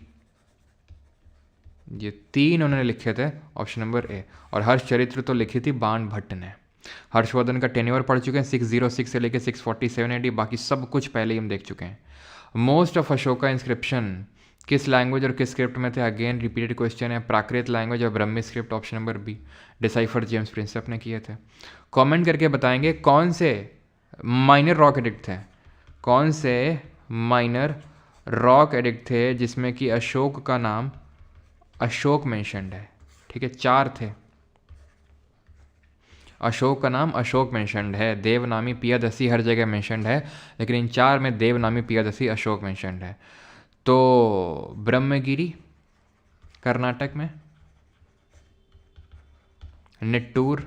ये 3 उन्होंने लिखे थे, ऑप्शन नंबर ए। और हर्षचरित्र तो लिखी थी बाण भट्ट ने। हर्षवर्धन का टेन्योर पढ़ चुके हैं 606 से लेकर 647 AD, बाकी सब कुछ पहले ही हम देख चुके हैं। मोस्ट ऑफ अशोका इंस्क्रिप्शन किस लैंग्वेज और किस स्क्रिप्ट में थे? अगेन रिपीटेड क्वेश्चन है। प्राकृत लैंग्वेज और Brahmi script, option number B. Decipher James Prinsep ने किए थे। कमेंट करके बताएंगे कौन से माइनर रॉक एडिक्ट थे, कौन से माइनर रॉक एडिक्ट थे जिसमें कि अशोक का नाम अशोक मेंशन्ड है, ठीक है। 4 थे। अशोक का नाम अशोक मेंशन्ड है, देवनामी पियादसी हर जगह मेंशन्ड है, लेकिन इन 4 में देवनामी पियादसी अशोक मेंशन्ड है। तो ब्रह्मगिरी कर्नाटक में, निट्टूर,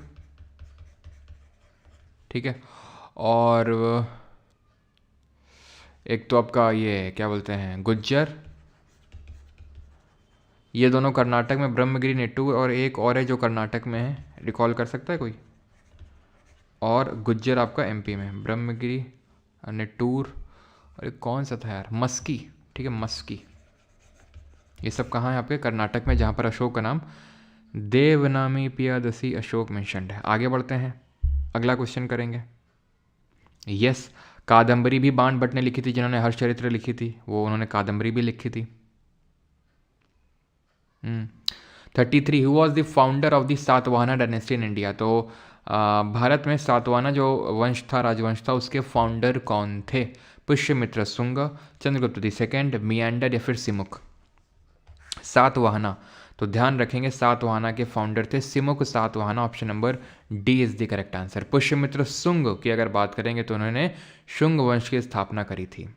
ठीक है, और एक तो आपका ये क्या बोलते हैं गुज्जर, ये दोनों कर्नाटक में, ब्रह्मगिरी निट्टूर, और एक और है जो कर्नाटक में है, रिकॉल कर सकता है कोई? और गुज्जर आपका एमपी में, ब्रह्मगिरी, निट्टूर, और एक कौन सा था यार, मस्की, ठीक है, मस्की। ये सब कहाँ है आपके? कर्नाटक में, जहाँ पर अशोक का नाम देवनामी पियादसी अशोक मेंशन्ड है। आगे बढ़ते हैं, अगला क्वेश्चन करेंगे। यस, कादम्बरी भी बाण भट्ट ने लिखी थी, जिन्होंने हर्षचरित्र लिखी थी, वो उन्होंने कादम्बरी भी लिखी थी। 33 who was the founder of the Satavahana dynasty in India? तो भारत में सातवाहना जो वंश था, राजवंश था, उसके फाउंडर कौन थे? पुष्यमित्र शुंग, चंद्रगुप्त द सेकंड, मियांडर या फिर सिमुक? सातवाहना, तो ध्यान रखेंगे सातवाहना के फाउंडर थे Simuka Satavahana, option number D is the correct answer. Pushyamitra Shunga की अगर बात करेंगे तो उन्होंने शुंग वंश की स्थापना करी थी।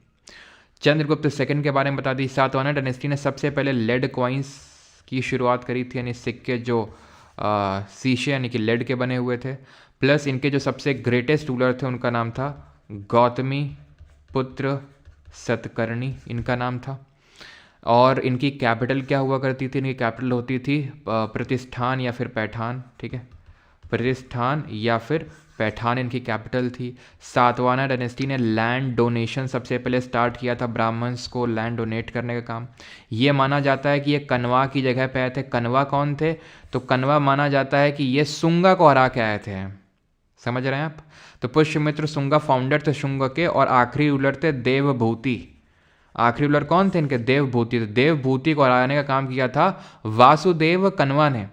चंद्रगुप्त सेकंड के बारे में बता दी। सातवाहना डायनेस्टी ने सबसे पहले लेड क्वाइंस की शुरुआत करी थी, यानी सिक्के जो शीशे यानी कि लेड के बने हुए थे। प्लस इनके जो सबसे ग्रेटेस्ट रूलर थे उनका नाम था गौतमी पुत्र सतकर्णी, इनका नाम था। और इनकी कैपिटल क्या हुआ करती थी? इनकी कैपिटल होती थी प्रतिष्ठान या फिर पैठान, ठीक है, प्रतिष्ठान या फिर पैठान इनकी कैपिटल थी। सातवाहना डायनेस्टी ने लैंड डोनेशन सबसे पहले स्टार्ट किया था, ब्राह्मण्स को लैंड डोनेट करने का काम। ये माना जाता है कि ये कनवा की जगह पे आए थे। कनवा कौन थे? तो कनवा माना जाता है कि ये शुंगा को हरा के आए थे। समझ रहे हैं आप? तो पुष्यमित्र शुंगा फाउंडर थे शुंग के, और आखिरी रूलर थे देवभूति। आखिरी रूलर कौन थे इनके? देवभूति। तो देवभूति को हराने का काम किया था वासुदेव कनवा ने,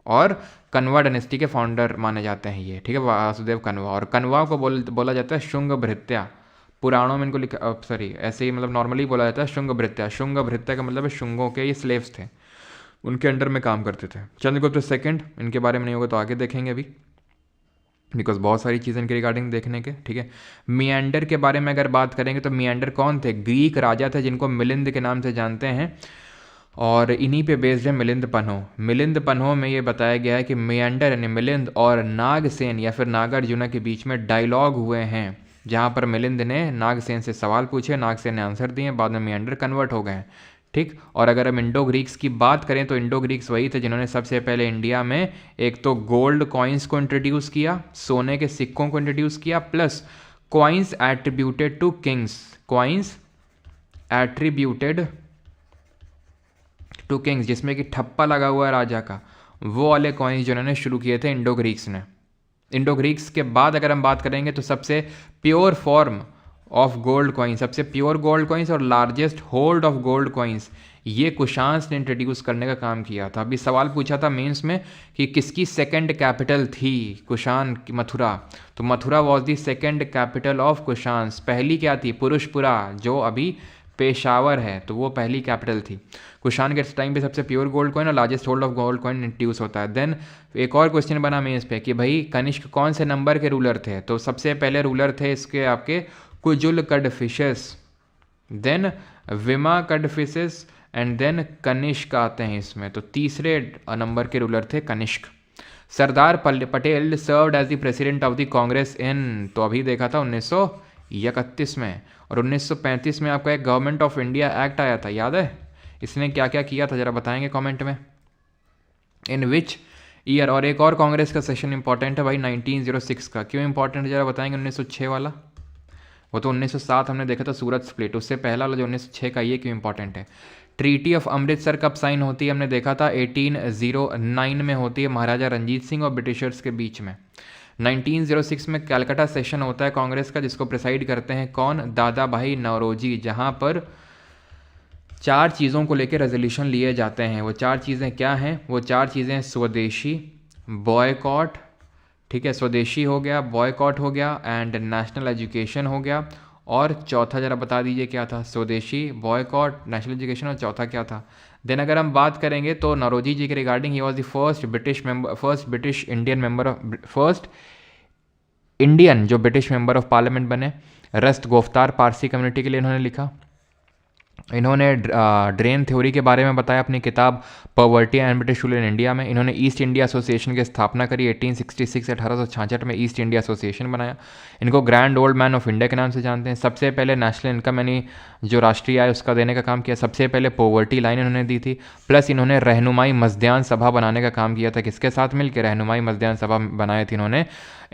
और कनवा डायनेस्टी के फाउंडर माने जाते हैं ये, ठीक है, वासुदेव कनवा। और कनवा को बोला जाता है शुंग भृत्या। पुराणों में इनको लिखा, सॉरी ऐसे ही मतलब नॉर्मली बोला जाता है शुंग भृत्या। शुंग भृत्या का मतलब है शुंगों के ये स्लेव्स थे, उनके अंडर में काम करते थे। चंद्रगुप्त सेकंड, इनके बारे में नहीं होगा तो आगे देखेंगे अभी, बिकॉज बहुत सारी चीज़ें इनके रिगार्डिंग देखने के, ठीक है। मियांडर के बारे में अगर बात करेंगे तो मियांडर कौन थे? ग्रीक राजा थे जिनको मिलिंद के नाम से जानते हैं। और इन्हीं पे बेस्ड है मिलिंद पन्हो। मिलिंद पन्हो में ये बताया गया है कि मेंडर यानी मिलिंद और नागसेन या फिर नागार्जुना के बीच में डायलॉग हुए हैं, जहाँ पर मिलिंद ने नागसेन से सवाल पूछे, नागसेन ने आंसर दिए, बाद में मेंडर कन्वर्ट हो गए हैं। ठीक। और अगर हम इंडो ग्रीक्स की बात करें तो इंडो ग्रीक्स वही थे जिन्होंने सबसे पहले इंडिया में एक तो गोल्ड कॉइन्स को इंट्रोड्यूस किया, सोने के सिक्कों को इंट्रोड्यूस किया, plus coins attributed to kings, coins attributed to kings, जिसमें कि ठप्पा लगा हुआ है राजा का, वो वाले कॉइन्स जिन्होंने शुरू किए थे इंडो ग्रीक्स ने। इंडो ग्रीक्स के बाद अगर हम बात करेंगे तो सबसे pure form of gold coins, सबसे प्योर गोल्ड कॉइन्स और largest hold of gold coins, ये कुशांस ने इंट्रोड्यूस करने का काम किया था। अभी सवाल पूछा था मेंस में कि किसकी सेकंड कैपिटल थी कुशान की, मथुरा। तो Mathura was the second capital of Kushans. पहली क्या थी? पुरुषपुरा, जो अभी पेशावर है, तो वो पहली कैपिटल थी। कुशान के टाइम पे सबसे प्योर गोल्ड कॉइन और largest hold of gold coin introduce होता है। देन एक और क्वेश्चन बना मेंस पे कि भाई कनिष्क कौन से नंबर के रूलर थे? तो सबसे पहले रूलर थे इसके आपके कुजुल कडफिशेस, देन विमा कडफिशेस एंड देन कनिष्क आते हैं इसमें। तो तीसरे नंबर के रूलर थे Kanishka. Sardar Patel served as the president of the Congress in, तो अभी देखा था 1931 में, और 1935 में आपका एक गवर्नमेंट ऑफ इंडिया एक्ट आया था, याद है? इसने क्या क्या किया था जरा बताएंगे कमेंट में, इन विच ईयर। और एक और कांग्रेस का सेशन इंपॉर्टेंट है भाई 1906 का। क्यों इंपॉर्टेंट है जरा बताएंगे? 1906 वाला, वो तो 1907 हमने देखा था सूरत स्प्लिट, उससे पहला वाला जो 1906 का, ये क्यों इंपॉर्टेंट है? ट्रीटी ऑफ अमृतसर कब साइन होती है? हमने देखा था 1809 में होती है, महाराजा रंजीत सिंह और ब्रिटिशर्स के बीच में। 1906 में कैलकाटा सेशन होता है कांग्रेस का, जिसको प्रिसाइड करते हैं कौन? दादा भाई नौरोजी, जहां पर 4 चीज़ों को लेकर रेजोल्यूशन लिए जाते हैं। वो 4 चीज़ें क्या हैं? वो 4 चीज़ें स्वदेशी, बॉयकॉट, ठीक है, स्वदेशी हो गया, बॉयकॉट हो गया एंड नेशनल एजुकेशन हो गया, और चौथा जरा बता दीजिए क्या था? स्वदेशी, बॉयकॉट, नेशनल एजुकेशन, और चौथा क्या था? देन अगर हम बात करेंगे तो नौरोजी जी के regarding, he was the first British Indian member of, first Indian जो ब्रिटिश मेंबर ऑफ पार्लियामेंट बने। रस्त गोफ्तार पारसी कम्युनिटी के लिए इन्होंने लिखा। इन्होंने ड्रेन थ्योरी के बारे में बताया अपनी किताब poverty and British rule in India में। इन्होंने ईस्ट इंडिया एसोसिएशन की स्थापना करी 1866, 1866 में ईस्ट इंडिया एसोसिएशन बनाया। इनको grand old man of India के नाम से जानते हैं। सबसे पहले नेशनल इनकम यानी जो राष्ट्रीय आय उसका देने का काम किया। सबसे पहले पॉवर्टी लाइन इन्होंने दी थी। प्लस इन्होंने रहनुमाई मजदयान सभा बनाने का काम किया था। किसके साथ मिलकर रहनुमाई मजदयान सभा बनाए थे इन्होंने?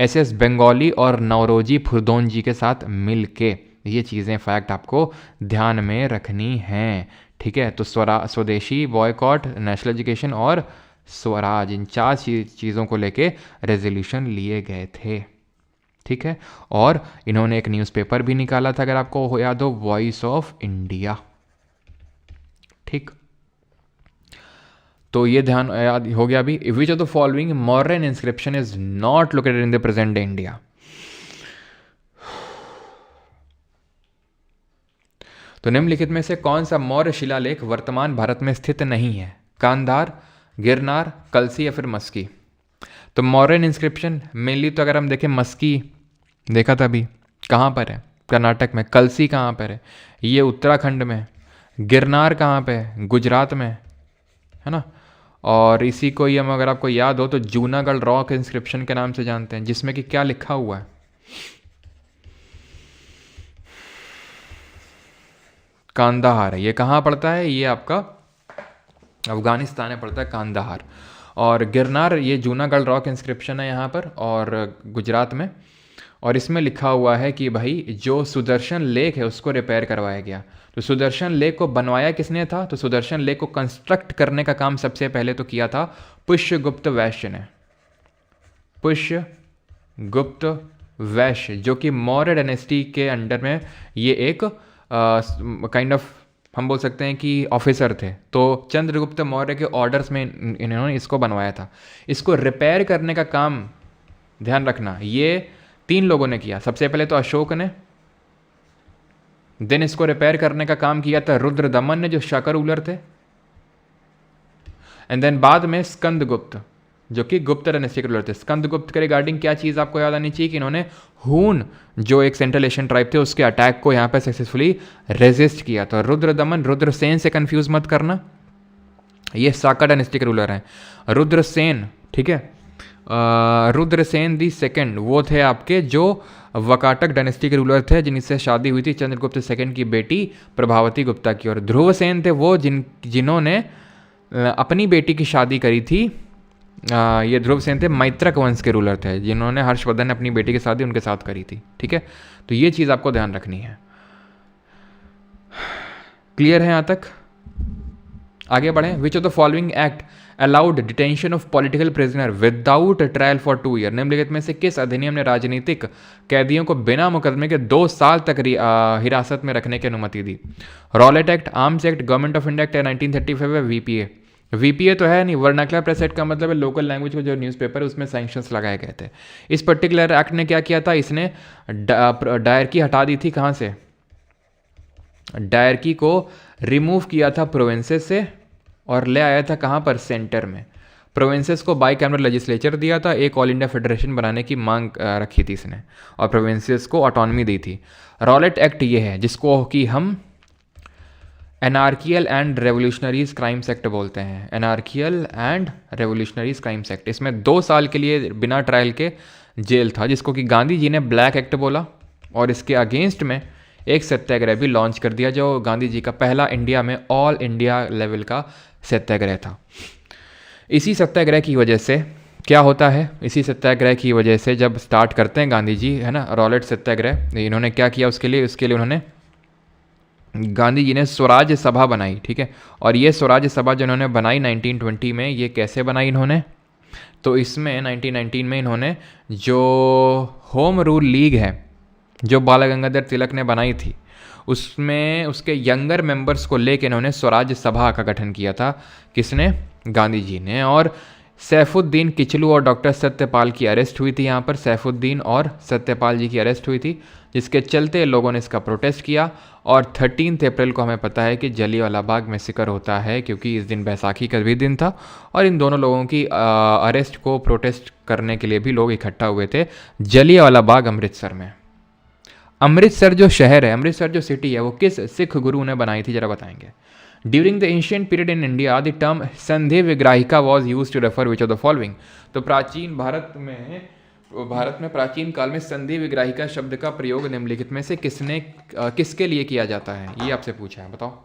SS बंगाली और नौरोजी फुरदोन जी के साथ मिल के। ये चीज़ें फैक्ट आपको ध्यान में रखनी हैं, ठीक है? तो स्वदेशी, बॉयकॉट, नेशनल एजुकेशन और स्वराज, इन 4 चीज़ों को लेके रेजोल्यूशन लिए गए थे, ठीक है? और इन्होंने एक न्यूज़पेपर भी निकाला था, अगर आपको याद हो, वॉइस ऑफ इंडिया, ठीक? तो ये ध्यान याद हो गया अभी। विच of the following modern inscription is not located in the present day India? तो निम्नलिखित में से कौन सा मौर्य शिलालेख वर्तमान भारत में स्थित नहीं है? कांधार, गिरनार, कलसी या फिर मस्की? तो मॉडर्न इंस्क्रिप्शन मेनली तो अगर हम देखें, मस्की देखा था अभी, कहाँ पर है? कर्नाटक में। कलसी कहाँ पर है? ये उत्तराखंड में। गिरनार कहाँ पे है? गुजरात में, है ना? और इसी को ही हम, अगर आपको याद हो तो, जूनागढ़ रॉक इंस्क्रिप्शन के नाम से जानते हैं, जिसमें कि क्या लिखा हुआ है? कांदाहार है। ये कहाँ पड़ता है? ये आपका अफगानिस्तान में पड़ता है, कांदाहार। और गिरनार ये जूनागढ़ रॉक इंस्क्रिप्शन है यहाँ पर, और गुजरात में। और इसमें लिखा हुआ है कि भाई जो सुदर्शन लेक है उसको रिपेयर करवाया गया। तो सुदर्शन लेक को बनवाया किसने था? तो सुदर्शन लेक को कंस्ट्रक्ट करने का काम सबसे पहले तो किया था पुष्यगुप्त वैश्य ने। पुष्यगुप्त वैश्य, जो कि मौर्य डायनेस्टी के अंडर में ये एक काइंड ऑफ हम बोल सकते हैं कि ऑफिसर थे। तो चंद्रगुप्त मौर्य के ऑर्डर्स में इन्होंने इसको बनवाया था। इसको रिपेयर करने का काम, ध्यान रखना, ये 3 लोगों ने किया। सबसे पहले तो अशोक ने, देन इसको रिपेयर करने का काम किया था रुद्रदमन ने, जो शाका रूलर थे, एंड देन बाद में स्कंदगुप्त, जो कि गुप्त डायनेस्टी के रूलर थे। स्कंदगुप्त के रिगार्डिंग क्या चीज़ आपको याद आनी चाहिए कि इन्होंने हून, जो एक सेंट्रल एशियन ट्राइब थे, उसके अटैक को यहाँ पे सक्सेसफुली रेजिस्ट किया। तो रुद्रदमन, रुद्रसेन से कंफ्यूज मत करना, ये साका डायनेस्टी के रूलर हैं। रुद्रसेन, ठीक है, रुद्रसेन दी सेकंड वो थे आपके जो वकाटक डायनेस्टी के रूलर थे, जिनसे शादी हुई थी चंद्रगुप्त सेकंड की बेटी प्रभावती गुप्ता की। और ध्रुवसेन थे वो जिन्होंने अपनी बेटी की शादी करी थी। ये ध्रुवसेन थे मैत्रक वंश के रूलर थे, जिन्होंने हर्षवर्धन ने अपनी बेटी की शादी उनके साथ करी थी। ठीक है, तो ये चीज़ आपको ध्यान रखनी है। क्लियर है यहाँ तक? आगे बढ़ें। विच of the following act allowed detention of political prisoner without trial for 2 year? निम्नलिखित में से किस अधिनियम ने राजनीतिक कैदियों को बिना मुकदमे के 2 साल तक हिरासत में रखने की अनुमति दी? Rowlatt Act, Arms Act, Government of India Act 1935 है वीपीए। वीपीए तो है नहीं, वर्नाकुलर प्रेस एक्ट का मतलब है लोकल लैंग्वेज को जो न्यूज़पेपर है उसमें सैंक्शंस लगाए गए थे। इस पर्टिकुलर एक्ट ने क्या किया था, इसने डायरकी हटा दी थी। कहाँ से? डायरकी को रिमूव किया था प्रोविंसेस से और ले आया था कहाँ पर? सेंटर में। प्रोविंसेस को बाई कैमरल लेजिस्लेचर दिया था, एक ऑल इंडिया फेडरेशन बनाने की मांग रखी थी इसने, और प्रोविंसेस को ऑटोनॉमी दी थी। रॉलेट एक्ट ये है जिसको कि हम एनार्कियल एंड रेवोल्यूशनरीज क्राइम्स एक्ट बोलते हैं। एनार्कियल एंड रेवोल्यूशनरीज क्राइम्स एक्ट, इसमें 2 साल के लिए बिना ट्रायल के जेल था, जिसको कि गांधी जी ने ब्लैक एक्ट बोला। और इसके अगेंस्ट में एक सत्याग्रह भी लॉन्च कर दिया, जो गांधी जी का पहला इंडिया में ऑल इंडिया लेवल का सत्याग्रह था। इसी सत्याग्रह की वजह से क्या होता है, इसी सत्याग्रह की वजह से जब स्टार्ट करते हैं गांधी जी, है ना, रॉलेट सत्याग्रह, इन्होंने क्या किया उसके लिए उन्होंने, गांधी जी ने स्वराज सभा बनाई। ठीक है, और ये स्वराज सभा जो इन्होंने बनाई 1920 में, ये कैसे बनाई इन्होंने? तो इसमें 1919 में इन्होंने जो होम रूल लीग है जो बाल गंगाधर तिलक ने बनाई थी, उसमें उसके यंगर मेंबर्स को लेकर इन्होंने स्वराज सभा का गठन किया था। किसने? गांधी जी ने। और सैफुद्दीन किचलू और डॉक्टर सत्यपाल की अरेस्ट हुई थी यहाँ पर। सैफुद्दीन और सत्यपाल जी की अरेस्ट हुई थी, जिसके चलते लोगों ने इसका प्रोटेस्ट किया। और 13 अप्रैल को हमें पता है कि जलियांवाला बाग मैसेकर होता है, क्योंकि इस दिन बैसाखी का भी दिन था। और इन दोनों लोगों की अरेस्ट को प्रोटेस्ट करने के लिए भी लोग इकट्ठा हुए थे जलियांवाला बाग अमृतसर में। अमृतसर जो शहर है, अमृतसर जो सिटी है, वो किस सिख गुरु ने बनाई थी, जरा बताएंगे? During the ancient period in India the term sandhi vigrahika was use to refer which of the following? तो प्राचीन भारत में प्राचीन काल में संधि विग्राहिका शब्द का प्रयोग निम्नलिखित में से किसके लिए किया जाता है, ये आपसे पूछा है, बताओ।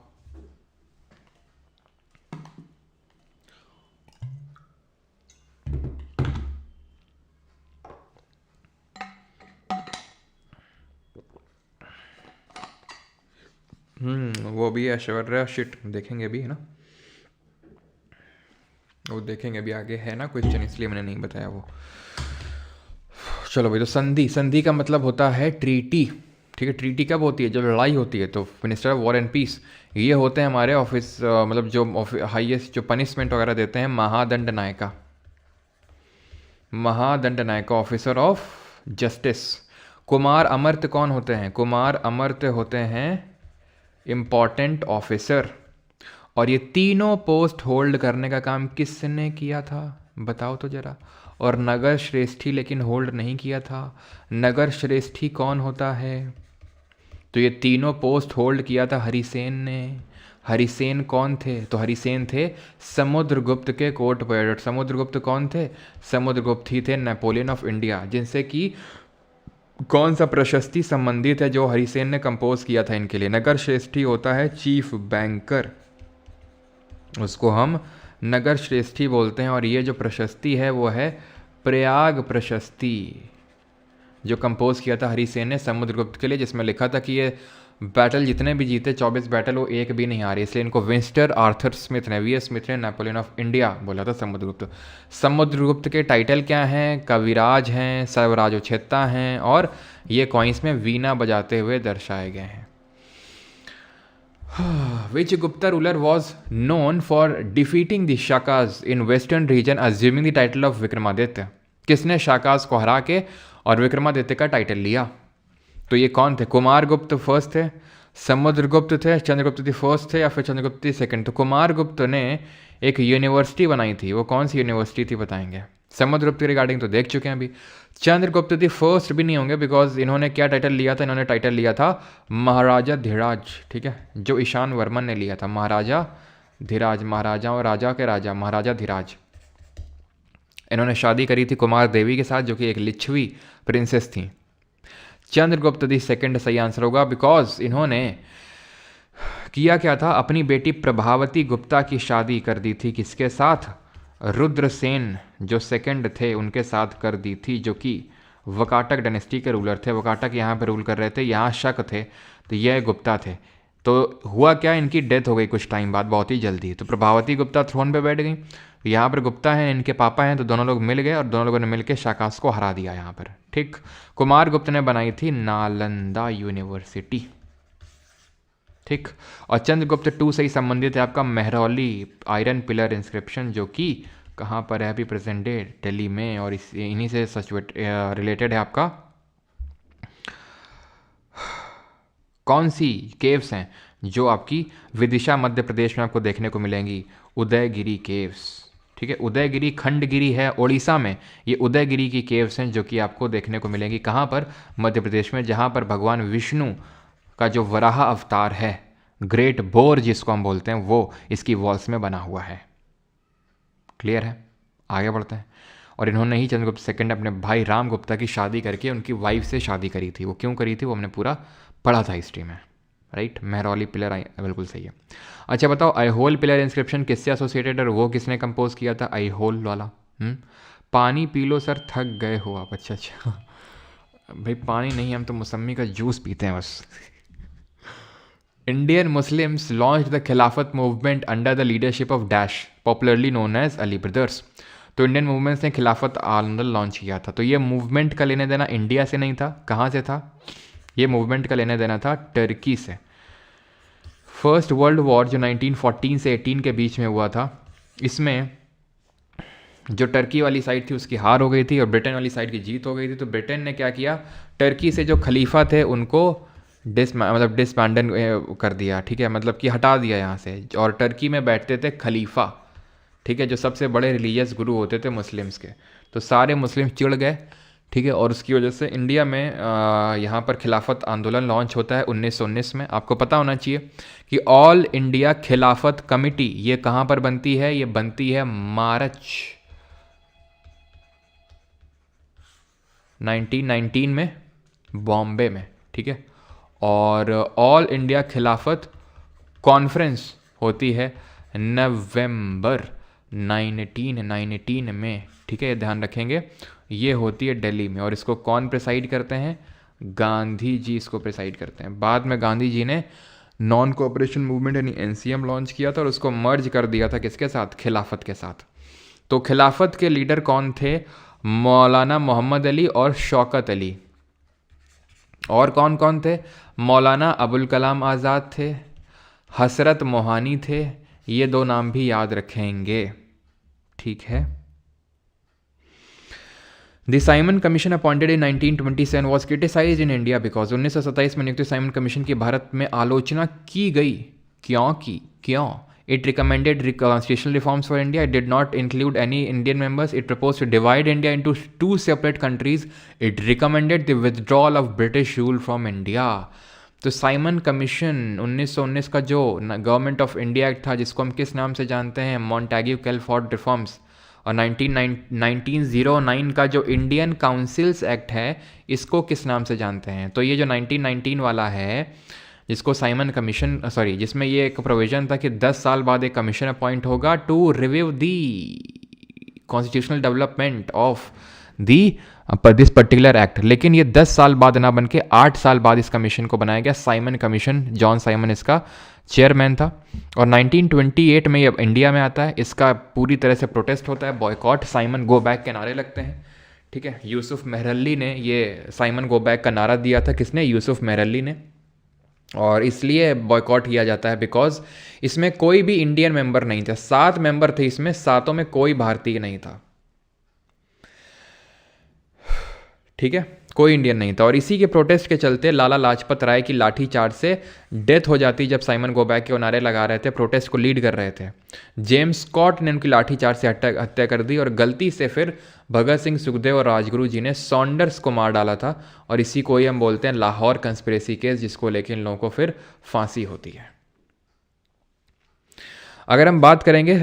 वो भी ऐश्वर्या शिट देखेंगे भी, है ना, वो देखेंगे भी आगे, है ना क्वेश्चन, इसलिए मैंने नहीं बताया वो। चलो भाई, तो संधि का मतलब होता है ट्रीटी। ठीक है, ट्रीटी कब होती है? जब लड़ाई होती है। तो minister of war and peace ये होते हैं हमारे ऑफिस, मतलब जो हाईएस्ट जो पनिशमेंट वगैरह देते हैं, Mahadanda Nayaka, officer of justice. Kumar Amatya कौन होते हैं? कुमार अमर्त्य होते हैं इम्पॉर्टेंट ऑफिसर। और ये तीनों पोस्ट होल्ड करने का काम किसने किया था, बताओ तो जरा। और नगर श्रेष्ठी लेकिन होल्ड नहीं किया था। नगर श्रेष्ठी कौन होता है? तो ये तीनों पोस्ट होल्ड किया था हरिसेन ने। हरिसेन कौन थे? तो हरिसेन थे समुद्रगुप्त के कोर्ट पैरट। समुद्रगुप्त कौन थे? समुद्रगुप्त ही थे नेपोलियन ऑफ इंडिया, जिनसे कि कौन सा प्रशस्ति संबंधित है जो हरिसेन ने कंपोज किया था इनके लिए? नगर श्रेष्ठी होता है चीफ बैंकर, उसको हम नगर श्रेष्ठी बोलते हैं। और ये जो प्रशस्ति है वो है प्रयाग प्रशस्ति, जो कंपोज किया था हरिसेन ने समुद्रगुप्त के लिए, जिसमें लिखा था कि ये बैटल जितने भी जीते 24 बैटल, वो एक भी नहीं हारे, इसलिए इनको विंस्टर आर्थर स्मिथ ने, वी एस स्मिथ ने नेपोलियन ऑफ इंडिया बोला था समुद्रगुप्त। समुद्रगुप्त के टाइटल क्या हैं? कविराज हैं, सर्वराजोछेत्ता हैं, और ये कॉइन्स में वीणा बजाते हुए दर्शाए गए हैं। Which Gupta ruler was known for defeating the Shakas in western region, assuming the title of Vikramaditya? किसने शाकास को हरा के और विक्रमादित्य का टाइटल लिया? तो ये कौन थे? कुमारगुप्त फर्स्ट थे, समुद्रगुप्त थे, चंद्रगुप्त फर्स्ट थे, या फिर चंद्रगुप्त सेकंड? तो कुमारगुप्त ने एक यूनिवर्सिटी बनाई थी, वो कौन सी यूनिवर्सिटी थी बताएंगे? समुद्रगुप्त की रिगार्डिंग तो देख चुके हैं अभी। चंद्रगुप्त दी फर्स्ट भी नहीं होंगे, बिकॉज इन्होंने क्या टाइटल लिया था? इन्होंने टाइटल लिया था महाराजा धीराज। ठीक है, जो ईशान वर्मन ने लिया था, महाराजा धीराज, महाराजाओं राजा के राजा महाराजा धीराज। इन्होंने शादी करी थी कुमार देवी के साथ, जो कि एक लिच्छवी प्रिंसेस थी। चंद्रगुप्त दी सेकंड सही आंसर होगा, बिकॉज इन्होंने किया क्या था, अपनी बेटी प्रभावती गुप्ता की शादी कर दी थी किसके साथ, रुद्रसेन जो सेकंड थे उनके साथ कर दी थी, जो कि वकाटक डायनेस्टी के रूलर थे। वकाटक यहाँ पे रूल कर रहे थे, यहाँ शक थे, तो यह गुप्ता थे। तो हुआ क्या, इनकी डेथ हो गई कुछ टाइम बाद, बहुत ही जल्दी। तो प्रभावती गुप्ता थ्रोन पे बैठ गई। यहाँ पर गुप्ता हैं, इनके पापा हैं, तो दोनों लोग मिल गए और दोनों लोगों ने मिलकर शाकास को हरा दिया यहाँ पर। ठीक, कुमार गुप्त ने बनाई थी नालंदा यूनिवर्सिटी। ठीक, और चंद्रगुप्त टू से ही संबंधित है आपका मेहरौली आयरन पिलर इंस्क्रिप्शन, जो कि कहाँ पर है अभी प्रेजेंट डे, दिल्ली में, और इन्हीं से रिलेटेड है आपका कौन सी केव्स हैं जो आपकी विदिशा मध्य प्रदेश में आपको देखने को मिलेंगी, उदयगिरी केव्स। ठीक है, उदयगिरी खंडगिरी है ओडिशा में, ये उदयगिरी की केव्स हैं जो कि आपको देखने को मिलेंगी कहाँ पर, मध्य प्रदेश में, जहाँ पर भगवान विष्णु का जो वराह अवतार है, ग्रेट बोर जिसको हम बोलते हैं, वो इसकी वॉल्स में बना हुआ है। क्लियर है, आगे बढ़ते हैं। और इन्होंने ही चंद्रगुप्त सेकंड अपने भाई राम गुप्ता की शादी करके उनकी वाइफ से शादी करी थी। वो क्यों करी थी वो हमने पूरा पढ़ा था हिस्ट्री में, राइट। मेहरौली पिलर बिल्कुल सही है। अच्छा बताओ, आईहोल पिलर इंस्क्रिप्शन किससे एसोसिएटेड और वो किसने कंपोज किया था, आईहोल वाला? पानी पी लो सर, थक गए हो आप। अच्छा भाई पानी नहीं, हम तो मौसमी का जूस पीते हैं बस। Indian Muslims launch the Khilafat movement under the leadership of dash, popularly known as Ali brothers. तो इंडियन मूवमेंट्स ने खिलाफत आंदोलन लॉन्च किया था। तो ये मूवमेंट का लेने देना इंडिया से नहीं था, कहाँ से था? ये मूवमेंट का लेना देना था टर्की से। फर्स्ट वर्ल्ड वॉर जो 1914 से 18 के बीच में हुआ था, इसमें जो टर्की वाली साइड थी उसकी हार हो गई थी और ब्रिटेन वाली साइड की जीत हो गई थी। तो ब्रिटेन ने क्या किया, टर्की से जो खलीफा थे उनको डिसबैंडन कर दिया। ठीक है, मतलब कि हटा दिया यहाँ से, और टर्की में बैठते थे खलीफा, ठीक है, जो सबसे बड़े रिलीजियस गुरु होते थे मुस्लिम्स के। तो सारे मुस्लिम चिढ़ गए, ठीक है, और उसकी वजह से इंडिया में यहाँ पर खिलाफत आंदोलन लॉन्च होता है 1919 में। आपको पता होना चाहिए कि ऑल इंडिया खिलाफत कमेटी ये कहाँ पर बनती है, ये बनती है मार्च 1919 में बॉम्बे में। ठीक है, और ऑल इंडिया खिलाफत कॉन्फ्रेंस होती है नवंबर 1919 में। ठीक है, ये ध्यान रखेंगे, ये होती है दिल्ली में। और इसको कौन प्रिसाइड करते हैं? गांधी जी इसको प्रिसाइड करते हैं। बाद में गांधी जी ने नॉन कोऑपरेशन मूवमेंट यानी एनसीएम लॉन्च किया था और उसको मर्ज कर दिया था किसके साथ? खिलाफत के साथ। तो खिलाफत के लीडर कौन थे? मौलाना मोहम्मद अली और शौकत अली। और कौन कौन थे? मौलाना अबुल कलाम आज़ाद थे, हसरत मोहानी थे, ये दो नाम भी याद रखेंगे। ठीक है। The Simon commission appointed in 1927 was criticise in India because 1927 में नियुक्त साइमन कमीशन की भारत में आलोचना की गई। क्यों? It recommended constitutional reforms for India. It did not include any Indian members. It proposed to divide India into two separate countries. It recommended the withdrawal of British rule from India. तो Simon commission 1919 का जो government of India act था, जिसको हम किस नाम से जानते हैं? Montagu Chelmsford reforms. और 1909 का जो इंडियन काउंसिल्स एक्ट है, इसको किस नाम से जानते हैं? तो ये जो 1919 वाला है, जिसको साइमन कमीशन जिसमें ये एक प्रोविजन था कि 10 साल बाद एक कमीशन अपॉइंट होगा to review the constitutional development of the this particular act. लेकिन ये 10 साल बाद ना बन के 8 साल बाद इस कमीशन को बनाया गया। साइमन कमीशन, जॉन साइमन इसका चेयरमैन था। और 1928 में ये इंडिया में आता है। इसका पूरी तरह से प्रोटेस्ट होता है, बॉयकॉट साइमन गो बैक के नारे लगते हैं। ठीक है, यूसुफ मेहरल्ली ने ये साइमन गो बैक का नारा दिया था। किसने? यूसुफ मेहरल्ली ने। और इसलिए बॉयकॉट किया जाता है बिकॉज इसमें कोई भी इंडियन मेंबर नहीं था। 7 मेंबर थे इसमें, 7 में कोई भारतीय नहीं था। ठीक है, कोई इंडियन नहीं था। और इसी के प्रोटेस्ट के चलते लाला लाजपत राय की लाठी चार्ज से डेथ हो जाती जब साइमन गो बैक के नारे लगा रहे थे, प्रोटेस्ट को लीड कर रहे थे। जेम्स स्कॉट ने उनकी लाठी चार्ज से हत्या कर दी। और गलती से फिर भगत सिंह, सुखदेव और राजगुरु जी ने सॉन्डर्स को मार डाला था। और इसी को ही हम बोलते हैं लाहौर कंस्पिरेसी केस, जिसको लेके इन लोगों को फिर फांसी होती है। अगर हम बात करेंगे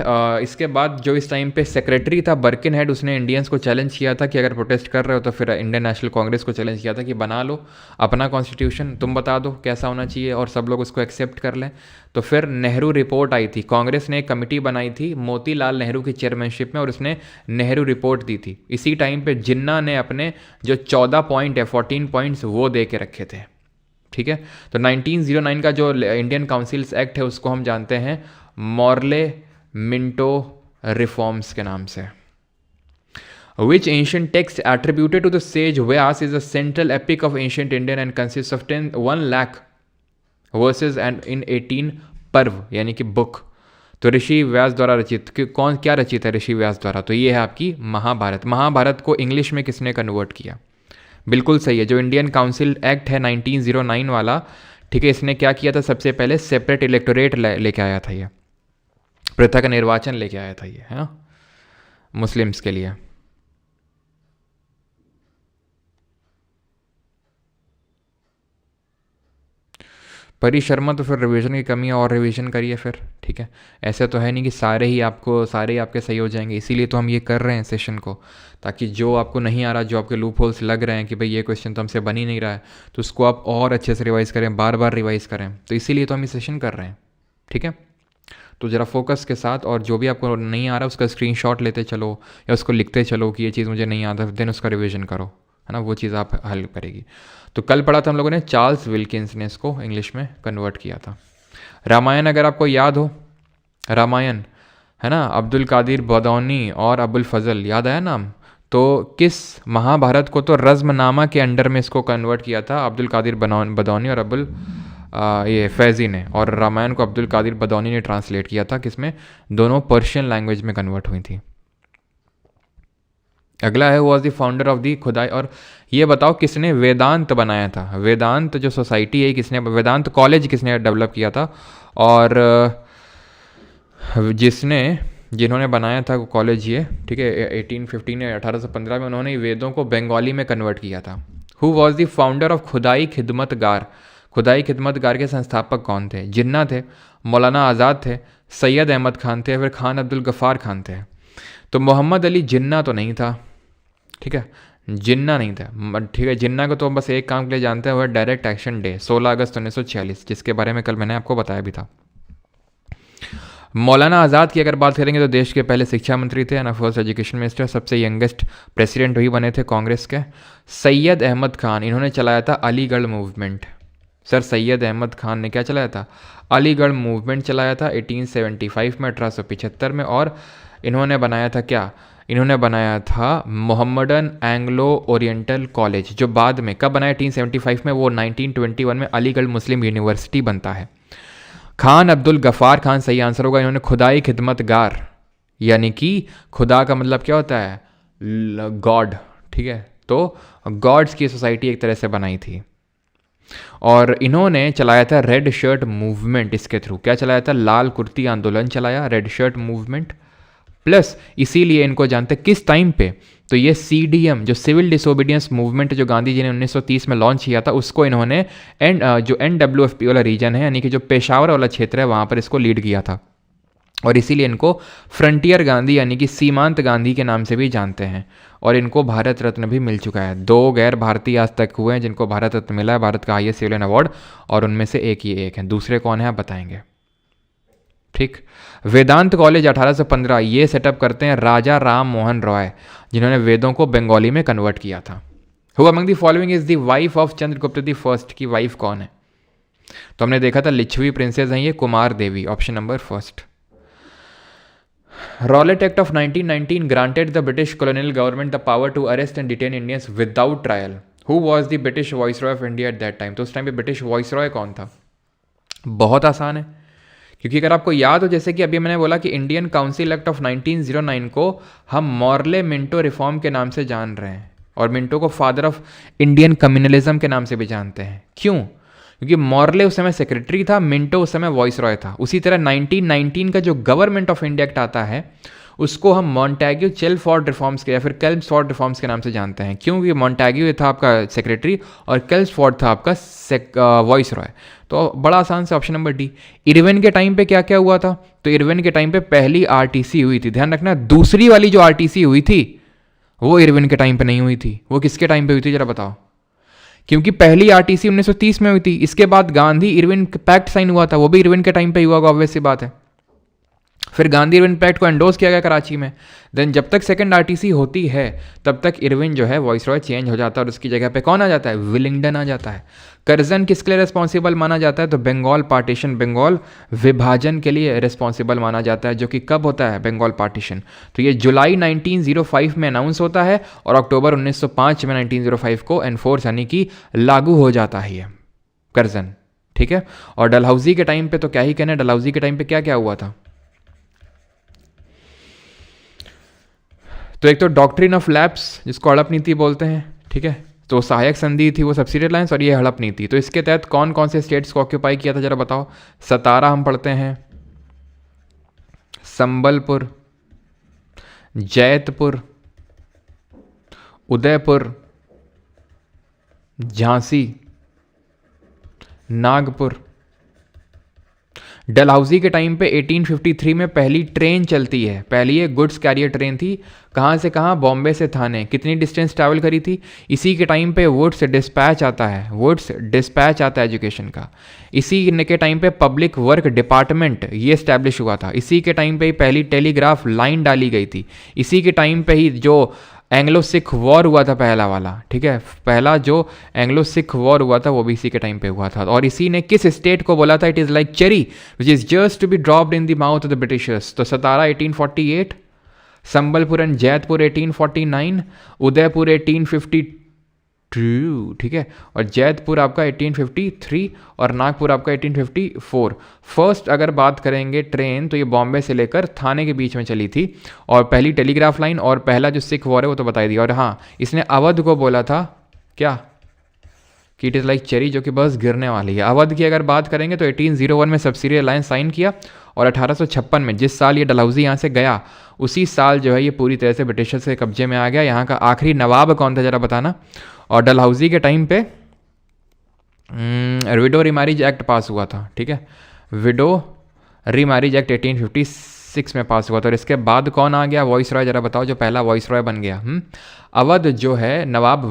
इसके बाद जो इस टाइम पे सेक्रेटरी था बर्किन हेड, उसने इंडियंस को चैलेंज किया था कि अगर प्रोटेस्ट कर रहे हो तो फिर इंडियन नेशनल कांग्रेस को चैलेंज किया था कि बना लो अपना कॉन्स्टिट्यूशन, तुम बता दो कैसा होना चाहिए और सब लोग उसको एक्सेप्ट कर लें। तो फिर नेहरू रिपोर्ट आई थी, कांग्रेस ने एक कमेटी बनाई थी मोतीलाल नेहरू की चेयरमैनशिप में और उसने नेहरू रिपोर्ट दी थी। इसी टाइम पे जिन्ना ने अपने जो 14 पॉइंट है 14 पॉइंट्स वो दे के रखे थे। ठीक है, तो 1909 का जो इंडियन काउंसिल्स एक्ट है उसको हम जानते हैं मॉर्ले मिंटो रिफॉर्म्स के नाम से। Which ancient text attributed to the sage Vyas is a central epic of ancient Indian and consists of 1 lakh verses and in 18 पर्व यानी कि बुक। तो ऋषि व्यास द्वारा रचित, कौन क्या रचित है ऋषि व्यास द्वारा? तो ये है आपकी महाभारत। महाभारत को इंग्लिश में किसने कन्वर्ट किया? बिल्कुल सही है, जो इंडियन काउंसिल एक्ट है 1909 वाला, ठीक है, इसने क्या किया था? सबसे पहले सेपरेट इलेक्टोरेट लेके आया था, ये पृथक निर्वाचन लेके आया था ये, है ना, मुस्लिम्स के लिए। परी शर्मा, तो फिर रिवीजन की कमी है और रिवीजन करिए फिर, ठीक है। ऐसे तो है नहीं कि सारे ही आपके सही हो जाएंगे, इसीलिए तो हम ये कर रहे हैं सेशन को, ताकि जो आपको नहीं आ रहा, जो आपके लूप होल्स लग रहे हैं कि भाई ये क्वेश्चन तो हमसे बन ही नहीं रहा है, तो उसको आप और अच्छे से रिवाइज़ करें, बार बार रिवाइज़ करें। तो इसीलिए तो हम ये सेशन कर रहे हैं, ठीक है। तो ज़रा फोकस के साथ, और जो भी आपको नहीं आ रहा उसका स्क्रीनशॉट लेते चलो या उसको लिखते चलो कि ये चीज़ मुझे नहीं आता, देन उसका रिवीजन करो, है ना, वो चीज़ आप हल करेगी। तो कल पढ़ा था हम लोगों ने, चार्ल्स विल्किंस ने इसको इंग्लिश में कन्वर्ट किया था। रामायण अगर आपको याद हो, रामायण है ना, अब्दुल कादिर बदौनी और अबुल फजल, याद आया नाम? तो किस महाभारत को तो रज़्मनामा के अंडर में इसको कन्वर्ट किया था अब्दुल कादिर बदौनी और अबुल ये फैज़ी ने, और रामायण को अब्दुल कादिर बदौनी ने ट्रांसलेट किया था, किसमें? दोनों पर्शियन लैंग्वेज में कन्वर्ट हुई थी। अगला है was the founder of the खुदाई, और ये बताओ किसने वेदांत बनाया था? वेदांत जो सोसाइटी है किसने, वेदांत कॉलेज किसने डेवलप किया था? और जिन्होंने बनाया था कॉलेज ये, ठीक है, 1815 या 1815 में उन्होंने वेदों को बंगाली में कन्वर्ट किया था। Who was the founder of खुदाई खिदमतगार? खुदाई खिदमतगार के संस्थापक कौन थे? जिन्ना थे, मौलाना आज़ाद थे, सैयद अहमद खान थे, फिर खान अब्दुल गफ़ार खान थे। तो मोहम्मद अली जिन्ना तो नहीं था, ठीक है, जिन्ना नहीं था, ठीक है। जिन्ना को तो बस एक काम के लिए जानते हैं, वह डायरेक्ट एक्शन डे 16 अगस्त 1946, जिसके बारे में कल मैंने आपको बताया भी था। मौलाना आज़ाद की अगर बात करेंगे तो देश के पहले शिक्षा मंत्री थे ना, फर्स्ट एजुकेशन मिनिस्टर, सबसे यंगेस्ट प्रेसिडेंट वही बने थे कांग्रेस के। सैयद अहमद खान, इन्होंने चलाया था अलीगढ़ मूवमेंट। सर सैयद अहमद खान ने क्या चलाया था? अलीगढ़ मूवमेंट चलाया था 1875 में, 1875 में। और इन्होंने बनाया था क्या? इन्होंने बनाया था मोहम्मडन एंग्लो ओरिएंटल कॉलेज, जो बाद में कब बनाया? 1875 में, वो 1921 में अलीगढ़ मुस्लिम यूनिवर्सिटी बनता है। खान अब्दुल गफ़ार खान सही आंसर होगा। इन्होंने खुदाई खिदमतगार, यानी कि खुदा का मतलब क्या होता है? गॉड, ठीक है, तो गॉड्स की सोसाइटी एक तरह से बनाई थी। और इन्होंने चलाया था रेड शर्ट मूवमेंट, इसके थ्रू क्या चलाया था? लाल कुर्ती आंदोलन चलाया, रेड शर्ट मूवमेंट। प्लस इसीलिए इनको जानते किस टाइम पे? तो ये CDM जो सिविल डिसोबीडियंस मूवमेंट जो गांधी जी ने 1930 में लॉन्च किया था, उसको इन्होंने जो NWFP वाला रीजन है, यानी कि जो पेशावर वाला क्षेत्र है, वहाँ पर इसको लीड किया था। और इसीलिए इनको फ्रंटियर गांधी यानी कि सीमांत गांधी के नाम से भी जानते हैं। और इनको भारत रत्न भी मिल चुका है। 2 गैर भारतीय आज तक हुए हैं जिनको भारत रत्न मिला है, भारत का हाईएस्ट सिविलियन अवार्ड, और उनमें से एक ये एक है। दूसरे कौन है आप बताएंगे, ठीक। वेदांत कॉलेज 1815 ये सेटअप करते हैं राजा राम मोहन रॉय, जिन्होंने वेदों को बंगाली में कन्वर्ट किया था। Who among the following is the wife of Chandragupta the first? की वाइफ कौन है? तो हमने देखा था लिच्छवी प्रिंसेस हैं ये, Kumar Devi, option number first. Rowlatt Act of 1919 granted the British colonial government the power to arrest and detain Indians without trial. Who was the British Viceroy of India at that time? तो उस time पे British viceroy कौन था? बहुत आसान है, क्योंकि अगर आपको याद हो, जैसे कि अभी मैंने बोला कि इंडियन काउंसिल एक्ट ऑफ 1909 को हम मॉर्ले मिंटो रिफॉर्म के नाम से जान रहे हैं, और मिंटो को फादर ऑफ इंडियन कम्युनलिज्म के नाम से भी जानते हैं। क्यों? क्योंकि मॉर्ले उस समय सेक्रेटरी था, मिंटो उस समय वॉइसरॉय था। उसी तरह 1919 का जो गवर्नमेंट ऑफ इंडिया एक्ट आता है, उसको हम मॉन्टैग्यू चेल्मसफोर्ड रिफॉर्म्स के या फिर केल्मसफोर्ड रिफॉर्म्स के नाम से जानते हैं, क्योंकि मॉन्टैग्यू था आपका सेक्रेटरी और केल्मसफोर्ड था आपका वॉइस रॉय। तो बड़ा आसान से ऑप्शन नंबर डी। इरविन के टाइम पे क्या क्या हुआ था? तो इरविन के टाइम पे पहली आरटीसी हुई थी, ध्यान रखना, दूसरी वाली जो आरटीसी हुई थी वो इरविन के टाइम पे नहीं हुई थी। वो किसके टाइम पे हुई थी जरा बताओ? क्योंकि पहली आरटीसी 1930 में हुई थी, इसके बाद गांधी इरविन पैक्ट साइन हुआ था, वो भी इरविन के टाइम पे हुआ होगा, ऑब्वियस सी बात है। फिर गांधी इरविन पैक्ट को एंडोर्स किया गया कराची में। देन जब तक सेकंड आरटीसी होती है तब तक इरविन जो है वॉइसरॉय चेंज हो जाता है और उसकी जगह पे कौन आ जाता है? विलिंगडन आ जाता है। करजन किसके लिए रिस्पॉन्सिबल माना जाता है? तो बंगाल पार्टीशन, बंगाल विभाजन के लिए रिस्पॉन्सिबल माना जाता है, जो कि कब होता है बंगाल पार्टीशन? तो ये जुलाई 1905 में अनाउंस होता है और अक्टूबर 1905 में 1905 को एनफोर्स यानी कि लागू हो जाता है ये करजन, ठीक है। और डलहौजी के टाइम पे तो क्या ही कहना, डलहौजी के टाइम पे क्या क्या हुआ था? तो एक तो डॉक्ट्रिन ऑफ लैप्स जिसको हड़प नीति बोलते हैं, ठीक है, तो सहायक संधि थी वो सब्सिडी अलायंस, और ये हड़प नीति। तो इसके तहत कौन कौन से स्टेट्स को ऑक्यूपाई किया था जरा बताओ? 17 हम पढ़ते हैं, संबलपुर, जैतपुर, उदयपुर, झांसी, नागपुर। डलहौजी के टाइम पे 1853 में पहली ट्रेन चलती है, पहली ये गुड्स कैरियर ट्रेन थी। कहाँ से कहाँ? बॉम्बे से थाने। कितनी डिस्टेंस ट्रैवल करी थी? इसी के टाइम पे वुड्स डिस्पैच आता है, वुड्स डिस्पैच आता है एजुकेशन का। इसी के टाइम पे पब्लिक वर्क डिपार्टमेंट ये इस्टेब्लिश हुआ था। इसी के टाइम पे ही पहली टेलीग्राफ लाइन डाली गई थी। इसी के टाइम पे ही जो एंग्लो सिख वॉर हुआ था पहला वाला, ठीक है, पहला जो एंग्लो सिख वॉर हुआ था वो भी इसी के टाइम पे हुआ था। और इसी ने किस स्टेट को बोला था it is like cherry which is just to be dropped in the mouth of the britishers? तो सतारा 1848, संबलपुर एंड जैतपुर 1849, उदयपुर 1852, ठीक है, और जैतपुर आपका 1853 और नागपुर आपका 1854। फर्स्ट अगर बात करेंगे ट्रेन तो ये बॉम्बे से लेकर थाने के बीच में चली थी, और पहली टेलीग्राफ लाइन और पहला जो सिख वॉर है वो तो बता दिया। और हाँ, इसने अवध को बोला था क्या कि इट इज़ लाइक चेरी, जो कि बस गिरने वाली है। अवध की अगर बात करेंगे तो 1801 में सब्सिडी अलायंस साइन किया, और 1856 में जिस साल ये डलहौजी यहाँ से गया उसी साल जो है ये पूरी तरह से ब्रिटिशर्स के कब्जे में आ गया। यहाँ का आखिरी नवाब कौन था जरा बताना? और डलहौजी के टाइम पे विडो रीमैरिज एक्ट पास हुआ था, ठीक है, विडो रीमैरिज एक्ट 1856 में पास हुआ था। और इसके बाद कौन आ गया वॉइस रॉय जरा बताओ, जो पहला वॉइस रॉय बन गया? अवध जो है नवाब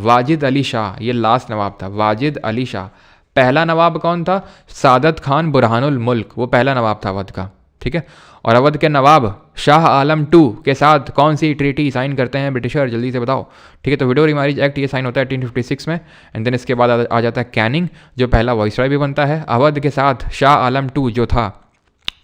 वाजिद अली शाह, ये लास्ट नवाब था, वाजिद अली शाह। पहला नवाब कौन था? सादत खान बुरहानुल मुल्क, वो पहला नवाब था अवध का, ठीक है। और अवध के नवाब शाह आलम टू के साथ कौन सी ट्रीटी साइन करते हैं ब्रिटिशर, जल्दी से बताओ, ठीक है। तो विडो रीमैरिज एक्ट ये साइन होता है 1856 में, एंड देन इसके बाद आ जाता है कैनिंग, जो पहला वॉइसरॉय भी बनता है। अवध के साथ शाह आलम टू जो था,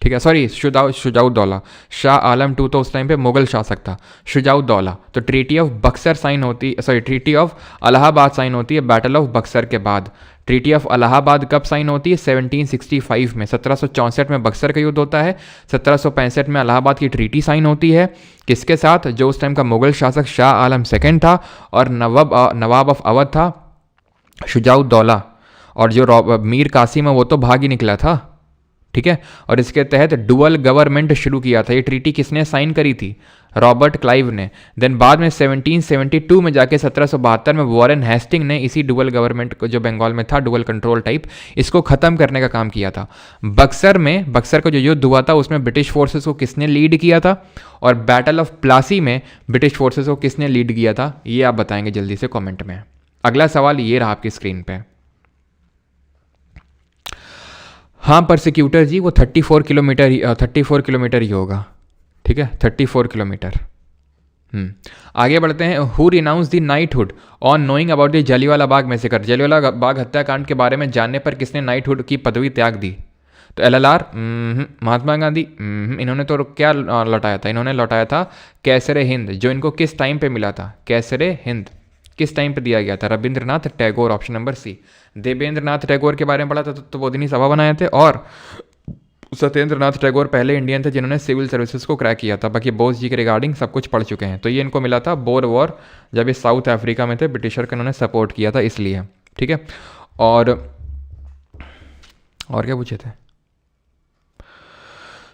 ठीक है, सॉरी शुजाउद्दौला, शाह आलम टू तो उस टाइम पे मुगल शासक था, शुजाउद्दौला। तो ट्रीटी ऑफ बक्सर साइन होती, sorry treaty of Allahabad sign होती है बैटल ऑफ बक्सर के बाद। ट्रीटी ऑफ इलाहाबाद कब साइन होती है? 1765 में। 1764 में बक्सर का युद्ध होता है, 1765 में इलाहाबाद की ट्रीटी साइन होती है। किसके साथ? जो उस टाइम का मुगल शासक शाह आलम सेकेंड था, और नवाब ऑफ अवध था शुजाउद्दौला, और जो मीर कासिम है वो तो भाग ही निकला था, ठीक है। और इसके तहत डुअल गवर्नमेंट शुरू किया था। ये ट्रीटी किसने साइन करी थी? रॉबर्ट क्लाइव ने। देन बाद में 1772 में जाके 1772 में वॉरेन हेस्टिंग ने इसी डुअल गवर्नमेंट को, जो बंगाल में था डुअल कंट्रोल टाइप, इसको ख़त्म करने का काम किया था। बक्सर का जो युद्ध हुआ था उसमें ब्रिटिश फोर्सेस को किसने लीड किया था? और बैटल ऑफ प्लासी में ब्रिटिश फोर्सेस को किसने लीड किया था? ये आप बताएंगे जल्दी से कॉमेंट में। अगला सवाल ये रहा आपकी स्क्रीन पर। हाँ परसिक्यूटर जी, वो 34 किलोमीटर ही होगा, ठीक है, 34 किलोमीटर। आगे बढ़ते हैं। Who renounce the knighthood on knowing about the Jallianwala Bagh massacre? Jallianwala Bagh हत्याकांड के बारे में जानने पर किसने नाइटहुड की पदवी त्याग दी? तो LLR, महात्मा गांधी। इन्होंने तो क्या लौटाया था? इन्होंने लौटाया था कैसरे हिंद, जो इनको किस टाइम पे मिला था? कैसरे हिंद किस टाइम पे दिया गया था? Rabindranath Tagore, option number C. Debendranath Tagore के बारे में पढ़ा था तो वो दिन ही सभा बनाए थे। और सत्येंद्रनाथ टैगोर पहले इंडियन थे जिन्होंने सिविल सर्विसेज को क्रैक किया था। बाकी बोस जी के रिगार्डिंग सब कुछ पढ़ चुके हैं। तो ये इनको मिला था बोर वॉर, जब ये साउथ अफ्रीका में थे, ब्रिटिशर को इन्होंने सपोर्ट किया था इसलिए, ठीक है। और क्या पूछे थे?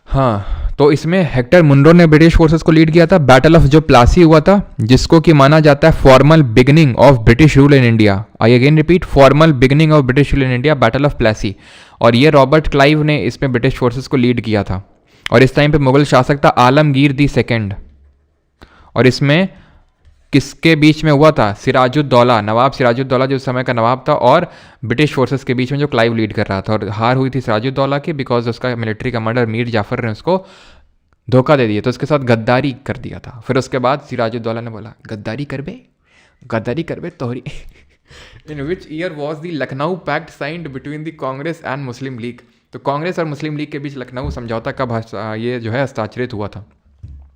हाँ, तो इसमें हेक्टर मुनरो ने ब्रिटिश फोर्सेस को लीड किया था। बैटल ऑफ जो प्लासी हुआ था, जिसको कि माना जाता है formal beginning of British rule in India. I again repeat, formal beginning of British rule in India, battle of Plassey. और ये रॉबर्ट क्लाइव ने इसमें ब्रिटिश फोर्सेस को लीड किया था। और इस टाइम पे मुगल शासक था आलमगीर दी सेकेंड। और इसमें किसके बीच में हुआ था? सिराजुद्दौला, नवाब सिराजुद्दौला जो उस समय का नवाब था, और ब्रिटिश फोर्सेस के बीच में जो क्लाइव लीड कर रहा था। और हार हुई थी सिराजुद्दौला की, बिकॉज उसका मिलिट्री कमांडर मीर जाफर ने उसको धोखा दे दिया, तो उसके साथ गद्दारी कर दिया था। फिर उसके बाद सिराजुद्दौला ने बोला गद्दारी करबे तोहरी in which year was the Lucknow pact signed between the Congress and Muslim League. तो कांग्रेस और मुस्लिम लीग के बीच लखनऊ समझौता कब ये जो है हस्ताक्षरित हुआ था?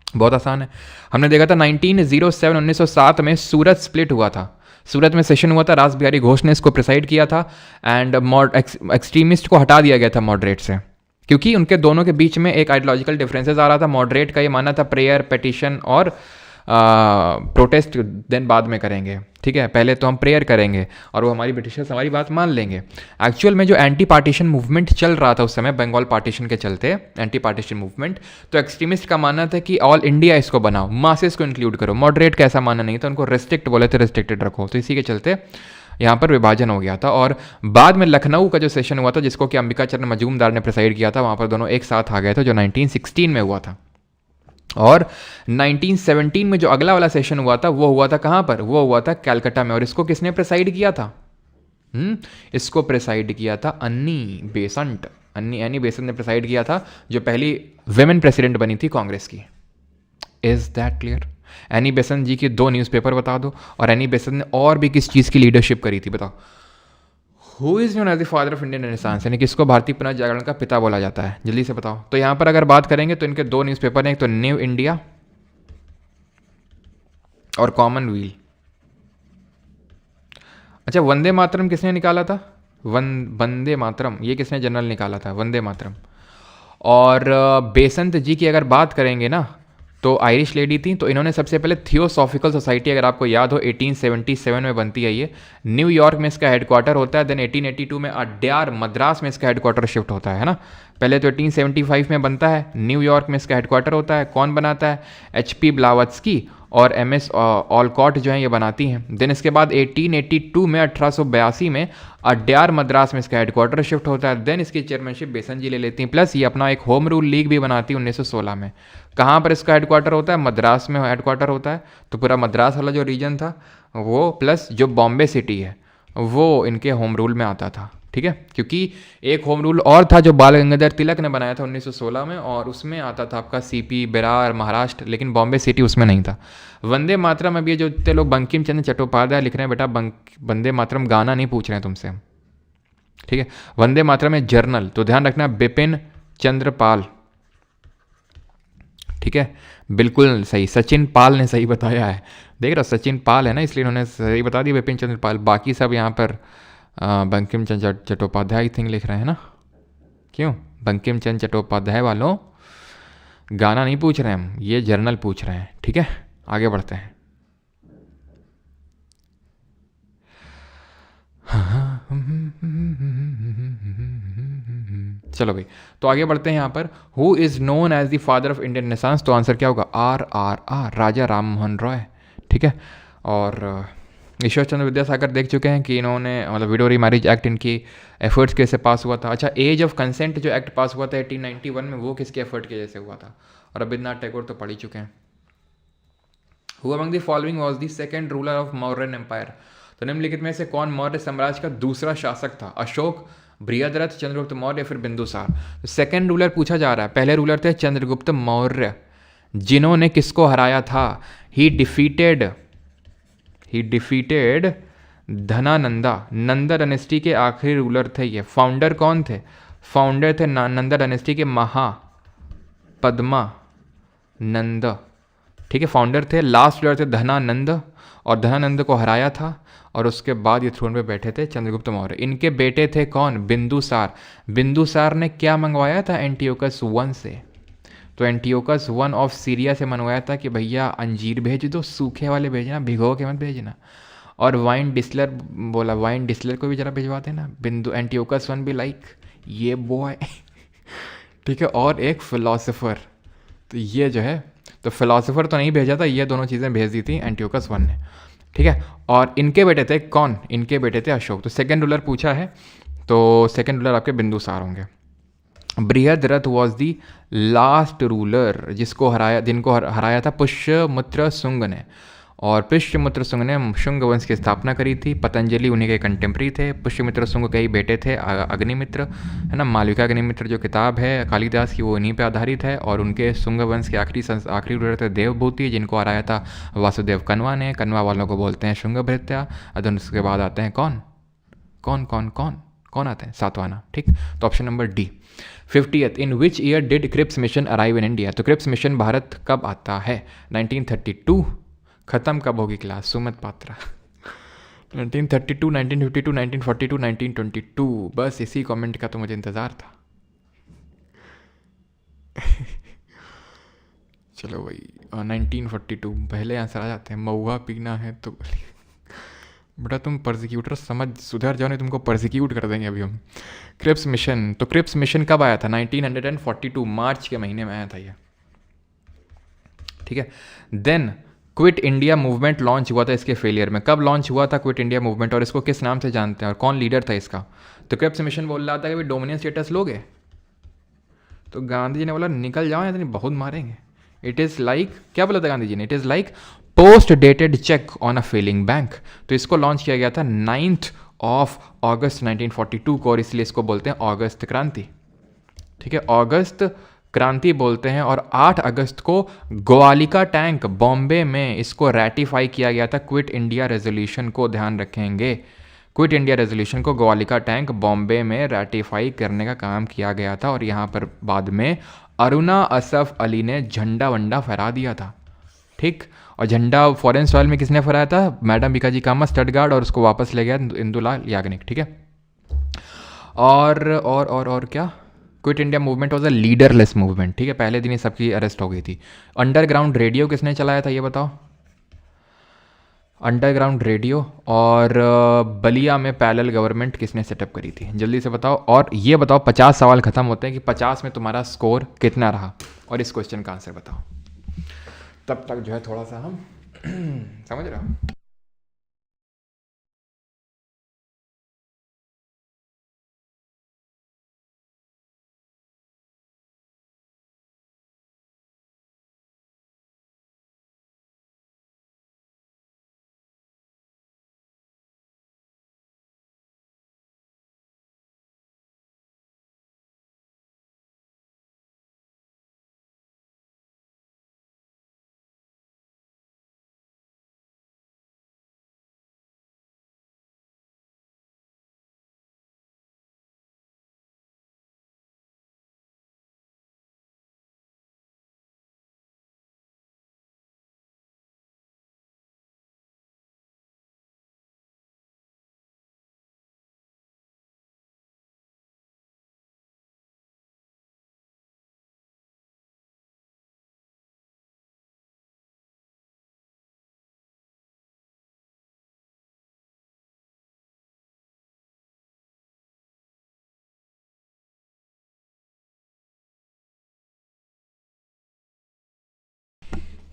बहुत आसान है, हमने देखा था 1907 में सूरत स्प्लिट हुआ था। सूरत में सेशन हुआ था, रास बिहारी घोष ने इसको प्रिसाइड किया था। एंड एक्सट्रीमिस्ट को हटा दिया गया था मॉडरेट से, क्योंकि उनके दोनों के बीच में एक आइडियोलॉजिकल डिफरेंसेस आ रहा था। मॉडरेट का ये मानना था प्रेयर, पेटिशन और प्रोटेस्ट देन बाद में करेंगे, ठीक है, पहले तो हम प्रेयर करेंगे और वो हमारी ब्रिटिशर्स हमारी बात मान लेंगे। एक्चुअल में जो एंटी पार्टीशन मूवमेंट चल रहा था उस समय, बंगाल पार्टीशन के चलते एंटी पार्टीशन मूवमेंट, तो एक्सट्रीमिस्ट का मानना था कि ऑल इंडिया इसको बनाओ, मासेस को इंक्लूड करो। मॉडरेट का ऐसा मानना नहीं था, उनको रिस्ट्रिक्ट बोले थे, रिस्ट्रिक्टेड रखो। तो इसी के चलते यहाँ पर विभाजन हो गया था। और बाद में लखनऊ का जो सेशन हुआ था, जिसको कि अंबिका चरण मजूमदार ने प्रिसाइड किया था, वहाँ पर दोनों एक साथ आ गए थे, जो 1916 में हुआ था। और 1917 में जो अगला वाला सेशन हुआ था, वो हुआ था कहाँ पर? वो हुआ था कलकत्ता में। और इसको किसने प्रिसाइड किया था? इसको प्रिसाइड किया था अन्नी बेसेंट ने प्रिसाइड किया था, जो पहली विमेन प्रेसिडेंट बनी थी कांग्रेस की। Is that clear? Annie Besant ji की 2 न्यूज़पेपर बता दो, और एनी बेसेंट ने और भी किस चीज़ की लीडरशिप करी थी बताओ। Who is known as the father of Indian renaissance, यानी किसको भारतीय पुनर्जागरण का पिता बोला जाता है? जल्दी से बताओ। तो यहाँ पर अगर बात करेंगे तो इनके 2 न्यूज़पेपर हैं, एक तो न्यू इंडिया और कॉमनवेल्थ। अच्छा, वंदे मातरम किसने निकाला था? वंदे मातरम ये किसने जनरल निकाला था? वंदे मातरम। और बेसंत जी की अगर बात करेंगे ना, तो आयरिश लेडी थी, तो इन्होंने सबसे पहले थियोसॉफिकल सोसाइटी, अगर आपको याद हो 1877 में बनती है ये, न्यूयॉर्क में इसका हेडक्वार्टर होता है। देन 1882 में अड्यार मद्रास में इसका हेडक्वार्टर शिफ्ट होता है ना। पहले तो 1875 में बनता है, न्यूयॉर्क में इसका हेडक्वार्टर होता है। कौन बनाता है? HP ब्लावत्स्की और MS ऑलकॉट जो है ये बनाती हैं। देन इसके बाद 1882 में 1882 में अड्यार मद्रास में इसका हेडक्वार्टर शिफ्ट होता है। देन इसकी चेयरमैनशिप बेसन जी ले लेती हैं, प्लस ये अपना एक होम रूल लीग भी बनाती है 1916 में। कहाँ पर इसका हेडक्वार्टर होता है? मद्रास में हेडक्वार्टर होता है। तो पूरा मद्रास वाला जो रीजन था वो, प्लस जो बॉम्बे सिटी है वो इनके होम रूल में आता था, ठीक है। क्योंकि एक होम रूल और था जो बाल गंगाधर तिलक ने बनाया था 1916 में, और उसमें आता था आपका CP बिरार महाराष्ट्र, लेकिन बॉम्बे सिटी उसमें नहीं था। वंदे मातरम, अब ये जो इतने लोग बंकिम चंद्र चट्टोपाध्याय लिख रहे हैं, बेटा वंदे मातरम गाना नहीं पूछ रहे हैं तुमसे, ठीक है। वंदे मातरम है जर्नल, तो ध्यान रखना बिपिन चंद्र पाल, ठीक है, बिल्कुल सही। सचिन पाल ने सही बताया है, देख रहा सचिन पाल है ना, इसलिए उन्होंने सही बता दिया बिपिन चंद्र पाल। बाकी सब यहाँ पर बंकिम चंद्र चट्टोपाध्याय थिंग लिख रहे हैं ना। क्यों? बंकिम चंद्र चट्टोपाध्याय वालों गाना नहीं पूछ रहे हैं हम, ये जर्नल पूछ रहे हैं, ठीक है। आगे बढ़ते हैं। चलो भाई, तो आगे बढ़ते हैं यहाँ पर। Who is known as the father of Indian renaissance, तो आंसर क्या होगा? RRR, राजा राम मोहन रॉय, ठीक है। और ईश्वर चंद्र विद्यासागर देख चुके हैं कि इन्होंने, मतलब विडो रीमैरिज एक्ट इनकी एफर्ट्स के से पास हुआ था। अच्छा, एज ऑफ कंसेंट जो एक्ट पास हुआ था 1891 में, वो किसके एफर्ट के जैसे हुआ था? और रविन्द्रनाथ टैगोर तो पढ़ ही चुके हैं। Who among the following was the second ruler of Mauryan empire, तो निम्नलिखित में से कौन मौर्य साम्राज्य का दूसरा शासक था? अशोक, बृहद्रथ, चंद्रगुप्त मौर्य या फिर बिंदुसार? तो सेकंड रूलर पूछा जा रहा है। पहले रूलर थे चंद्रगुप्त मौर्य, जिन्होंने किसको हराया था? He defeated Dhanananda. Nanda dynasty के आखिरी रूलर थे ये। फाउंडर कौन थे? फाउंडर थे नंदा डायनेस्टी के महापद्मा नंद, ठीक है, फाउंडर थे। लास्ट रूलर थे धनानंद, और धनानंद को हराया था, और उसके बाद ये थ्रोन पे बैठे थे चंद्रगुप्त मौर्य। इनके बेटे थे कौन? बिंदुसार। बिंदुसार ने क्या मंगवाया था एंटियोकस I से? तो एंटियोकस I ऑफ सीरिया से मंगवाया था कि भैया अंजीर भेज दो, सूखे वाले भेजना, भिगो के मत भेजना। और वाइन डिस्लर बोला, वाइन डिस्लर को भी जरा भिजवा देना। एंटियोकस I भी लाइक ये बॉय ठीक है, और एक फिलोसोफर। तो ये जो है, तो फिलोसोफर तो नहीं भेजा था, ये दोनों चीज़ें भेज दी थी एंटियोकस वन ने। ठीक है, और इनके बेटे थे कौन? इनके बेटे थे अशोक। तो सेकेंड रूलर पूछा है, तो सेकेंड रूलर आपके बिंदुसार होंगे। Brihadratha was the last ruler जिसको हराया, जिनको हराया था पुष्यमित्र शुंग ने। और पुष्यमित्र शुंग ने शुंग वंश की स्थापना करी थी। पतंजलि उन्हीं के कंटेम्प्रेरी थे। पुष्यमित्र शुंग के ही बेटे थे अग्निमित्र, है ना। मालविका अग्निमित्र जो किताब है कालिदास की, वो इन्हीं पे आधारित है। और उनके शुंग वंश के आखिरी रूलर थे देवभूति, जिनको हराया था वासुदेव कन्वा ने। कन्वा वालों को बोलते हैं शुंग भृत्या। और उसके बाद आते हैं कौन कौन कौन कौन कौन आते हैं? सातवाना। ठीक, तो option number D. 50th, in which year did Cripps mission arrive in India? तो क्रिप्स मिशन भारत कब आता है? 1932। खत्म कब होगी क्लास? सुमित पात्रा। 1932, 1952, 1942, 1922। बस इसी कमेंट का तो मुझे इंतज़ार था। चलो भाई, 1942 पहले आंसर आ जाते हैं। महुआ पीना है तो बेटा तुम परसिक्यूटर समझ, सुधर जाओ नहीं तुमको परसिक्यूट कर देंगे अभी हम। क्रिप्स मिशन, तो क्रिप्स मिशन कब आया था? 1942 मार्च के महीने में आया था ये। ठीक है, then quit India movement launch हुआ था इसके फेलियर में। कब लॉन्च हुआ था क्विट इंडिया मूवमेंट, और इसको किस नाम से जानते हैं और कौन लीडर था इसका? तो क्रिप्स मिशन बोल रहा था कि भाई डोमिनियन स्टेटस लोगे, तो गांधी जी ने बोला निकल जाओ या तो नहीं बहुत मारेंगे। इट इज़ लाइक, क्या बोला था गांधी जी ने? It is like post dated cheque on a failing bank. तो इसको लॉन्च किया गया था 9 अगस्त 1942 को, और इसलिए इसको बोलते हैं अगस्त क्रांति। ठीक है, अगस्त क्रांति बोलते हैं। और 8 अगस्त को ग्वालिका टैंक बॉम्बे में इसको रेटिफाई किया गया था क्विट इंडिया रेजोल्यूशन को, ध्यान रखेंगे। क्विट इंडिया रेजोल्यूशन को ग्वालिका टैंक बॉम्बे में रेटिफाई करने का काम किया गया था। और यहाँ पर बाद में अरुणा असफ अली ने झंडा वंडा फहरा दिया था। ठीक, और झंडा फॉरेन सॉइल में किसने फहराया था? मैडम बीकाजी कामा स्टडगार्ड, और उसको वापस ले गया इंदुलाल याग्निक। ठीक है, और क्या? Quit India movement was a leaderless movement. ठीक है, पहले दिन ही सबकी अरेस्ट हो गई थी। अंडरग्राउंड रेडियो किसने चलाया था ये बताओ? Underground radio. और बलिया में पैरेलल गवर्नमेंट किसने सेटअप करी थी? जल्दी से बताओ। और ये बताओ, 50 सवाल खत्म होते हैं कि 50 में तुम्हारा स्कोर कितना रहा, और इस क्वेश्चन का आंसर बताओ। तब तक जो है थोड़ा सा हम समझ रहे हो।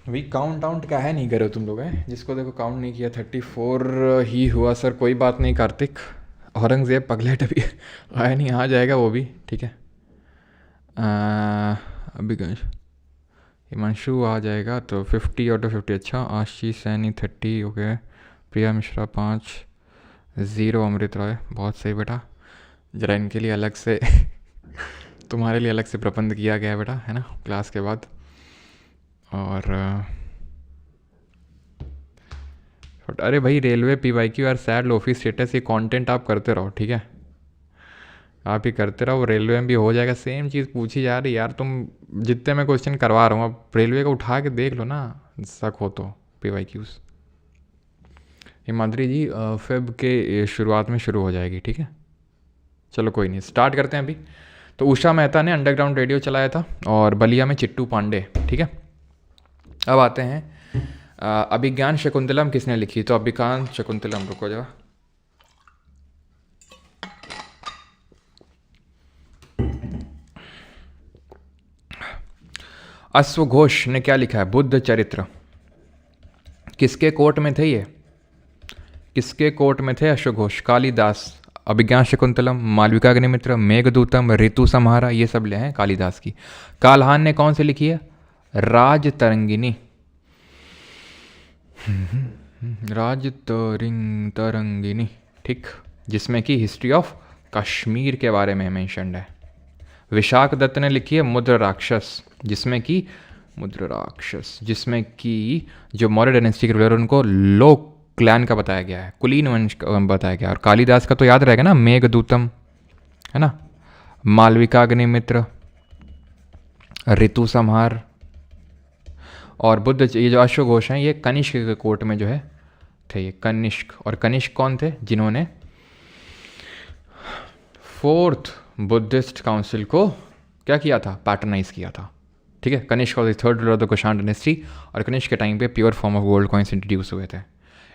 अभी काउंट आउट का है, नहीं करो तुम लोग हैं, जिसको देखो काउंट नहीं किया। 34 ही हुआ सर, कोई बात नहीं कार्तिक। औरंगज़ेब पगलेट अभी आया नहीं, आ जाएगा वो भी। ठीक है, अभी हिमांशु आ जाएगा तो 50 आउट ऑफ 50। अच्छा, आशीष सैनी 30 हो गया। प्रिया मिश्रा 5, 0 अमृत रॉय। बहुत सही बेटा, जरा इनके लिए अलग से तुम्हारे लिए अलग से प्रबंध किया गया है बेटा, है ना, क्लास के बाद। और अरे भाई रेलवे PYQ और सैड लोफी स्टेटस, ये कंटेंट आप करते रहो। ठीक है, आप ही करते रहो, रेलवे में भी हो जाएगा। सेम चीज़ पूछी जा रही यार, तुम जितने मैं क्वेश्चन करवा रहा हूँ, अब रेलवे का उठा के देख लो ना, शक हो तो PYQs। हिमाद्री जी फेब के शुरुआत में शुरू हो जाएगी। ठीक है, चलो कोई नहीं, स्टार्ट करते हैं अभी। तो उषा मेहता ने अंडरग्राउंड रेडियो चलाया था, और बलिया में चिट्टू पांडे। ठीक है, अब आते हैं अभिज्ञान शकुंतलम किसने लिखी? तो अभिज्ञान शकुंतलम, रुको जरा, अश्वघोष ने क्या लिखा है? बुद्ध चरित्र। किसके कोर्ट में थे ये? किसके कोर्ट में थे अश्वघोष? कालिदास। अभिज्ञान शकुंतलम, मालविकाग्निमित्र, मेघदूतम, ऋतु संहारा, ये सब ले हैं कालिदास की। काल्हान ने कौन सी लिखी है? राजतरंगिनी। तरंगिनी, ठीक, जिसमें कि हिस्ट्री ऑफ कश्मीर के बारे में मेंशन्ड है। विशाख दत्त ने लिखी है मुद्र राक्षस, जिसमें कि जो मौर्य डायनेस्टी के रूलर उनको लोक क्लैन का बताया गया है, कुलीन वंश का बताया गया है। और कालिदास का तो याद रहेगा ना, मेघदूतम है ना, मालविकाग्निमित्र, ऋतु संहार। और बुद्ध, ये जो अश्वघोष हैं ये कनिष्क के कोर्ट में जो है थे ये कनिष्क। और कनिष्क कौन थे? जिन्होंने 4th बुद्धिस्ट काउंसिल को क्या किया था? पैटर्नाइज किया था, ठीक है। Kanishka was the 3rd ruler of the Kushan dynasty, और कनिष्क के टाइम पे pure form of gold coins introduce हुए थे।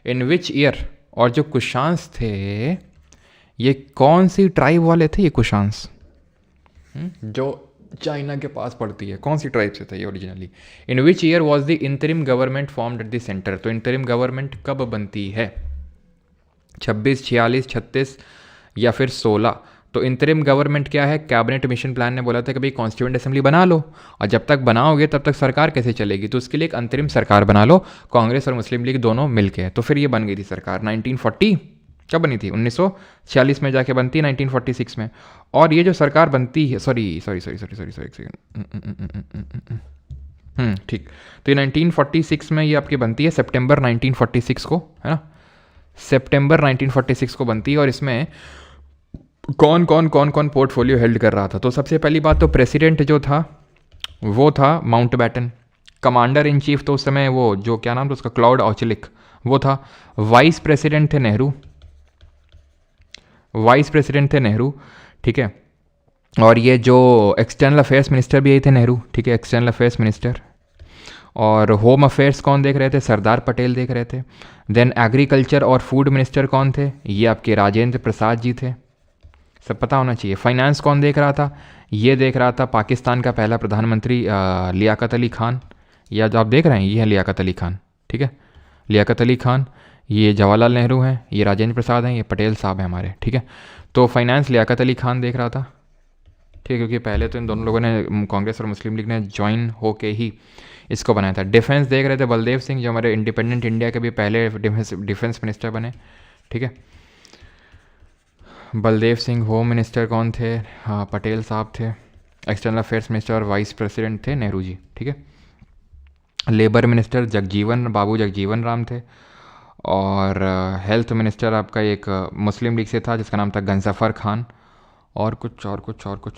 In which year? और जो कुषांस थे ये कौन सी ट्राइब वाले थे? ये कुषांस जो चाइना के पास पड़ती है, कौन सी ट्राइब से था ये originally? In which year was the interim government formed at the centre? तो इंटरिम गवर्नमेंट कब बनती है? 26, 46, 36 या फिर 16? तो इंटरिम गवर्नमेंट क्या है? कैबिनेट मिशन प्लान ने बोला था कि भाई कॉन्स्टिट्यूएंट असेंबली बना लो, और जब तक बनाओगे तब तक सरकार कैसे चलेगी, तो उसके लिए एक अंतरिम सरकार बना लो, कांग्रेस और मुस्लिम लीग दोनों मिलके। तो फिर ये बन गई थी सरकार। 1940 कब बनी थी? 1946 में जाके बनती है, 1946 में। और ये जो सरकार बनती है, ठीक, तो ये 1946 में ये आपकी बनती है, सितंबर 1946 को, है ना, सितंबर 1946 को बनती है। और इसमें कौन कौन पोर्टफोलियो हेल्ड कर रहा था? तो सबसे पहली बात तो प्रेसिडेंट जो था वो था माउंटबैटन। कमांडर इन चीफ तो उस समय वो जो क्या नाम था उसका, क्लाउड औचलिक, वो था। वाइस प्रेसिडेंट थे नेहरू, ठीक है। और ये जो एक्सटर्नल अफेयर्स मिनिस्टर भी यही थे, नेहरू, ठीक है, एक्सटर्नल अफेयर्स मिनिस्टर। और होम अफेयर्स कौन देख रहे थे? सरदार पटेल देख रहे थे। देन एग्रीकल्चर और फूड मिनिस्टर कौन थे? ये आपके राजेंद्र प्रसाद जी थे, सब पता होना चाहिए। फाइनेंस कौन देख रहा था? ये देख रहा था पाकिस्तान का पहला प्रधानमंत्री लियाकत अली खान। या जो आप देख रहे हैं ये है लियाकत अली खान, ठीक है, लियाकत अली खान। ये जवाहरलाल नेहरू हैं, ये राजेंद्र प्रसाद हैं, ये पटेल साहब हैं हमारे, ठीक है। तो फाइनेंस लियाकत अली खान देख रहा था, ठीक है, क्योंकि पहले तो इन दोनों लोगों ने, कांग्रेस और मुस्लिम लीग ने ज्वाइन होके ही इसको बनाया था। डिफेंस देख रहे थे बलदेव सिंह, जो हमारे इंडिपेंडेंट इंडिया के भी पहले डिफेंस मिनिस्टर बने, ठीक है, बलदेव सिंह। होम मिनिस्टर कौन थे? हाँ, पटेल साहब थे। एक्सटर्नल अफेयर्स मिनिस्टर और वाइस प्रेसिडेंट थे नेहरू जी, ठीक है। लेबर मिनिस्टर बाबू जगजीवन राम थे। और हेल्थ मिनिस्टर आपका एक मुस्लिम लीग से था जिसका नाम था गंजफर खान। और कुछ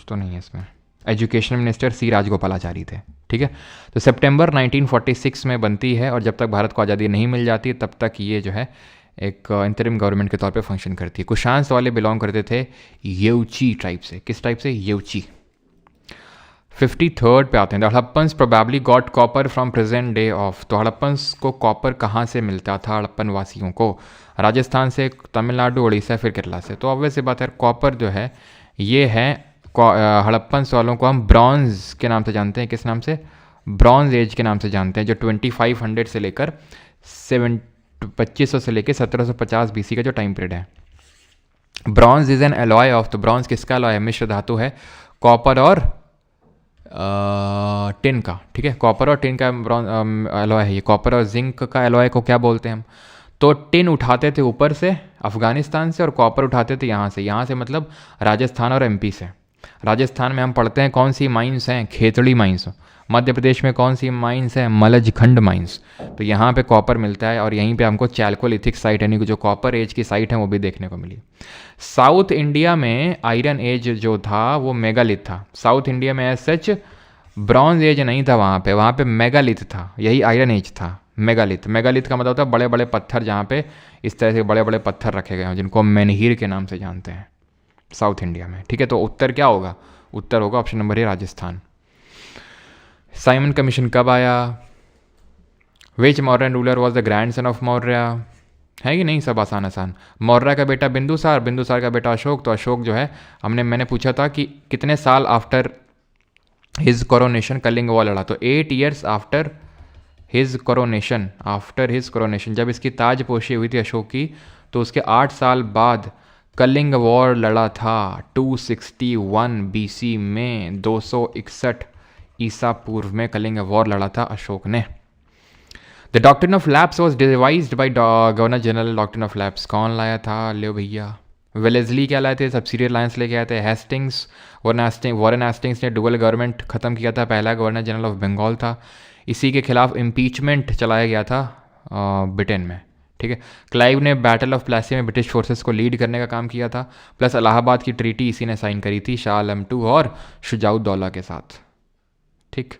तो नहीं है इसमें। एजुकेशन मिनिस्टर सी राजगोपालाचारी थे, ठीक है। तो सितंबर 1946 में बनती है, और जब तक भारत को आज़ादी नहीं मिल जाती तब तक ये जो है एक इंटरिम गवर्नमेंट के तौर पे फंक्शन करती है। कुशांस वाले बिलोंग करते थे येउची ट्राइब से। किस टाइप से? येउची। 53rd पे आते हैं। The Harappans probably got copper from present day of. तो हड़प्पन्स को कॉपर कहाँ से मिलता था? हड़प्पन वासियों को राजस्थान से, तमिलनाडु, उड़ीसा, फिर केरला से। तो ऑब्वियस सी बात है, कॉपर जो है ये है, हड़प्पन्स वालों को हम ब्रॉन्ज के नाम से जानते हैं। किस नाम से? ब्रॉन्ज एज के नाम से जानते हैं, जो 2500 से लेकर 2500 से लेकर 1750 BC का जो टाइम पीरियड है। Bronze is an alloy of. तो ब्रॉन्ज किसका एलॉय है? मिश्र धातु है, कॉपर और टिन का, ठीक है, कॉपर और टिन का ब्रॉन्ज एलॉय है ये। कॉपर और जिंक का एलॉय को क्या बोलते हैं हम? तो टिन उठाते थे ऊपर से अफगानिस्तान से, और कॉपर उठाते थे यहाँ से मतलब राजस्थान और MP से। राजस्थान में हम पढ़ते हैं कौन सी माइंस हैं? खेतड़ी माइंस। मध्य प्रदेश में कौन सी माइंस है? मलजखंड माइंस। तो यहाँ पे कॉपर मिलता है, और यहीं पे हमको चैल्कोलिथिक साइट यानी कि जो कॉपर एज की साइट है वो भी देखने को मिली। साउथ इंडिया में आयरन एज जो था वो मेगालिथ था। साउथ इंडिया में एज सच ब्रॉन्ज एज नहीं था, वहाँ पे मेगालिथ था, यही आयरन एज था। मेगालिथ का मतलब होता है बड़े बड़े पत्थर, जहाँ पे इस तरह से बड़े बड़े पत्थर रखे गए हैं, जिनको मेनहीर के नाम से जानते हैं साउथ इंडिया में, ठीक है। तो उत्तर क्या होगा? उत्तर होगा option number A, Rajasthan. Simon Commission कब आया? Which Mauryan ruler was the grandson of Maurya? है कि नहीं? सब आसान। मौर्य का बेटा बिंदुसार का बेटा अशोक। तो अशोक जो है मैंने पूछा था कि कितने साल after his coronation Kalinga war लड़ा। तो 8 years आफ्टर हिज कोरोनेशन, जब इसकी ताजपोशी हुई थी अशोक की, तो उसके 8 साल बाद कलिंग वॉर लड़ा था 261 BC में, 261 ईसा पूर्व में कलिंग वॉर लड़ा था अशोक ने। The doctrine of lapse was devised by governor general. Doctrine of lapse कौन लाया था? लियो भैया वेलेजली क्या लाए थे? सब्सिडियरी अलायंस लेके आए थे। हेस्टिंग्स, वॉरेन हेस्टिंग्स ने डुअल गवर्नमेंट ख़त्म किया था, पहला गवर्नर जनरल ऑफ बंगाल था। इसी के खिलाफ इम्पीचमेंट चलाया गया था ब्रिटेन में, ठीक है। क्लाइव ने बैटल ऑफ प्लासी में ब्रिटिश फोर्सेस को लीड करने का काम किया था, प्लस इलाहाबाद की ट्रीटी इसी ने साइन करी थी शाह आलम II और शुजाउद्दौला के साथ, ठीक।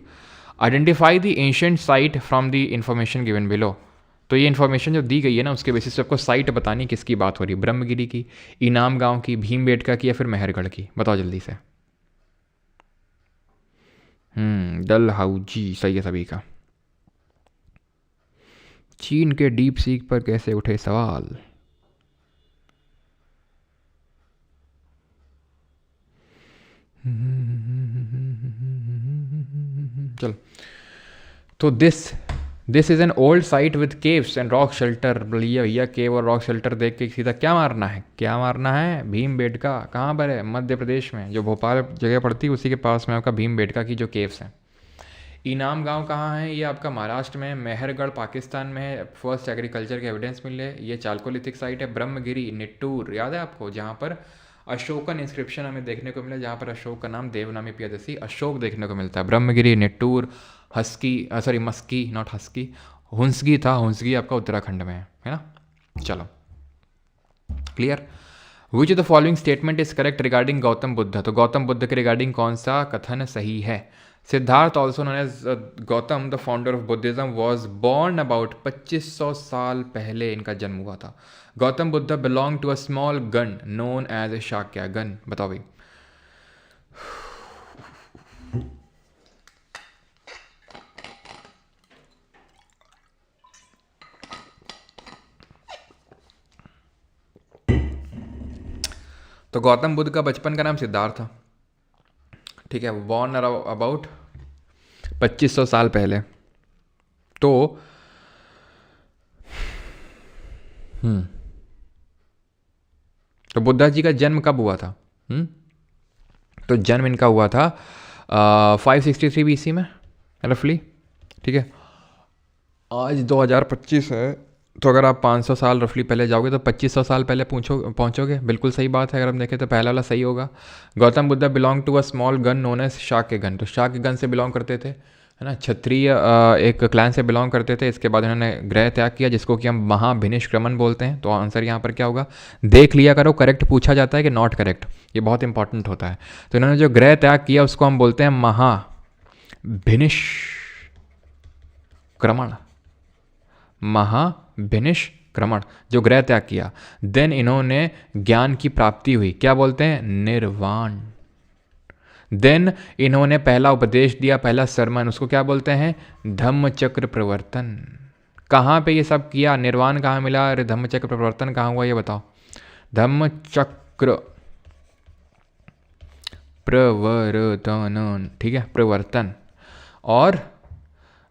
Identify the ancient site from the information given below. तो ये इन्फॉर्मेशन जो दी गई है ना, उसके बेसिस पे आपको साइट बतानी किसकी बात हो रही है, ब्रह्मगिरी की, इनाम गांव की, भीमबेटका की, या फिर मेहरगढ़ की। बताओ जल्दी से। डलहौजी सही है सभी का। चीन के डीप सीक पर कैसे उठे सवाल। चलो, तो this is an old site with caves and rock shelter. भैया केव और रॉक शेल्टर देख के सीधा क्या मारना है, क्या मारना है? भीमबेटका। कहाँ पर है? मध्य प्रदेश में, जो भोपाल जगह पड़ती है उसी के पास में आपका भीमबेटका की जो केव्स हैं। इनाम गांव कहाँ है? ये आपका महाराष्ट्र में है। मेहरगढ़ पाकिस्तान में है। फर्स्ट एग्रीकल्चर के एविडेंस मिले। ये चालकोलिथिक साइट है। ब्रह्मगिरी, निट्टूर, याद है आपको, जहाँ पर अशोकन इंस्क्रिप्शन हमें देखने को मिला, जहाँ पर अशोक का नाम देवनामी पियादसी अशोक देखने को मिलता है। ब्रह्मगिरी, निट्टूर, मस्की, नॉट हस्की, हुंसगी था। हुंसगी आपका उत्तराखंड में है ना। चलो, clear. Which of the following statement is correct regarding Gautam Buddha. तो गौतम बुद्ध के रिगार्डिंग कौन सा कथन सही है? Siddhartha also known as Gautama the founder of Buddhism was born about 2500 साल पहले इनका जन्म हुआ था। Gautama Buddha belong to a small gana known as a Shakya gana. बताओ भाई। तो गौतम बुद्ध का बचपन का नाम सिद्धार्थ था, ठीक है। बॉर्न अबाउट 2500 साल पहले। तो तो बुद्धा जी का जन्म कब हुआ था? तो जन्म इनका हुआ था 563 BC में रफली, ठीक है। आज 2025 है, तो अगर आप 500 साल रफली पहले जाओगे तो 2500 साल पहले पहुँचोगे। बिल्कुल सही बात है। अगर हम देखें तो पहला वाला सही होगा। Gautama Buddha belong to a small gana known as Shakya gana. तो शाक्य गण से बिलोंग करते थे, है ना, क्षत्रिय एक क्लैन से बिलोंग करते थे। इसके बाद उन्होंने गृह त्याग किया, जिसको कि हम महाभिनिष्क्रमण बोलते हैं। तो आंसर यहाँ पर क्या होगा? देख लिया करो, करेक्ट पूछा जाता है कि नॉट करेक्ट, ये बहुत इंपॉर्टेंट होता है। तो इन्होंने जो गृह त्याग किया उसको हम बोलते हैं महाभिनिष्क्रमण, जो गृह त्याग किया। देन इन्होंने ज्ञान की प्राप्ति हुई, क्या बोलते हैं? निर्वाण। देन इन्होंने पहला उपदेश दिया, पहला सरमन, उसको क्या बोलते हैं? धम्मचक्र प्रवर्तन। कहाँ पे ये सब किया? निर्वाण कहाँ मिला? अरे धम्मचक्र प्रवर्तन कहाँ हुआ ये बताओ। धम्मचक्र प्रवर्तन, ठीक है, प्रवर्तन। और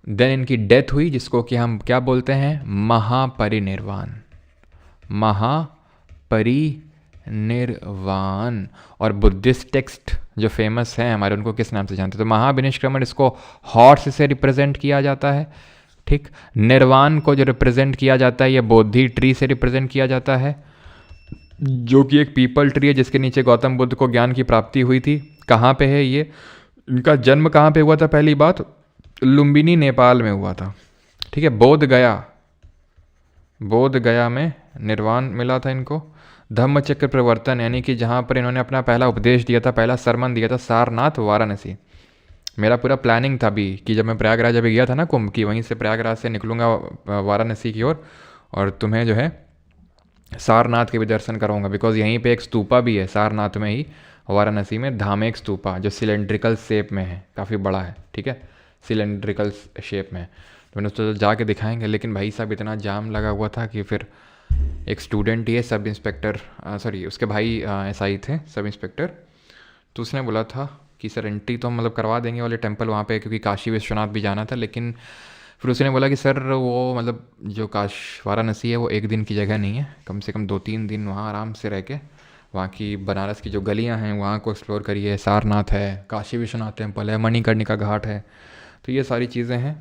देन इनकी डेथ हुई, जिसको कि हम क्या बोलते हैं? महापरिनिर्वाण। महापरिनिर्वाण। और बुद्धिस्ट टेक्स्ट जो फेमस हैं हमारे, उनको किस नाम से जानते हैं? तो महाभिनिष्क्रमण, इसको हॉर्स से रिप्रेजेंट किया जाता है, ठीक। निर्वाण को जो रिप्रेजेंट किया जाता है, ये बोधि ट्री से रिप्रेजेंट किया जाता है, जो कि एक पीपल ट्री है जिसके नीचे गौतम बुद्ध को ज्ञान की प्राप्ति हुई थी। कहाँ पे है ये? इनका जन्म कहाँ पे हुआ था? पहली बात, लुम्बिनी नेपाल में हुआ था, ठीक है। बोध गया में निर्वाण मिला था इनको। धम्मचक्र प्रवर्तन, यानी कि जहाँ पर इन्होंने अपना पहला उपदेश दिया था, पहला सरमन दिया था, सारनाथ वाराणसी। मेरा पूरा प्लानिंग था भी कि जब मैं प्रयागराज अभी गया था ना कुंभ की, वहीं से प्रयागराज से निकलूँगा वाराणसी की ओर, और तुम्हें जो है सारनाथ के भी दर्शन कराऊंगा। बिकॉज यहीं पे एक स्तूपा भी है सारनाथ में ही, वाराणसी में, धामेक स्तूपा, जो सिलेंड्रिकल शेप में है, काफ़ी बड़ा है, ठीक है, सिलेंड्रिकल शेप में। तो मैंने उसको जाके दिखाएंगे, लेकिन भाई साहब इतना जाम लगा हुआ था कि फिर एक स्टूडेंट ही है, सब इंस्पेक्टर, सॉरी उसके भाई SI थे, सब इंस्पेक्टर, तो उसने बोला था कि सर एंट्री तो हम मतलब करवा देंगे वाले टेम्पल वहाँ पे, क्योंकि काशी विश्वनाथ भी जाना था। लेकिन फिर उसने बोला कि सर वो मतलब जो वाराणसी है वो एक दिन की जगह नहीं है, कम से कम 2-3 दिन वहाँ आराम से रह के वहाँ की बनारस की जो गलियाँ हैं वहाँ को एक्सप्लोर करिए। सारनाथ है, काशी विश्वनाथ टेम्पल है, मणिकर्णिका घाट है, तो ये सारी चीज़ें हैं,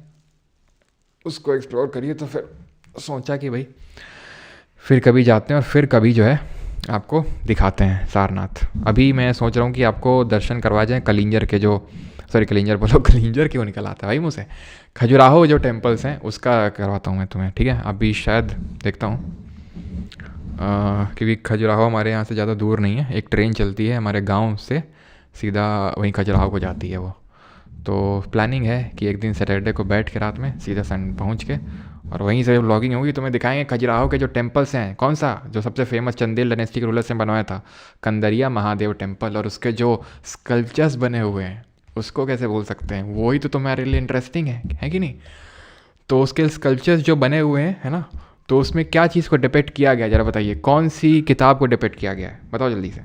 उसको एक्सप्लोर करिए। तो फिर सोचा कि भाई फिर कभी जाते हैं और फिर कभी जो है आपको दिखाते हैं सारनाथ। अभी मैं सोच रहा हूँ कि आपको दर्शन करवा जाएँ कलिंजर के जो, सॉरी कलिंजर बोलो, कलिंजर क्यों निकल आता है भाई मुँह से, खजुराहो जो टेम्पल्स हैं उसका करवाता हूँ मैं तुम्हें, ठीक है। अभी शायद देखता हूँ, क्योंकि खजुराहो हमारे यहाँ से ज़्यादा दूर नहीं है, एक ट्रेन चलती है हमारे गांव से सीधा वहीं खजुराहो को जाती है वो। तो प्लानिंग है कि एक दिन सैटरडे को बैठ के रात में सीधा सन पहुँच के और वहीं से व्लॉगिंग होगी, तुम्हें दिखाएंगे खजुराहो के जो टेम्पल्स हैं। कौन सा जो सबसे फेमस चंदेल डायनेस्टी के रूलर्स ने बनवाया था, कंदरिया महादेव टेम्पल, और उसके जो स्कल्पचर्स बने हुए हैं उसको कैसे बोल सकते हैं, वही तो तुम्हारे लिए इंटरेस्टिंग है कि नहीं। तो उसके स्कल्पचर्स जो बने हुए हैं है ना, तो उसमें क्या चीज़ को डिपेक्ट किया गया, ज़रा बताइए, कौन सी किताब को डिपेक्ट किया गया है, बताओ जल्दी से।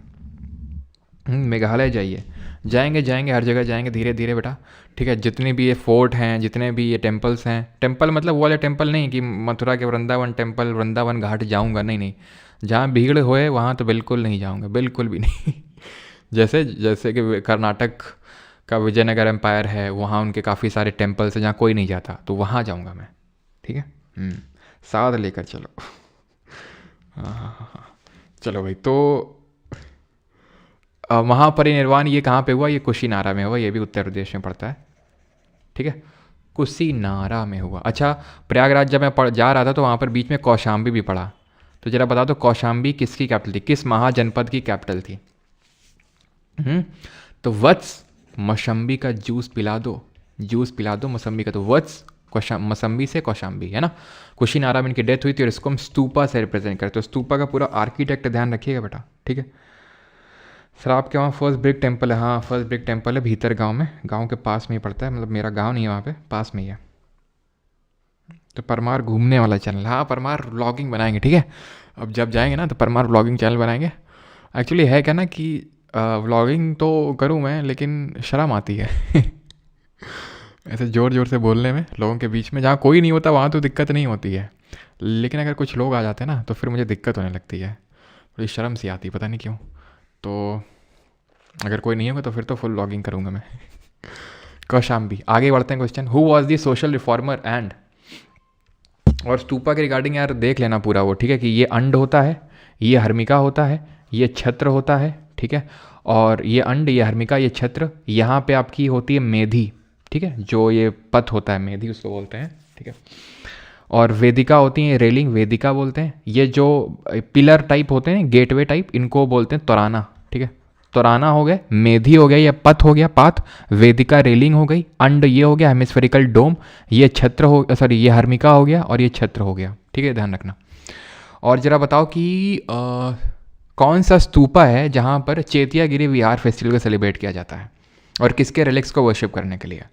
मेघालय जाइए, जाएंगे जाएंगे हर जगह जाएंगे धीरे धीरे बेटा, ठीक है। जितने भी ये फोर्ट हैं, जितने भी ये टेम्पल्स हैं, टेम्पल मतलब वो वाले टेम्पल नहीं कि मथुरा के वृंदावन टेम्पल, वृंदावन घाट जाऊंगा, नहीं नहीं, जहाँ भीड़ होए वहाँ तो बिल्कुल नहीं जाऊँगा, बिल्कुल भी नहीं। जैसे जैसे कि कर्नाटक का विजयनगर एम्पायर है, वहाँ उनके काफ़ी सारे टेम्पल्स हैं जहाँ कोई नहीं जाता, तो वहाँ जाऊँगा मैं, ठीक है। साथ लेकर चलो। हाँ हाँ हाँ हाँ, चलो भाई। तो महापरिनिर्वाण ये कहाँ पे हुआ, ये कुशीनारा में हुआ, ये भी उत्तर प्रदेश में पड़ता है, ठीक है, कुशीनारा में हुआ। अच्छा, प्रयागराज जब मैं जा रहा था तो वहाँ पर बीच में कौशाम्बी भी पड़ा, तो ज़रा बता दो कौशाम्बी किसकी कैपिटल थी, किस महाजनपद की कैपिटल थी। तो वत्स मौसम्बी का जूस पिला दो, जूस पिला दो मौसम्बी का, तो वत्स मौसम्बी से कौशाम्बी है ना। कुशीनारा में इनकी डेथ हुई थी और इसको हम स्तूपा से रिप्रेजेंट करते हैं। तो स्तूपा का पूरा आर्किटेक्ट ध्यान रखिएगा बेटा, ठीक है। सर आपके वहाँ फर्स्ट ब्रिक टेम्पल है, हाँ फर्स्ट ब्रिक टेम्पल है भीतर गांव में, गांव के पास में ही पड़ता है, मतलब मेरा गांव नहीं है वहाँ पे, पास में ही है। तो परमार घूमने वाला चैनल, हाँ परमार व्लॉगिंग बनाएंगे, ठीक है। अब जब जाएंगे ना तो परमार व्लॉगिंग चैनल बनाएंगे। एक्चुअली है क्या ना कि व्लॉगिंग तो करूँ मैं, लेकिन शर्म आती है ऐसे ज़ोर ज़ोर से बोलने में लोगों के बीच में, जहाँ कोई नहीं होता वहाँ तो दिक्कत नहीं होती है, लेकिन अगर कुछ लोग आ जाते हैं ना तो फिर मुझे दिक्कत होने लगती है, थोड़ी शर्म सी आती है, पता नहीं क्यों। तो अगर कोई नहीं होगा तो फिर तो फुल व्लॉगिंग करूँगा मैं। कौशाम्बी, आगे बढ़ते हैं question. Who was the social reformer and, और स्तूपा के रिगार्डिंग यार देख लेना पूरा वो, ठीक है, कि ये अंड होता है, ये हर्मिका होता है, ये छत्र होता है, ठीक है। और ये अंड, ये हर्मिका, ये छत्र, यहाँ पे आपकी होती है मेधी, ठीक है, जो ये पथ होता है मेधी उसको बोलते हैं, ठीक है। और वेदिका होती है रेलिंग, वेदिका बोलते हैं। ये जो पिलर टाइप होते हैं, गेटवे टाइप, इनको बोलते हैं तोराना, ठीक है। तोराना हो गए, मेधी हो गया, ये पथ हो गया पाथ, वेदिका रेलिंग हो गई, अंड ये हो गया हेमिस्फेरिकल डोम, ये छत्र हो, सॉरी ये हर्मिका हो गया और ये छत्र हो गया, ठीक है, ध्यान रखना। और ज़रा बताओ कि कौन सा स्तूपा है जहाँ पर चेतियागिरी विहार फेस्टिवल को सेलिब्रेट किया जाता है और किसके रिलिक्स को वर्शिप करने के लिए।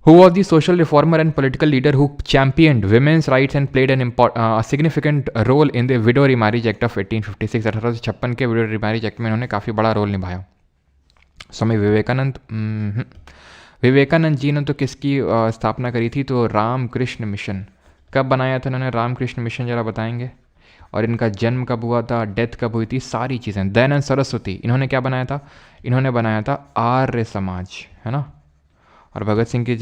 Who was the social reformer and political leader who championed women's rights and played a significant role in the Widow Remarriage Act of 1856? 1856 के विडो रिमैरिज एक्ट में इन्होंने काफ़ी बड़ा रोल निभाया। स्वामी विवेकानंद, विवेकानंद जी ने तो किसकी स्थापना करी थी, तो रामकृष्ण मिशन। कब बनाया था इन्होंने रामकृष्ण मिशन, ज़रा बताएंगे। और इनका जन्म कब हुआ था, डेथ कब हुई थी, सारी चीज़ें। दयानंद सरस्वती, इन्होंने क्या बनाया था, इन्होंने बनाया था आर्य समाज, है ना। और भगत सिंह के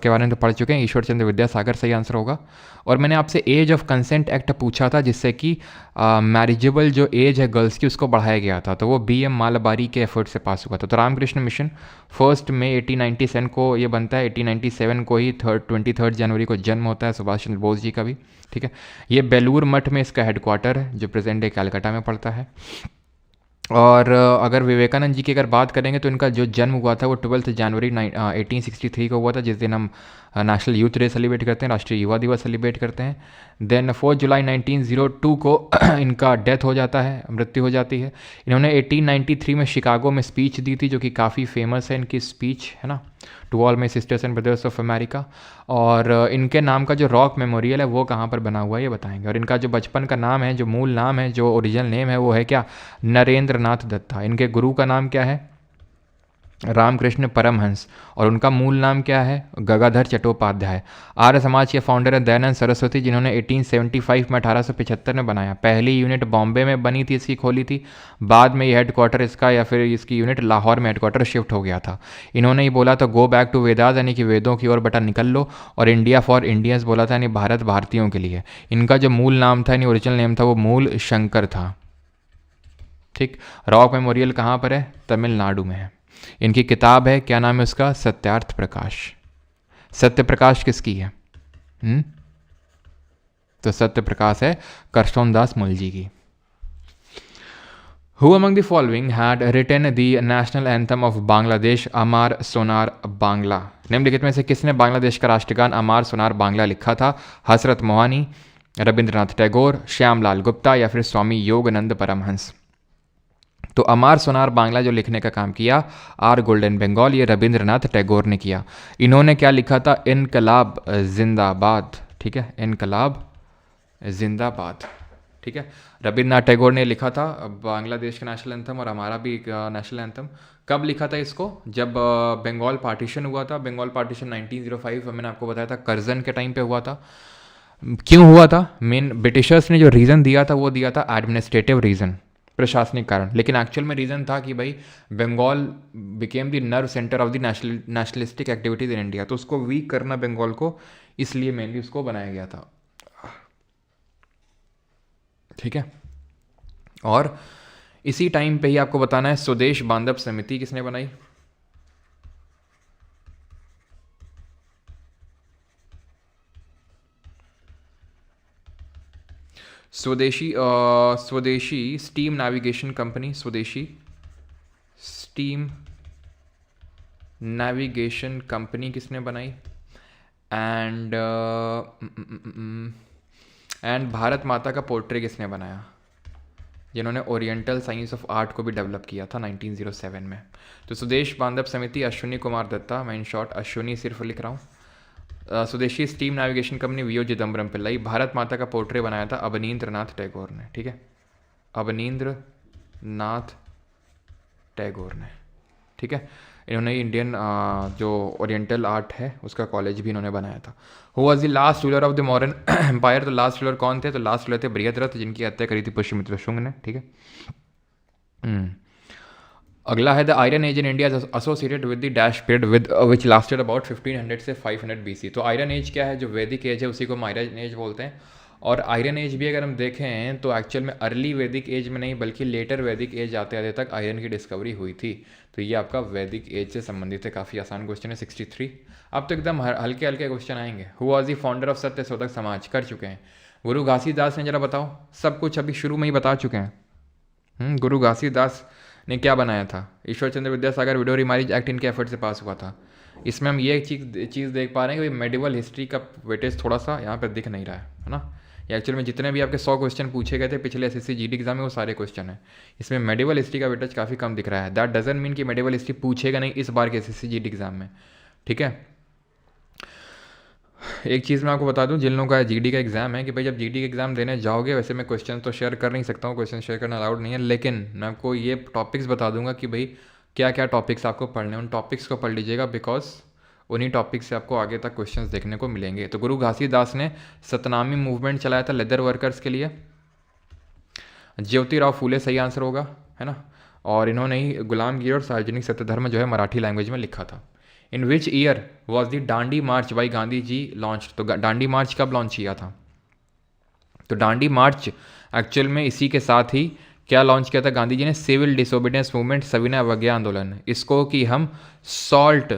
बारे में तो पढ़ चुके हैं, ईश्वर चंद्र विद्यासागर सही आंसर होगा। और मैंने आपसे एज ऑफ कंसेंट एक्ट पूछा था, जिससे कि मैरिजेबल जो एज है गर्ल्स की उसको बढ़ाया गया था, तो वो BM मालाबारी के एफर्ट से पास हुआ था। तो रामकृष्ण मिशन 1 मई 1897 को ये बनता है, 1897 को ही 23 जनवरी को जन्म होता है सुभाष चंद्र बोस जी का भी, ठीक है। ये बेलूर मठ में इसका हेडक्वार्टर है, जो प्रेजेंट डे कलकत्ता में पड़ता है। और अगर विवेकानंद जी की अगर बात करेंगे तो इनका जो जन्म हुआ था वो 12 जनवरी 1863 को हुआ था, जिस दिन हम नेशनल यूथ डे सेलिब्रेट करते हैं, राष्ट्रीय युवा दिवस सेलिब्रेट करते हैं। देन 4 जुलाई 1902 को इनका डेथ हो जाता है, मृत्यु हो जाती है। इन्होंने 1893 में शिकागो में स्पीच दी थी, जो कि काफ़ी फेमस है इनकी स्पीच, है ना, to all my sisters and brothers of America. और इनके नाम का जो रॉक मेमोरियल है वो कहाँ पर बना हुआ है ये बताएंगे। और इनका जो बचपन का नाम है, जो मूल नाम है, जो ओरिजिनल नेम है, वो है क्या, नरेंद्र नाथ दत्ता। इनके गुरु का नाम क्या है, रामकृष्ण परमहंस, और उनका मूल नाम क्या है? गंगाधर चट्टोपाध्याय। आर्य समाज के फाउंडर है दयानंद सरस्वती, जिन्होंने 1875 में 1875 में बनाया। पहली यूनिट बॉम्बे में बनी थी, इसकी खोली थी। बाद में ये हेडक्वार्टर इसका, या फिर इसकी यूनिट लाहौर में हेडक्वार्टर शिफ्ट हो गया था। इन्होंने ही बोला था गो बैक टू वेदास, यानी कि वेदों की ओर बेटा निकल लो, और इंडिया फॉर इंडियंस बोला था, यानी भारत भारतीयों के लिए। इनका जो मूल नाम था, यानी ओरिजिनल नेम था, वो मूल शंकर था। ठीक। रॉक मेमोरियल कहाँ पर है? तमिलनाडु में है। इनकी किताब है, क्या नाम है उसका? सत्यार्थ प्रकाश। सत्य प्रकाश किसकी है? तो सत्य प्रकाश है करसोनदास मुलजी की। Who among the following had written the national anthem of Bangladesh, अमार सोनार बांग्ला? निम्नलिखित में से किसने बांग्लादेश का राष्ट्रगान अमार सोनार बांग्ला लिखा था? हसरत मोहानी, रविंद्रनाथ टैगोर, श्यामलाल गुप्ता, या फिर स्वामी योगानंद परमहंस? तो अमार सोनार बांग्ला जो लिखने का काम किया आर गोल्डन बंगाल, ये रविंद्रनाथ टैगोर ने किया। इन्होंने क्या लिखा था? इनकलाब जिंदाबाद। ठीक है, इनकलाब जिंदाबाद। ठीक है, रविंद्रनाथ टैगोर ने लिखा था बांग्लादेश का नेशनल एंथम, और हमारा भी नेशनल एंथम। कब लिखा था इसको? जब बंगाल पार्टीशन हुआ था। बंगाल पार्टीशन 1905, मैंने आपको बताया था करजन के टाइम पे हुआ था। क्यों हुआ था? मेन ब्रिटिशर्स ने जो रीज़न दिया था वो दिया था एडमिनिस्ट्रेटिव रीज़न, प्रशासनिक कारण। लेकिन एक्चुअल में रीज़न था कि भाई Bengal became the nerve centre of the nationalistic activities in India, तो उसको वीक करना बंगाल को, इसलिए मेनली उसको बनाया गया था। ठीक है, और इसी टाइम पे ही आपको बताना है स्वदेश बांधव समिति किसने बनाई? स्वदेशी स्टीम नेविगेशन कंपनी, स्वदेशी स्टीम नेविगेशन कंपनी किसने बनाई? एंड भारत माता का पोर्ट्रेट किसने बनाया? जिन्होंने ओरिएंटल साइंस ऑफ आर्ट को भी डेवलप किया था 1907 में। तो स्वदेश बांधव समिति अश्विनी कुमार दत्ता, मैं इन शॉर्ट अश्विनी सिर्फ लिख रहा हूँ। Swadeshi steam navigation company V O Chidambaram Pillai. Bharat Mata का पोर्ट्रेट बनाया था अवनींद्र नाथ टैगोर ने। ठीक है, अवनींद्र नाथ टैगोर ने। ठीक है, इन्होंने इंडियन जो ओरिएंटल आर्ट है उसका कॉलेज भी इन्होंने बनाया था। Who was the last ruler of the modern empire? तो लास्ट रूलर कौन थे? तो लास्ट रूलर थे बृहद्रथ, जिनकी हत्या करी थी पुष्यमित्र शुंग ने। ठीक है, अगला है the iron age in India associated with the dash period with which lasted about 1500 से 500 BC। तो आयरन एज क्या है? जो वैदिक एज है उसी को हम आयरन एज बोलते हैं। और आयरन एज भी अगर हम देखें तो एक्चुअल में अर्ली वैदिक एज में नहीं बल्कि लेटर वैदिक एज आते आते तक आयरन की डिस्कवरी हुई थी। तो ये आपका वैदिक एज से संबंधित है। काफ़ी आसान क्वेश्चन है। 63। अब तो एकदम हल्के हल्के क्वेश्चन आएंगे। Who was the founder of सत्य शोधक समाज? कर चुके हैं। गुरु घासीदास ने, जरा बताओ। सब कुछ अभी शुरू में ही बता चुके हैं। गुरु घासीदास ने क्या बनाया था? Ishwar Chandra Vidyasagar window remarriage act इनके एफर्ट से पास हुआ था। इसमें हम ये चीज़ देख पा रहे हैं कि मेडिवल हिस्ट्री का वेटेज थोड़ा सा यहाँ पर दिख नहीं रहा है ना। एक्चुअल में जितने भी आपके 100 क्वेश्चन पूछे गए थे पिछले SSC GD एग्जाम में, वो सारे क्वेश्चन हैं। इसमें मेडिवल हिस्ट्री का वेटेज काफ़ी कम दिख रहा है। दैट डजंट मीन कि मेडिवल हिस्ट्री पूछेगा नहीं इस बार के SSC GD एग्जाम में। ठीक है, एक चीज़ मैं आपको बता दूं, जिन लोगों का GD का एग्ज़ाम है कि भाई जब GD का एग्ज़ाम देने जाओगे, वैसे मैं क्वेश्चन तो शेयर कर नहीं सकता हूँ, क्वेश्चन शेयर करना अलाउड नहीं है, लेकिन मैं आपको ये टॉपिक्स बता दूंगा कि भाई क्या क्या टॉपिक्स आपको पढ़ने हैं। उन टॉपिक्स को पढ़ लीजिएगा, बिकॉज उन्हीं टॉपिक से आपको आगे तक क्वेश्चंस देखने को मिलेंगे। तो गुरु घासीदास ने सतनामी मूवमेंट चलाया था लेदर वर्कर्स के लिए। ज्योतिराव फूले सही आंसर होगा, है ना। और इन्होंने ही गुलामगिरी और सार्वजनिक सत्यधर्म जो है मराठी लैंग्वेज में लिखा था। In which year was the Dandi march by Gandhi ji launch? तो डांडी मार्च कब लॉन्च किया था? तो डांडी मार्च एक्चुअल में इसी के साथ ही क्या लॉन्च किया था गांधी जी ने? सिविल डिसोबीडियंस मूवमेंट, सविनय अवज्ञा आंदोलन। इसको कि हम सॉल्ट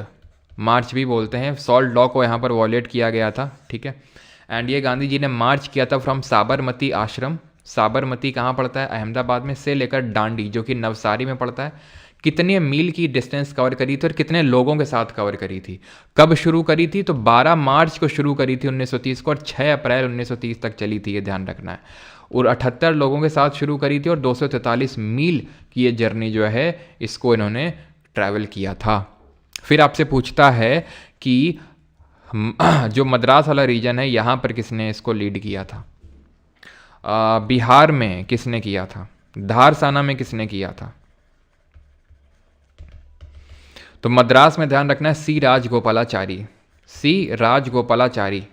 मार्च भी बोलते हैं। सॉल्ट लॉ को यहाँ पर वॉलेट किया गया था। ठीक है, एंड ये गांधी जी ने मार्च किया था फ्रॉम साबरमती आश्रम। साबरमती कहाँ पड़ता है? अहमदाबाद में। से लेकर डांडी जो कि नवसारी में पड़ता है। कितने मील की डिस्टेंस कवर करी थी और कितने लोगों के साथ कवर करी थी? कब शुरू करी थी? तो 12 मार्च को शुरू करी थी 1930 को, और 6 अप्रैल 1930 तक चली थी, ये ध्यान रखना है। और 78 लोगों के साथ शुरू करी थी और 243 मील की ये जर्नी जो है इसको इन्होंने ट्रैवल किया था। फिर आपसे पूछता है कि जो मद्रास वाला रीजन है यहाँ पर किसने इसको लीड किया था? बिहार में किसने किया था? धारसाना में किसने किया था? तो मद्रास में ध्यान रखना है सी राजगोपालाचारी, सी राजगोपालाचारी,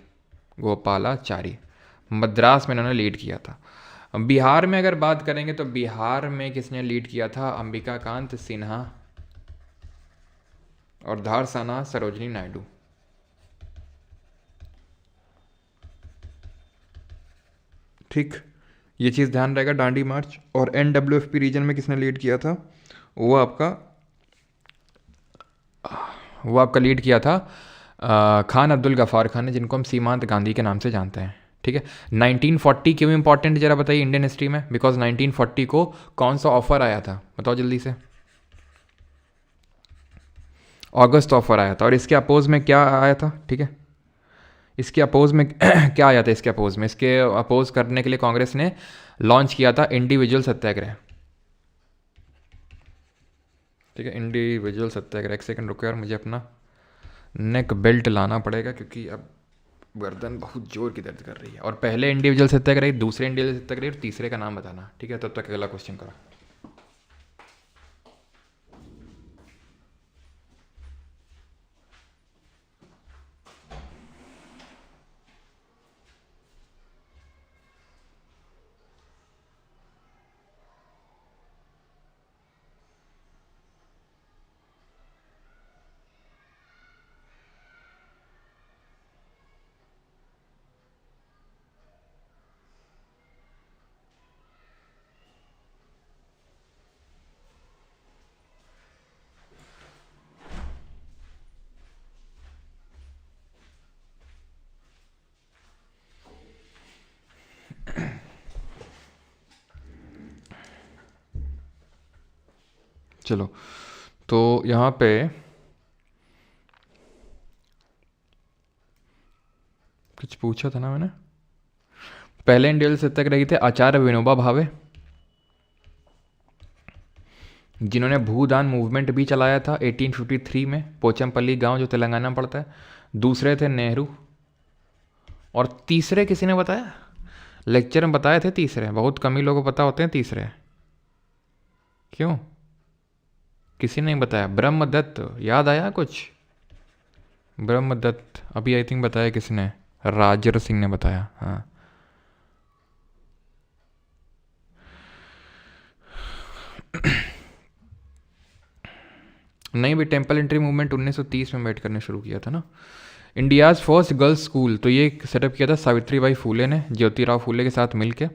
गोपालाचारी मद्रास में इन्होंने लीड किया था। बिहार में अगर बात करेंगे तो बिहार में किसने लीड किया था? अंबिकाकांत सिन्हा और धारसाना सरोजनी नायडू। ठीक, ये चीज़ ध्यान रहेगा। डांडी मार्च और NWFP रीजन में किसने लीड किया था? वो आपका लीड किया था खान अब्दुल गफ़ार खान ने, जिनको हम सीमांत गांधी के नाम से जानते हैं। ठीक है, 1940 क्यों इंपॉर्टेंट जरा बताइए इंडियन हिस्ट्री में? बिकॉज 1940 को कौन सा ऑफर आया था, बताओ जल्दी से? अगस्त ऑफर आया था। और इसके अपोज में क्या आया था? ठीक है, इसके अपोज में क्या आया था? इसके अपोज करने के लिए कांग्रेस ने लॉन्च किया था इंडिविजुअल सत्याग्रह। ठीक है, इंडिविजुअल सत्याग्रह। एक सेकंड रुको यार, मुझे अपना नेक बेल्ट लाना पड़ेगा क्योंकि अब गर्दन बहुत जोर की दर्द कर रही है। और पहले इंडिविजुअल सत्याग्रह, दूसरे इंडिविजुअल सत्याग्रह और तीसरे का नाम बताना। ठीक है, तब तक अगला क्वेश्चन करो। चलो, तो यहाँ पे कुछ पूछा था ना मैंने। पहले इंडिविजुअल सत्याग्रही थे आचार्य विनोबा भावे, जिन्होंने भूदान मूवमेंट भी चलाया था 1853 में, पोचमपल्ली गांव जो तेलंगाना में पड़ता है। दूसरे थे नेहरू। और तीसरे किसी ने बताया? लेक्चर में बताए थे तीसरे, बहुत कम ही लोगों को पता होते हैं तीसरे। क्यों, किसी ने नहीं बताया? ब्रह्मदत्त, याद आया कुछ? ब्रह्मदत्त अभी आई थिंक बताया किसने? राजर सिंह ने बताया। हाँ, नहीं भी, टेम्पल एंट्री मूवमेंट 1930 में बैठ करने शुरू किया था ना। इंडियाज़ फर्स्ट गर्ल्स स्कूल, तो ये सेटअप किया था सावित्रीबाई फूले ने, ज्योतिराव फूले के साथ मिलके।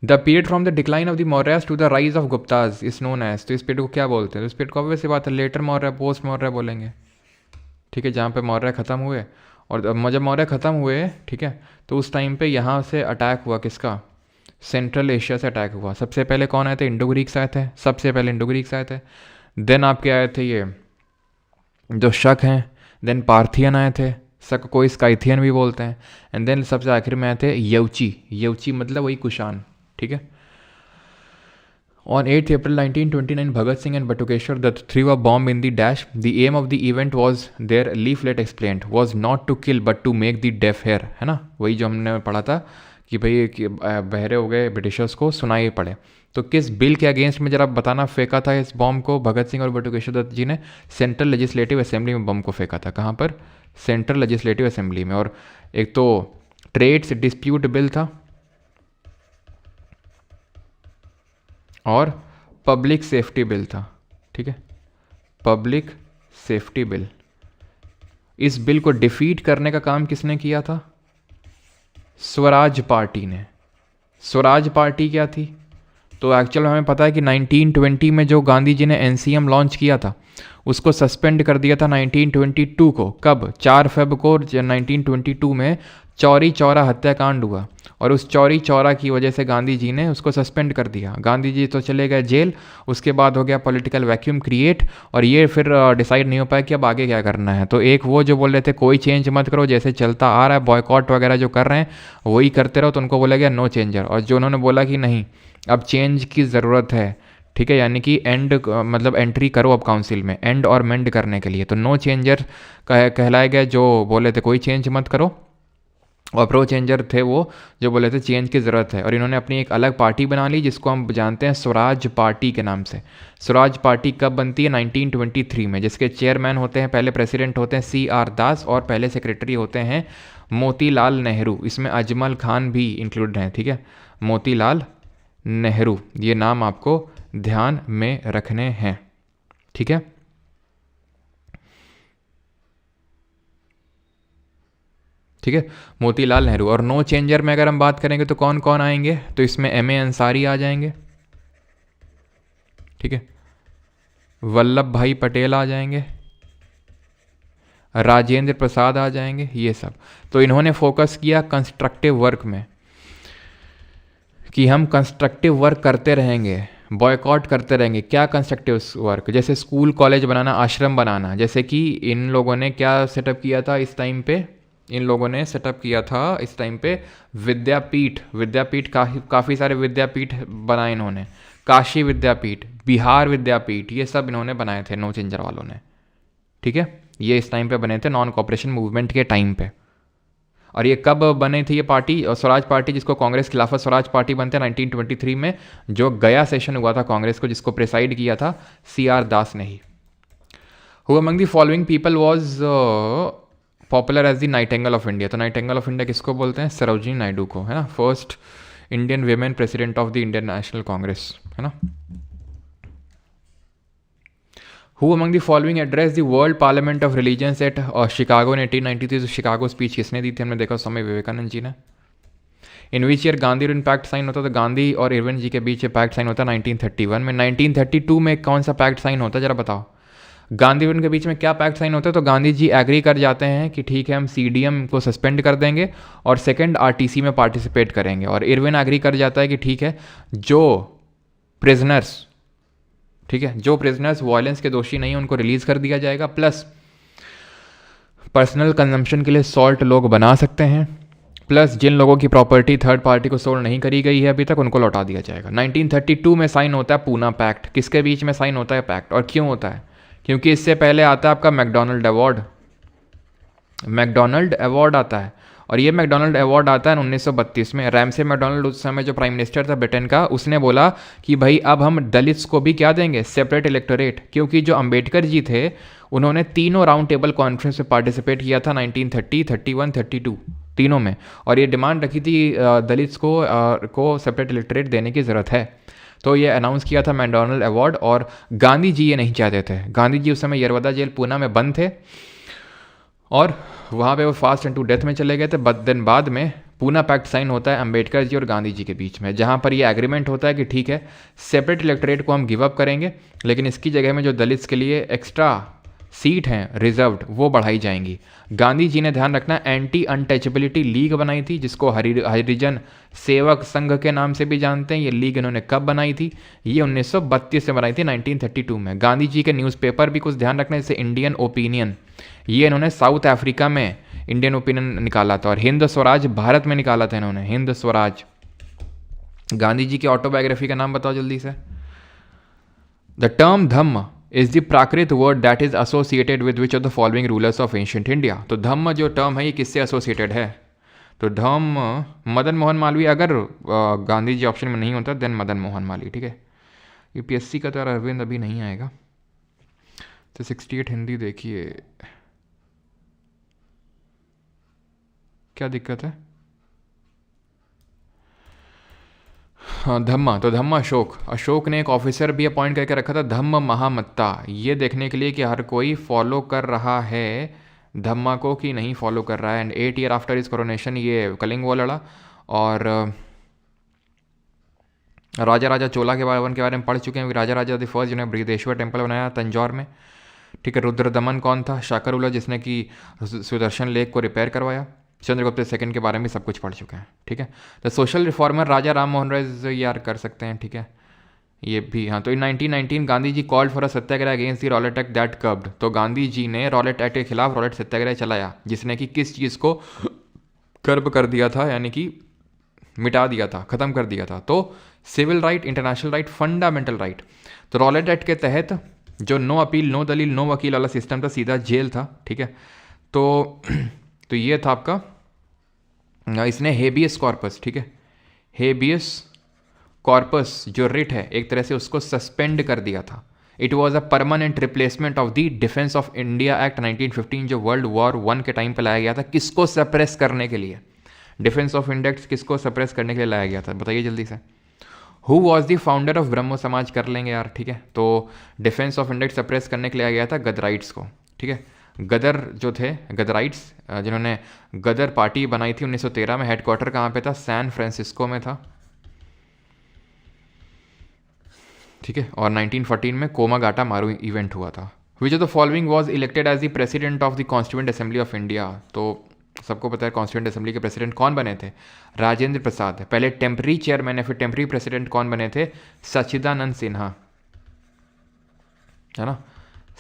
The period from the decline of the Mauryas to the rise of Guptas is known as, तो इस पीरियड को क्या बोलते हैं? तो इस पीरियड को ऑब्वियस सी बात है लेटर मौर्य, पोस्ट मौर्य बोलेंगे। ठीक है, जहाँ पे मौर्य ख़त्म हुए। और जब मौर्य ख़त्म हुए, ठीक है, तो उस टाइम पे यहाँ से अटैक हुआ किसका? सेंट्रल एशिया से अटैक हुआ। सबसे पहले कौन आए थे? इंडो ग्रीक्स आए थे। सबसे पहले इंडो ग्रीक्स आए थे, देन आपके आए थे ये जो शक हैं, देन पार्थियन आए थे, शक को स्काइथियन भी बोलते हैं, एंड देन सबसे आखिर में आए थे यवची। यवची मतलब वही कुषाण। ठीक है, On 8th April 1929, Bhagat Singh and Batukeshwar Dutt threw a bomb in the dash. The aim of the event was, their leaflet explained, was not to kill but to make the deaf hear, है ना? वही जो हमने पढ़ा था कि भाई बहरे हो गए ब्रिटिशर्स को सुनाई पड़े। तो किस बिल के अगेंस्ट में जरा बताना फेंका था इस बॉम्ब को भगत सिंह और बटुकेश्वर दत्त जी ने? सेंट्रल लेजिस्लेटिव असेंबली में बम को फेंका था। कहाँ पर? सेंट्रल लेजिस्लेटिव असेंबली में। और एक तो ट्रेड्स डिस्प्यूट बिल था और पब्लिक सेफ्टी बिल था। ठीक है, पब्लिक सेफ्टी बिल। इस बिल को डिफीट करने का काम किसने किया था? स्वराज पार्टी ने। स्वराज पार्टी क्या थी? तो एक्चुअल हमें पता है कि 1920 में जो गांधी जी ने एनसीएम लॉन्च किया था उसको सस्पेंड कर दिया था 1922 को। कब? 4 फेब को 1922 में चौरी चौरा हत्याकांड हुआ और उस चौरी चौरा की वजह से गांधी जी ने उसको सस्पेंड कर दिया। गांधी जी तो चले गए जेल, उसके बाद हो गया पॉलिटिकल वैक्यूम क्रिएट और ये फिर डिसाइड नहीं हो पाया कि अब आगे क्या करना है। तो एक वो जो बोल रहे थे कोई चेंज मत करो, जैसे चलता आ रहा है बॉयकॉट वगैरह जो कर रहे हैं वही करते रहो, तो उनको बोला गया नो चेंजर। और जो उन्होंने बोला कि नहीं अब चेंज की ज़रूरत है, ठीक है, यानी कि एंड मतलब एंट्री करो अब काउंसिल में एंड और मेंड करने के लिए, तो नो चेंजर कहलाए गए। जो बोले थे कोई चेंज मत करो, और प्रो चेंजर थे वो जो बोले थे चेंज की ज़रूरत है, और इन्होंने अपनी एक अलग पार्टी बना ली जिसको हम जानते हैं स्वराज पार्टी के नाम से। स्वराज पार्टी कब बनती है? 1923 में, जिसके चेयरमैन होते हैं, पहले प्रेसिडेंट होते हैं CR दास, और पहले सेक्रेटरी होते हैं मोतीलाल नेहरू। इसमें अजमल खान भी इंक्लूड हैं, ठीक है, मोतीलाल नेहरू, ये नाम आपको ध्यान में रखने हैं, ठीक है। ठीक है, मोतीलाल नेहरू। और नो चेंजर में अगर हम बात करेंगे तो कौन कौन आएंगे, तो इसमें MA अंसारी आ जाएंगे, ठीक है, वल्लभ भाई पटेल आ जाएंगे, राजेंद्र प्रसाद आ जाएंगे, ये सब। तो इन्होंने फोकस किया कंस्ट्रक्टिव वर्क में कि हम कंस्ट्रक्टिव वर्क करते रहेंगे, बॉयकॉट करते रहेंगे। क्या कंस्ट्रक्टिव वर्क? जैसे स्कूल कॉलेज बनाना, आश्रम बनाना। जैसे कि इन लोगों ने क्या सेटअप किया था इस टाइम पे, इन लोगों ने सेटअप किया था इस टाइम पे विद्यापीठ। विद्यापीठ काफ़ी सारे विद्यापीठ बनाए इन्होंने, काशी विद्यापीठ, बिहार विद्यापीठ, ये सब इन्होंने बनाए थे नो चेंजर वालों ने, ठीक है। ये इस टाइम पे बने थे नॉन कॉपरेशन मूवमेंट के टाइम पे। और ये कब बने थे ये पार्टी? और स्वराज पार्टी, जिसको कांग्रेस खिलाफत स्वराज पार्टी बनते हैं 1923 में, जो गया सेशन हुआ था कांग्रेस को, जिसको प्रेसाइड किया था CR दास ने ही। Who among the following people was popular as the nightingale of India? तो नाइटेंगल ऑफ इंडिया किसको बोलते हैं? सरोजिनी नायडू को, है ना, first Indian women president of the Indian National Congress, है ना। Who among the following address the World Parliament of Religions at Chicago in 1893? तो शिकागो स्पीच किसने दी थी? हमने देखा स्वामी विवेकानंद जी ने। In which year Gandhi Irwin pact sign होता? तो गांधी और इरविन जी के बीच पैक्ट साइन होता है 1931 में। 1932 में कौन सा पैक्ट साइन होता है जरा बताओ? गांधी इरविन के बीच में क्या पैक्ट साइन होता है? तो गांधी जी एग्री कर जाते हैं कि ठीक है हम CDM को सस्पेंड कर देंगे और सेकेंड RTC में पार्टिसिपेट करेंगे, और इरविन एग्री कर जाता है कि ठीक है जो प्रिजनर्स, ठीक है, जो प्रिजनर्स वायलेंस के दोषी नहीं है उनको रिलीज कर दिया जाएगा, प्लस पर्सनल कंजम्पशन के लिए सॉल्ट लोग बना सकते हैं, प्लस जिन लोगों की प्रॉपर्टी थर्ड पार्टी को सोल्ड नहीं करी गई है अभी तक उनको लौटा दिया जाएगा। 1932 में साइन होता है पूना पैक्ट। किसके बीच में साइन होता है पैक्ट, और क्यों होता है? क्योंकि इससे पहले आता है आपका मैकडोनल्ड अवार्ड। मैकडोनल्ड अवार्ड आता है, और ये मैकडोनल्ड अवार्ड आता है 1932 में। रैमसे मैकडोनल्ड उस समय जो प्राइम मिनिस्टर था ब्रिटेन का, उसने बोला कि भाई अब हम दलित्स को भी क्या देंगे? Separate electorate. क्योंकि जो अंबेडकर जी थे उन्होंने तीनों राउंड टेबल कॉन्फ्रेंस में पार्टिसिपेट किया था 1930, 31, 32 तीनों में, और ये डिमांड रखी थी दलित्स को सेपरेट इलेक्टोरेट देने की ज़रूरत है। तो ये अनाउंस किया था मैकडोनल्ड अवार्ड, और गांधी जी ये नहीं चाहते थे। गांधी जी उस समय यरवदा जेल पूना में बंद थे और वहाँ पे वो फास्ट एंड टू डेथ में चले गए थे। दिन बाद में पूना पैक्ट साइन होता है अंबेडकर जी और गांधी जी के बीच में, जहाँ पर ये एग्रीमेंट होता है कि ठीक है सेपरेट इलेक्टोरेट को हम गिव अप करेंगे, लेकिन इसकी जगह में जो दलित्स के लिए एक्स्ट्रा सीट हैं रिजर्व्ड वो बढ़ाई जाएंगी। गांधी जी ने ध्यान रखना एंटी अनटचेबिलिटी लीग बनाई थी, जिसको हरिजन सेवक संघ के नाम से भी जानते हैं। ये लीग इन्होंने कब बनाई थी? ये 1932 से बनाई थी, 1932 में। गांधी जी के न्यूज़पेपर भी कुछ ध्यान रखना, जैसे इंडियन ओपिनियन, ये इन्होंने साउथ अफ्रीका में इंडियन ओपिनियन निकाला था, और हिंद स्वराज भारत में निकाला था इन्होंने, हिंद स्वराज। गांधी जी की ऑटोबायोग्राफी का नाम बताओ जल्दी से। The term Dhamma is the Prakrit word that is associated with which of the following rulers of ancient India? तो धम्म जो टर्म है ये किससे एसोसिएटेड है? तो धम्म मदन मोहन मालवीय। अगर गांधी जी ऑप्शन में नहीं होता देन मदन मोहन मालवीय, ठीक है। UPSC का तो अरविंद अभी नहीं आएगा। तो 68 हिंदी देखिए, क्या दिक्कत है? हाँ धम्मा, तो धम्मा अशोक ने एक ऑफिसर भी अपॉइंट करके रखा था धम्म महामत्ता, ये देखने के लिए कि हर कोई फॉलो कर रहा है धम्मा को कि नहीं फॉलो कर रहा है। And 8 year after is coronation ये कलिंग वॉर लड़ा, और राजा चोला के बारे में पढ़ चुके हैं। राजा द फर्स्ट जिन्होंने बृहदेश्वर टेम्पल बनाया तंजौर में, ठीक है। रुद्रदमन कौन था? शाकरउल्ला, जिसने कि सुदर्शन लेक को रिपेयर करवाया। चंद्रगुप्त सेकंड के बारे में सब कुछ पढ़ चुके हैं, ठीक है। द सोशल रिफॉर्मर राजा राम मोहन राय यार कर सकते हैं, ठीक है, ये भी। हाँ, तो in 1919 Gandhi ji called for a satyagraha against the Rowlatt Act that curbed. तो गांधी जी ने रॉलेट एक्ट के खिलाफ रॉलेट सत्याग्रह चलाया, जिसने कि किस चीज़ को कर्ब कर दिया था, यानी कि मिटा दिया था, ख़त्म कर दिया था। तो civil right, international right, fundamental right. तो रॉलेट एक्ट के तहत जो नो अपील, नो दलील, नो वकील वाला सिस्टम था, सीधा जेल था, ठीक है। तो ये था आपका इसने हेबियस कॉर्पस, ठीक है, हेबियस कॉर्पस जो रिट है एक तरह से उसको सस्पेंड कर दिया था। It was a permanent replacement of the defence of India act 1915 जो वर्ल्ड वॉर 1 के टाइम पे लाया गया था। किसको सप्रेस करने के लिए? डिफेंस ऑफ इंडिया किसको सप्रेस करने के लिए लाया गया था, बताइए जल्दी से। Who was the founder of Brahmo Samaj, कर लेंगे यार, ठीक है। तो डिफेंस ऑफ इंडिया सप्रेस करने के लिए लाया गया था गदराइट्स को, ठीक है। गदर जो थे, गदराइट्स जिन्होंने गदर पार्टी बनाई थी 1913 में। हेडक्वार्टर कहाँ पे था? सैन फ्रांसिस्को में था, ठीक है। और 1914 में कोमागाटा मारू इवेंट हुआ था। Which of the following was elected as the president of the constituent assembly of India. तो सबको पता है कॉन्स्टिट्यूंट असेंबली के प्रेसिडेंट कौन बने थे? राजेंद्र प्रसाद। पहले टेम्पररी चेयरमैन है, फिर टेम्पररी प्रेसिडेंट कौन बने थे? सच्चिदानंद सिन्हा, है ना।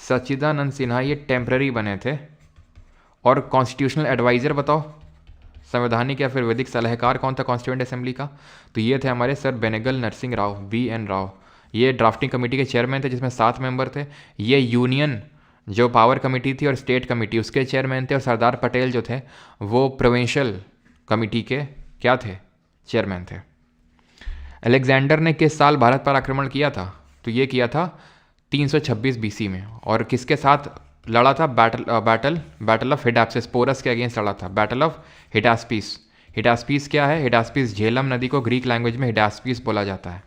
सच्चिदानंद सिन्हा ये टेम्पररी बने थे। और कॉन्स्टिट्यूशनल एडवाइज़र बताओ, संवैधानिक या फिर वैदिक सलाहकार कौन था कॉन्स्टिट्यूंट असेंबली का? तो ये थे हमारे सर बेनेगल नरसिंह राव, BN राव। ये ड्राफ्टिंग कमेटी के चेयरमैन थे जिसमें 7 मेंबर थे। ये यूनियन जो पावर कमेटी थी और स्टेट कमेटी उसके चेयरमैन थे। और सरदार पटेल जो थे वो प्रोविंशियल कमेटी के क्या थे? चेयरमैन थे। अलेक्जेंडर ने किस साल भारत पर आक्रमण किया था? तो ये किया था 326 BC में। और किसके साथ लड़ा था? बैटल ऑफ हिडास्पिस, पोरस के अगेंस्ट लड़ा था। Battle of हिडास्पिस। हिडास्पिस क्या है? हिडास्पिस झेलम नदी को ग्रीक लैंग्वेज में हिडास्पिस बोला जाता है,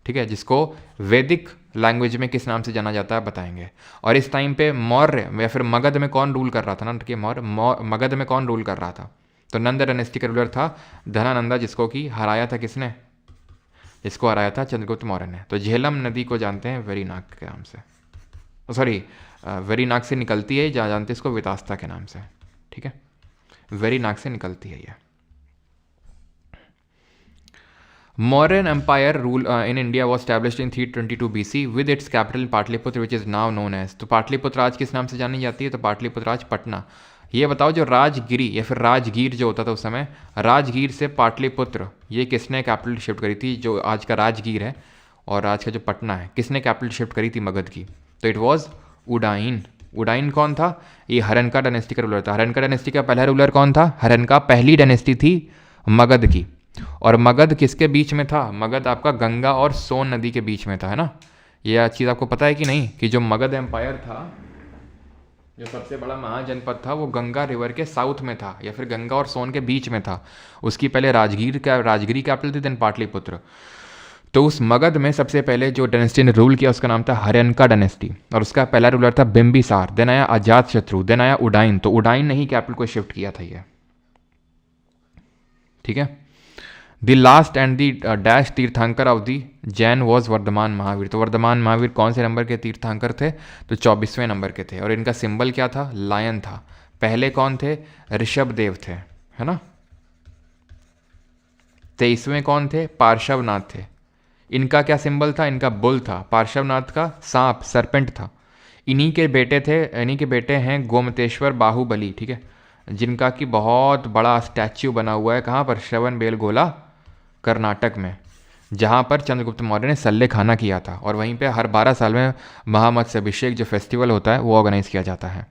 ठीक है, जिसको वैदिक लैंग्वेज में किस नाम से जाना जाता है बताएंगे। और इस टाइम पे मौर्य या फिर मगध में कौन रूल कर रहा था ना, कि मगध में कौन रूल कर रहा था? तो नंद डायनेस्टी का रूलर था धनानंदा, जिसको कि हराया था किसने? जिसको हराया था चंद्रगुप्त मौर्य ने। तो झेलम नदी को जानते हैं वेरीनाग के नाम से, सॉरी वेरीनाग से निकलती है, जहाँ जानते हैं इसको वितास्ता के नाम से, ठीक है। वेरीनाग से निकलती है ये। Mauryan Empire rule in India was established in 322 BC with its capital Pataliputra which is now known as। तो पाटलिपुत्र आज किस नाम से जानी जाती है? तो पाटलिपुत्र आज पटना। ये बताओ जो राजगिरी या फिर राजगीर जो होता था उस समय, राजगीर से पाटलिपुत्र ये किसने कैपिटल शिफ्ट करी थी? जो आज का राजगीर है और आज का जो पटना है, किसने कैपिटल शिफ्ट करी थी मगध की? तो इट वॉज उडाइन। उडाइन कौन था? ये हरनका डायनेस्टी का रूलर था। हरनका डायनेस्टी का पहला रूलर कौन था? हरनका पहली डायनेस्टी थी मगध की। और मगध किसके बीच में था? मगध आपका गंगा और सोन नदी के बीच में था, है ना। यह चीज़ आपको पता है कि नहीं, कि जो मगध एम्पायर था, जो सबसे बड़ा महाजनपद था, वो गंगा रिवर के साउथ में था या फिर गंगा और सोन के बीच में था। उसकी पहले राजगिरी कैपिटल थी, देन पाटलिपुत्र। तो उस मगध में सबसे पहले जो डायनेस्टी ने रूल किया उसका नाम था हर्यनका डायनेस्टी, और उसका पहला रूलर था बिम्बिसार। देन आया अजातशत्रु, देन आया उडाइन। तो उडाइन ने ही कैपिटल को शिफ्ट किया था ये, ठीक है। The last and the dash Tirthankara of the Jain was Vardhaman Mahavir. तो वर्धमान महावीर कौन से नंबर के तीर्थंकर थे? तो 24वें नंबर के थे। और इनका सिंबल क्या था? लायन था। पहले कौन थे? ऋषभ देव थे, है ना। 23वें कौन थे? पार्श्वनाथ थे। इनका क्या सिंबल था? इनका बुल था। पार्श्वनाथ का सांप, सरपेंट था। इन्हीं के बेटे थे, इन्हीं के बेटे हैं गोमतेश्वर बाहुबली, ठीक है, जिनका कि बहुत बड़ा स्टैच्यू बना हुआ है। कहाँ पर? श्रवणबेलगोला कर्नाटक में, जहाँ पर चंद्रगुप्त मौर्य ने सल्ले खाना किया था। और वहीं पे हर 12 साल में महामत्स्य अभिषेक जो फेस्टिवल होता है वो ऑर्गेनाइज किया जाता है।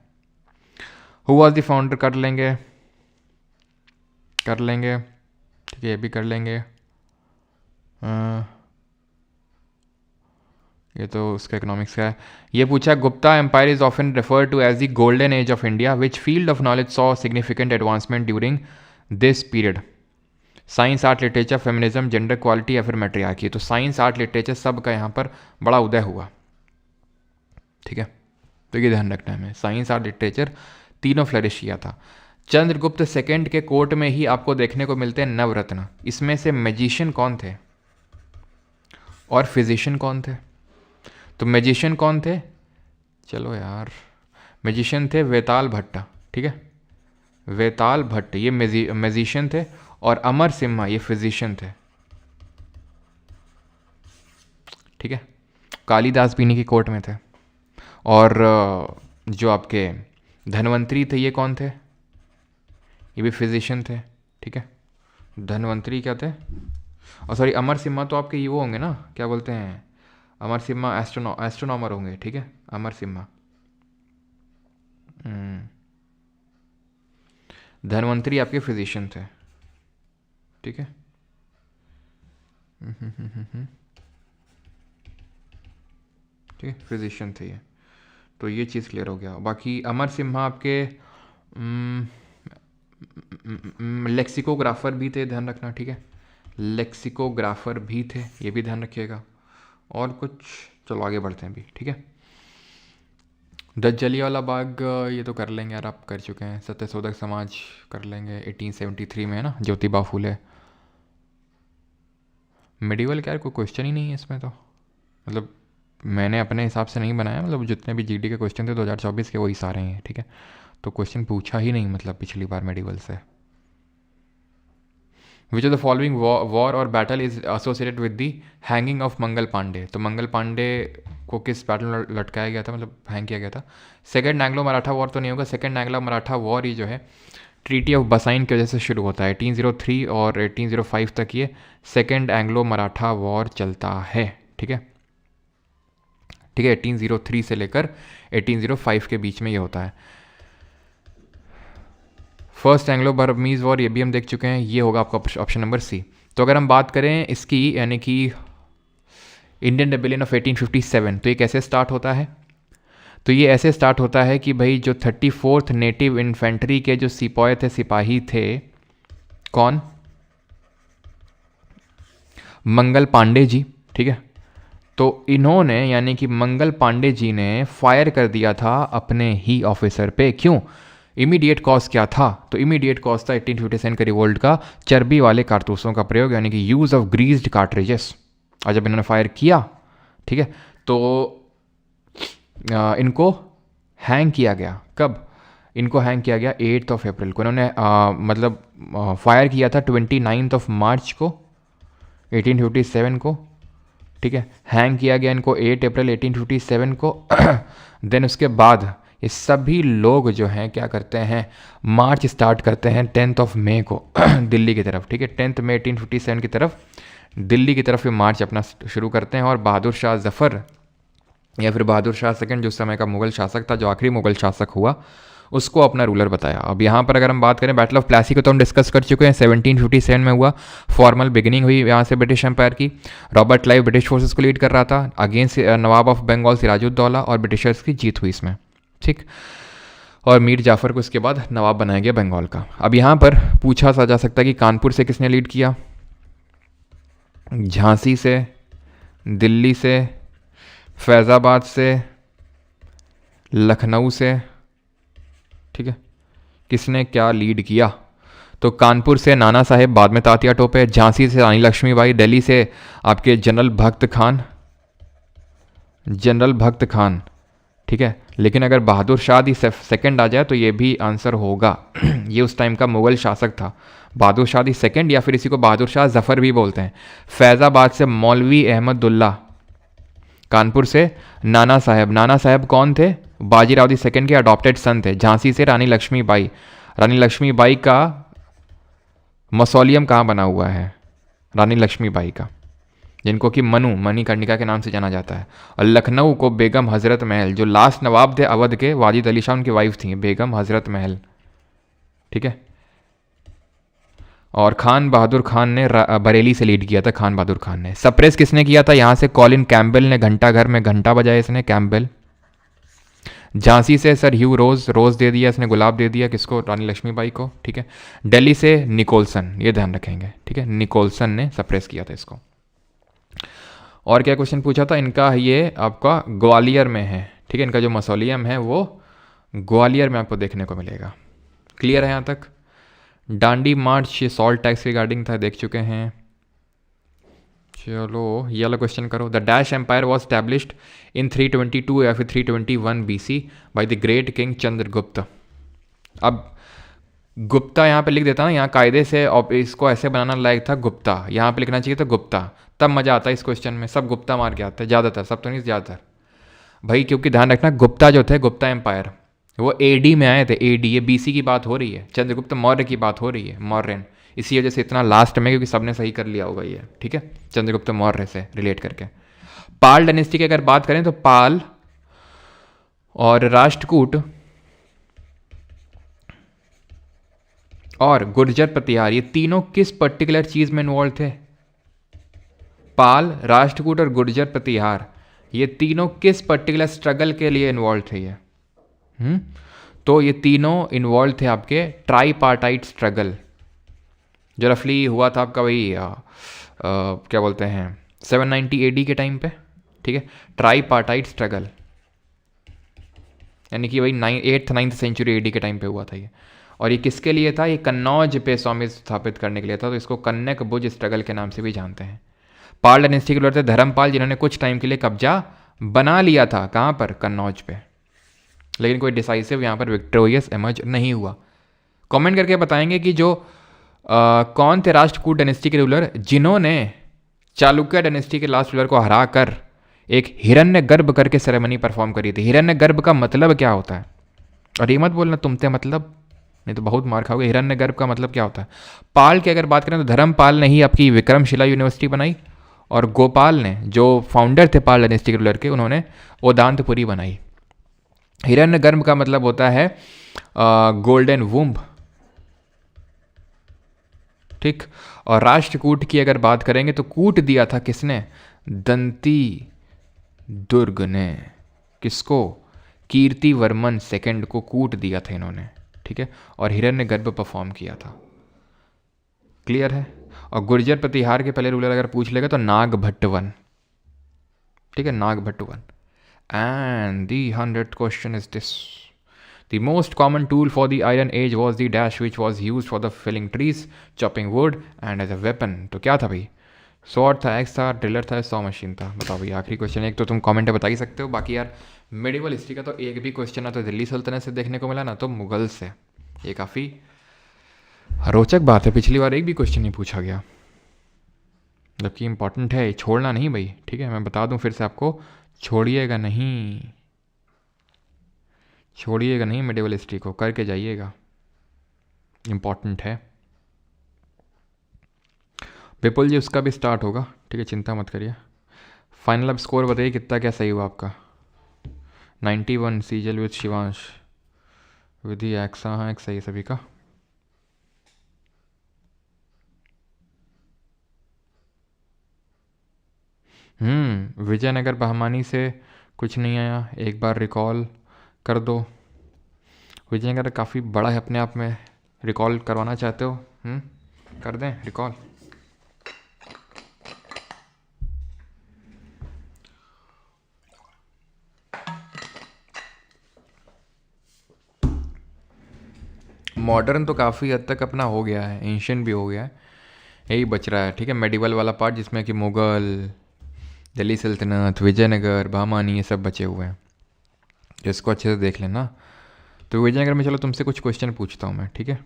Who was the founder? कर लेंगे, ठीक है, ये भी कर लेंगे। ये तो उसका इकोनॉमिक्स का है। ये पूछा Gupta empire is often refer to as the golden age of India which field of knowledge saw significant advancement during this period? Science, art, literature, feminism, gender quality या फिर मैट्रियार्की? तो साइंस, आर्ट, लिटरेचर सब का यहाँ पर बड़ा उदय हुआ, ठीक है। तो ये ध्यान रखना है हमें, साइंस, आर्ट, लिटरेचर तीनों फ्लरिश किया था। चंद्रगुप्त सेकेंड के कोर्ट में ही आपको देखने को मिलते हैं नवरत्न। इसमें से मैजिशियन कौन थे और फिजिशियन कौन थे? तो मैजिशियन कौन थे? चलो यार, मैजिशियन थे वेताल भट्ट, ठीक है, वेताल भट्ट ये मैजिशियन थे। और अमर सिम्हा ये फिजिशियन थे, ठीक है। कालिदास भी इन्हीं की कोर्ट में थे। और जो आपके धन्वंतरी थे ये कौन थे? ये भी फिजिशियन थे, ठीक है। धन्वंतरी क्या थे? और सॉरी, अमर सिम्हा तो आपके ये वो होंगे ना, क्या बोलते हैं, अमर सिम्हा एस्ट्रोनॉमर होंगे, ठीक है, अमर सिम्हा। धन्वंतरी आपके फिजिशियन थे, ठीक है। ठीक है, फिजिशियन थे ये, तो ये चीज़ क्लियर हो गया। बाकी अमर सिम्हा आपके लेक्सिकोग्राफर भी थे, ध्यान रखना, ठीक है। लेक्सिकोग्राफर भी थे, ये भी ध्यान रखिएगा। और कुछ, चलो आगे बढ़ते हैं अभी, ठीक है। द जलियांवाला बाग ये तो कर लेंगे यार, आप कर चुके हैं। सत्यशोधक समाज कर लेंगे, 1873 में है ना, ज्योतिबा फूले। मिडिवल क्या, कोई क्वेश्चन ही नहीं है इसमें तो, मतलब मैंने अपने हिसाब से नहीं बनाया, मतलब जितने भी जीडी के क्वेश्चन थे 2024 के वही सारे हैं, ठीक है। तो क्वेश्चन पूछा ही नहीं मतलब पिछली बार मेडिवल से। Which of the following war और battle is associated with the hanging of Mangal Pandey. तो मंगल पांडे को किस बैटल में लटकाया गया था, मतलब हैंग किया गया था? सेकेंड एंग्लो मराठा वॉर तो नहीं होगा। सेकेंड एंग्लो मराठा वॉर ही जो है ट्रीटी ऑफ बसाइन की वजह से शुरू होता है। 1803 और 1805 तक ये सेकेंड एंग्लो मराठा वॉर चलता है, ठीक है। ठीक है, 1803 से लेकर 1805 के बीच में ये होता है। फर्स्ट एंग्लो बर्मीज वॉर ये भी हम देख चुके हैं, ये होगा आपका ऑप्शन नंबर सी। तो अगर हम बात करें इसकी, यानी कि इंडियन रेबेलियन ऑफ 1857, तो ये कैसे स्टार्ट होता है? तो ये ऐसे स्टार्ट होता है कि भाई जो 34th नेटिव इन्फेंट्री के जो सिपाही थे, कौन? मंगल पांडे जी, ठीक है। तो इन्होंने, यानी कि मंगल पांडे जी ने फायर कर दिया था अपने ही ऑफिसर पे। क्यों? इमीडिएट कॉज क्या था? तो इमीडिएट कॉज था 1857 के रिवोल्ट का चर्बी वाले कारतूसों का प्रयोग, यानी कि यूज़ ऑफ ग्रीस्ड कार्ट्रिजेस। और जब इन्होंने फायर किया, ठीक है, तो इनको हैंग किया गया। कब इनको हैंग किया गया? 8 अप्रैल को। इन्होंने मतलब फायर किया था 29 मार्च को 1857 को, ठीक है। हैंग किया गया इनको 8 अप्रैल 1857 को। देन उसके बाद ये सभी लोग जो हैं क्या करते हैं, मार्च स्टार्ट करते हैं 10 मई को दिल्ली की तरफ, ठीक है। 10 मई 1857 की तरफ दिल्ली की तरफ ये मार्च अपना शुरू करते हैं। और बहादुर शाह जफ़र या फिर बहादुर शाह सेकंड, जो समय का मुगल शासक था, जो आखिरी मुगल शासक हुआ, उसको अपना रूलर बताया। अब यहाँ पर अगर हम बात करें बैटल ऑफ प्लासी को, तो हम डिस्कस कर चुके हैं, 1757 में हुआ। फॉर्मल बिगिनिंग हुई यहाँ से ब्रिटिश एम्पायर की। रॉबर्ट क्लाइव ब्रिटिश फोर्सेस को लीड कर रहा था अगेंस्ट नवाब ऑफ बंगाल सिराजुद्दौला, और ब्रिटिशर्स की जीत हुई इसमें, ठीक। और मीर जाफ़र को इसके बाद नवाब बनाया गया बंगाल का। अब यहाँ पर पूछा सा जा सकता है कि कानपुर से किसने लीड किया? झांसी से, दिल्ली से, फैज़ाबाद से, लखनऊ से, ठीक है, किसने क्या लीड किया? तो कानपुर से नाना साहेब, बाद में तात्या टोपे। झांसी से रानी लक्ष्मीबाई। दिल्ली से आपके जनरल भक्त खान, ठीक है। लेकिन अगर बहादुर शाह दी सेकंड आ जाए तो ये भी आंसर होगा। ये उस टाइम का मुगल शासक था, बहादुर शाह दी सेकंड, या फिर इसी को बहादुर शाह जफ़र भी बोलते हैं। फैज़ाबाद से मौलवी अहमदुल्ला। कानपुर से नाना साहब कौन थे? बाजीराव दी सेकंड के अडॉप्टेड सन थे। झांसी से रानी लक्ष्मीबाई का मौसोलियम कहाँ बना हुआ है? रानी लक्ष्मीबाई का, जिनको कि मणिकर्णिका के नाम से जाना जाता है। और लखनऊ को बेगम हजरत महल, जो लास्ट नवाब थे अवध के, वाजिद अली शाह उनकी वाइफ थी, बेगम हजरत महल, ठीक है। और खान बहादुर खान ने बरेली से लीड किया था। खान बहादुर खान ने। सप्रेस किसने किया था? यहाँ से कॉलिन कैम्पबेल ने, घंटा घर में घंटा बजाया इसने, कैम्पबेल। झांसी से सर ह्यू रोज दे दिया इसने, गुलाब दे दिया किसको? रानी लक्ष्मीबाई को, ठीक है। दिल्ली से निकोलसन, ये ध्यान रखेंगे, ठीक है, निकोलसन ने सप्रेस किया था इसको। और क्या क्वेश्चन पूछा था इनका? ये आपका ग्वालियर में है, ठीक है। इनका जो मौसोलियम है वो ग्वालियर में आपको देखने को मिलेगा। क्लियर है यहाँ तक? Dandi march salt tax regarding था, देख चुके हैं। चलो ये वाला क्वेश्चन करो। The dash empire was established in 322 या फिर 321 BC by the great king Chandragupta. अब गुप्ता यहाँ पे लिख देता ना, यहाँ कायदे से इसको ऐसे बनाना लायक था गुप्ता, यहाँ पे लिखना चाहिए था गुप्ता, तब मजा आता है इस क्वेश्चन में। सब गुप्ता मार के आते हैं ज़्यादातर, सब तो नहीं ज़्यादातर भाई, क्योंकि ध्यान रखना गुप्ता जो थे, गुप्ता एम्पायर, वो AD में आए थे। AD, ये BC की बात हो रही है, चंद्रगुप्त मौर्य की बात हो रही है, मौर्यन। इसी वजह से इतना लास्ट में, क्योंकि सबने सही कर लिया होगा ये, ठीक है, चंद्रगुप्त मौर्य से रिलेट करके। पाल डायनेस्टी की अगर बात करें तो पाल और राष्ट्रकूट, और गुर्जर प्रतिहार, ये तीनों किस पर्टिकुलर चीज में इन्वॉल्व थे? पाल, राष्ट्रकूट और गुर्जर प्रतिहार, ये तीनों किस पर्टिकुलर स्ट्रगल के लिए इन्वॉल्व थे ये? तो ये तीनों इन्वॉल्व थे आपके ट्राईपार्टाइट स्ट्रगल, जो रफली हुआ था आपका वही क्या बोलते हैं 790 AD के टाइम पे, ठीक है। ट्राईपार्टाइट स्ट्रगल यानी कि वही 8th 9th सेंचुरी AD के टाइम पे हुआ था ये। और ये किसके लिए था? ये कन्नौज पे स्वामित्व स्थापित करने के लिए था, तो इसको कन्नक भुज स्ट्रगल के नाम से भी जानते हैं। पाल डायनेस्टी के रूलर थे धर्मपाल, जिन्होंने कुछ टाइम के लिए कब्जा बना लिया था, कहाँ पर? कन्नौज पे, लेकिन कोई डिसाइसिव यहाँ पर विक्टोरियस एमर्ज नहीं हुआ। कमेंट करके बताएंगे कि जो कौन थे राष्ट्रकूट डायनेस्टी के रूलर जिन्होंने चालुक्य डायनेस्टी के लास्ट रूलर को हरा कर एक हिरण्य गर्भ करके सेरेमनी परफॉर्म करी थी। हिरण्य गर्भ का मतलब क्या होता है? और ये मत बोलना तुमते मतलब, नहीं तो बहुत मार खाओगे। हिरण्य गर्भ का मतलब क्या होता है? पाल की अगर बात करें तो धर्मपाल ने ही आपकी विक्रमशिला यूनिवर्सिटी बनाई, और गोपाल ने, जो फाउंडर थे पाल डायनेस्टी के रूलर के, उन्होंने ओदांतपुरी बनाई। हिरण्य गर्भ का मतलब होता है गोल्डन वुम्ब, ठीक। और राष्ट्रकूट की अगर बात करेंगे तो कूट दिया था किसने? दंती दुर्ग ने। किसको? कीर्तिवर्मन सेकंड को कूट दिया था इन्होंने, ठीक है। और हिरण्य गर्भ परफॉर्म किया था। क्लियर है? और गुर्जर प्रतिहार के पहले रूलर अगर पूछ लेगा तो नागभट्टवन, ठीक है, Nagabhata one. And the 100th question is this: The most common tool for the Iron Age was the dash, which was used for the felling trees, chopping wood, and as a weapon. तो क्या था भाई? स्वॉर्ड था, x था, driller था, saw machine था? बताओ भाई, आखिरी क्वेश्चन। एक तो तुम कमेंट में बता ही सकते हो, बाकी यार मेडिवल हिस्ट्री का तो एक भी क्वेश्चन ना तो दिल्ली सल्तनत से देखने को मिला, ना तो मुगल से। ये काफ़ी रोचक बात है, पिछली बार एक भी क्वेश्चन नहीं पूछा गया, जबकि इंपॉर्टेंट है, छोड़ना नहीं भाई, ठीक है। मैं बता दूं फिर से आपको, छोड़िएगा नहीं, छोड़िएगा नहीं, मेडिवल हिस्ट्री को करके जाइएगा, इंपॉर्टेंट है। विपुल जी उसका भी स्टार्ट होगा, ठीक है, चिंता मत करिए। फाइनल अब स्कोर बताइए कितना क्या सही हुआ आपका? 91 सीजल विद शिवांश, विधि एक्सा, हाँ एक सही सभी का। विजयनगर बहमानी से कुछ नहीं आया, एक बार रिकॉल कर दो। विजयनगर काफ़ी बड़ा है अपने आप में, रिकॉल करवाना चाहते हो? कर दें रिकॉल। मॉडर्न तो काफ़ी हद तक अपना हो गया है, एंशियंट भी हो गया है, यही बच रहा है, ठीक है। मेडिवल वाला पार्ट जिसमें कि मुग़ल, दिल्ली सल्तनत, विजयनगर, बहमानी, ये सब बचे हुए हैं, जिसको अच्छे से देख लेना। तो विजयनगर में चलो तुमसे कुछ क्वेश्चन पूछता हूँ मैं, ठीक है।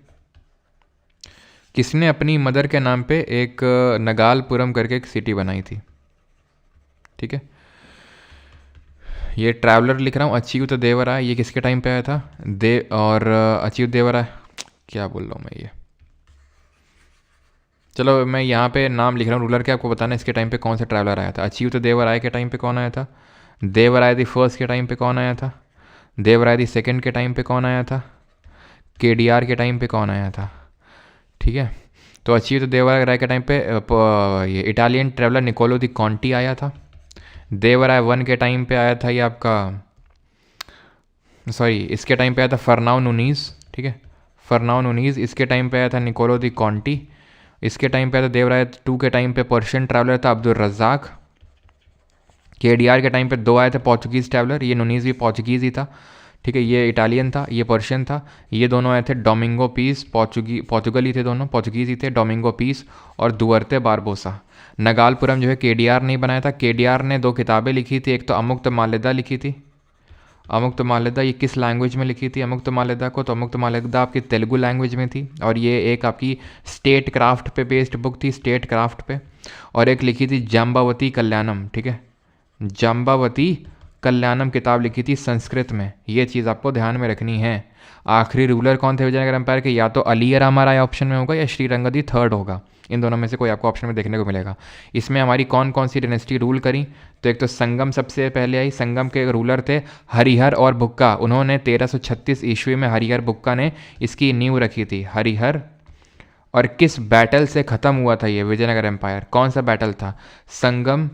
किसने अपनी मदर के नाम पे एक नगालपुरम करके एक सिटी बनाई थी? ठीक है, ये ट्रैवलर लिख रहा हूँ, अच्युत देवराय, ये किसके टाइम पे आया था? और अच्युत देवराय, क्या बोल रहा हूँ मैं ये, चलो मैं यहाँ पे नाम लिख रहा हूँ रूलर के, आपको बताना इसके टाइम पे कौन सा ट्रैवलर आया था। अच्युत देवराय के टाइम पे कौन आया था? देवराय दी फर्स्ट के टाइम पे कौन आया था? देवराय दी सेकंड के टाइम पे कौन आया था? केडीआर के टाइम पे कौन आया था? ठीक है, तो अच्युत देवराय के टाइम पे ये इटालियन ट्रैवलर निकोलो दी कॉन्टी आया था। देवराय 1 के टाइम पे आया था ये आपका, सॉरी इसके टाइम पे आया था फर्नाओ नूनीज, ठीक है, फर्नाओ नूनीज। इसके टाइम पे आया था निकोलो दी कॉन्टी। इसके टाइम पे आया था देवराय 2 के टाइम पे पर्शियन ट्रैवलर था अब्दुल रज़ाक। केडीआर के टाइम पे 2 आए थे पोर्चुगीज़ ट्रैवलर, ये नूनीज भी पोर्चुगीज़ ही था, ठीक है, ये इटालियन था, ये पर्शियन था। ये दोनों आए थे डोमिंगो पीस, पोर्चुगल ही थे दोनों, पोर्चुगीज़ ही थे, डोमिंगो पीस और दुअर्ते बारबोसा। नगालपुरम जो है केडीआर नहीं बनाया था। केडीआर ने 2 किताबें लिखी थी, एक तो अमुक्त मालेदा लिखी थी। अमुक्त मालेदा ये किस लैंग्वेज में लिखी थी अमुक्त मालेदा को? तो अमुक्त मालेदा आपकी तेलुगु लैंग्वेज में थी, और ये एक आपकी स्टेट क्राफ्ट पे बेस्ड बुक थी, स्टेट क्राफ्ट पे। और एक लिखी थी जाम्बावती कल्याणम, ठीक है, जाम्बावती कल्याणम किताब लिखी थी संस्कृत में, ये चीज़ आपको ध्यान में रखनी है। आखिरी रूलर कौन थे विजयनगर एम्पायर के? या तो अली रामा राय ऑप्शन में होगा या श्रीरंगदी थर्ड होगा, इन दोनों में से कोई आपको ऑप्शन में देखने को मिलेगा। इसमें हमारी कौन कौन सी डायनेस्टी रूल करी? तो एक तो संगम सबसे पहले आई, संगम के रूलर थे हरिहर और बुक्का। उन्होंने 1336 ईस्वी में हरिहर बुक्का ने इसकी नींव रखी थी। हरिहर और किस बैटल से ख़त्म हुआ था ये विजयनगर एम्पायर? कौन सा बैटल था? संगम,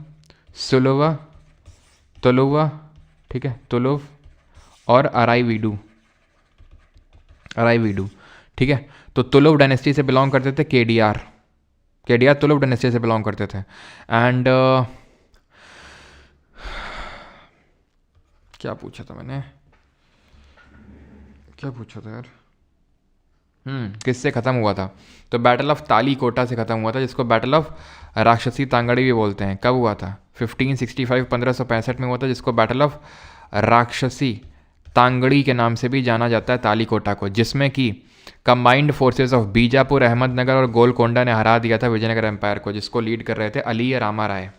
सुलुवा, तुलुवा, ठीक है, तुलुव और अराईवीडू, अराईवीडू, ठीक है। तो तुलुव डायनेस्टी से बिलोंग करते थे केडीआर, केडीआर तुलुव डायनेस्टी से बिलोंग करते थे। एंड क्या पूछा था मैंने, क्या पूछा था यार? किससे ख़त्म हुआ था? तो बैटल ऑफ तालीकोटा से ख़त्म हुआ था, जिसको बैटल ऑफ राक्षसी तांगड़ी भी बोलते हैं। कब हुआ था? 1565, 1565 में हुआ था, जिसको बैटल ऑफ राक्षसी तांगड़ी के नाम से भी जाना जाता है तालीकोटा को, जिसमें कि combined forces of Bijapur, Ahmednagar और गोलकोंडा ने हरा दिया था विजयनगर एम्पायर को, जिसको लीड कर रहे थे अली रामा राय,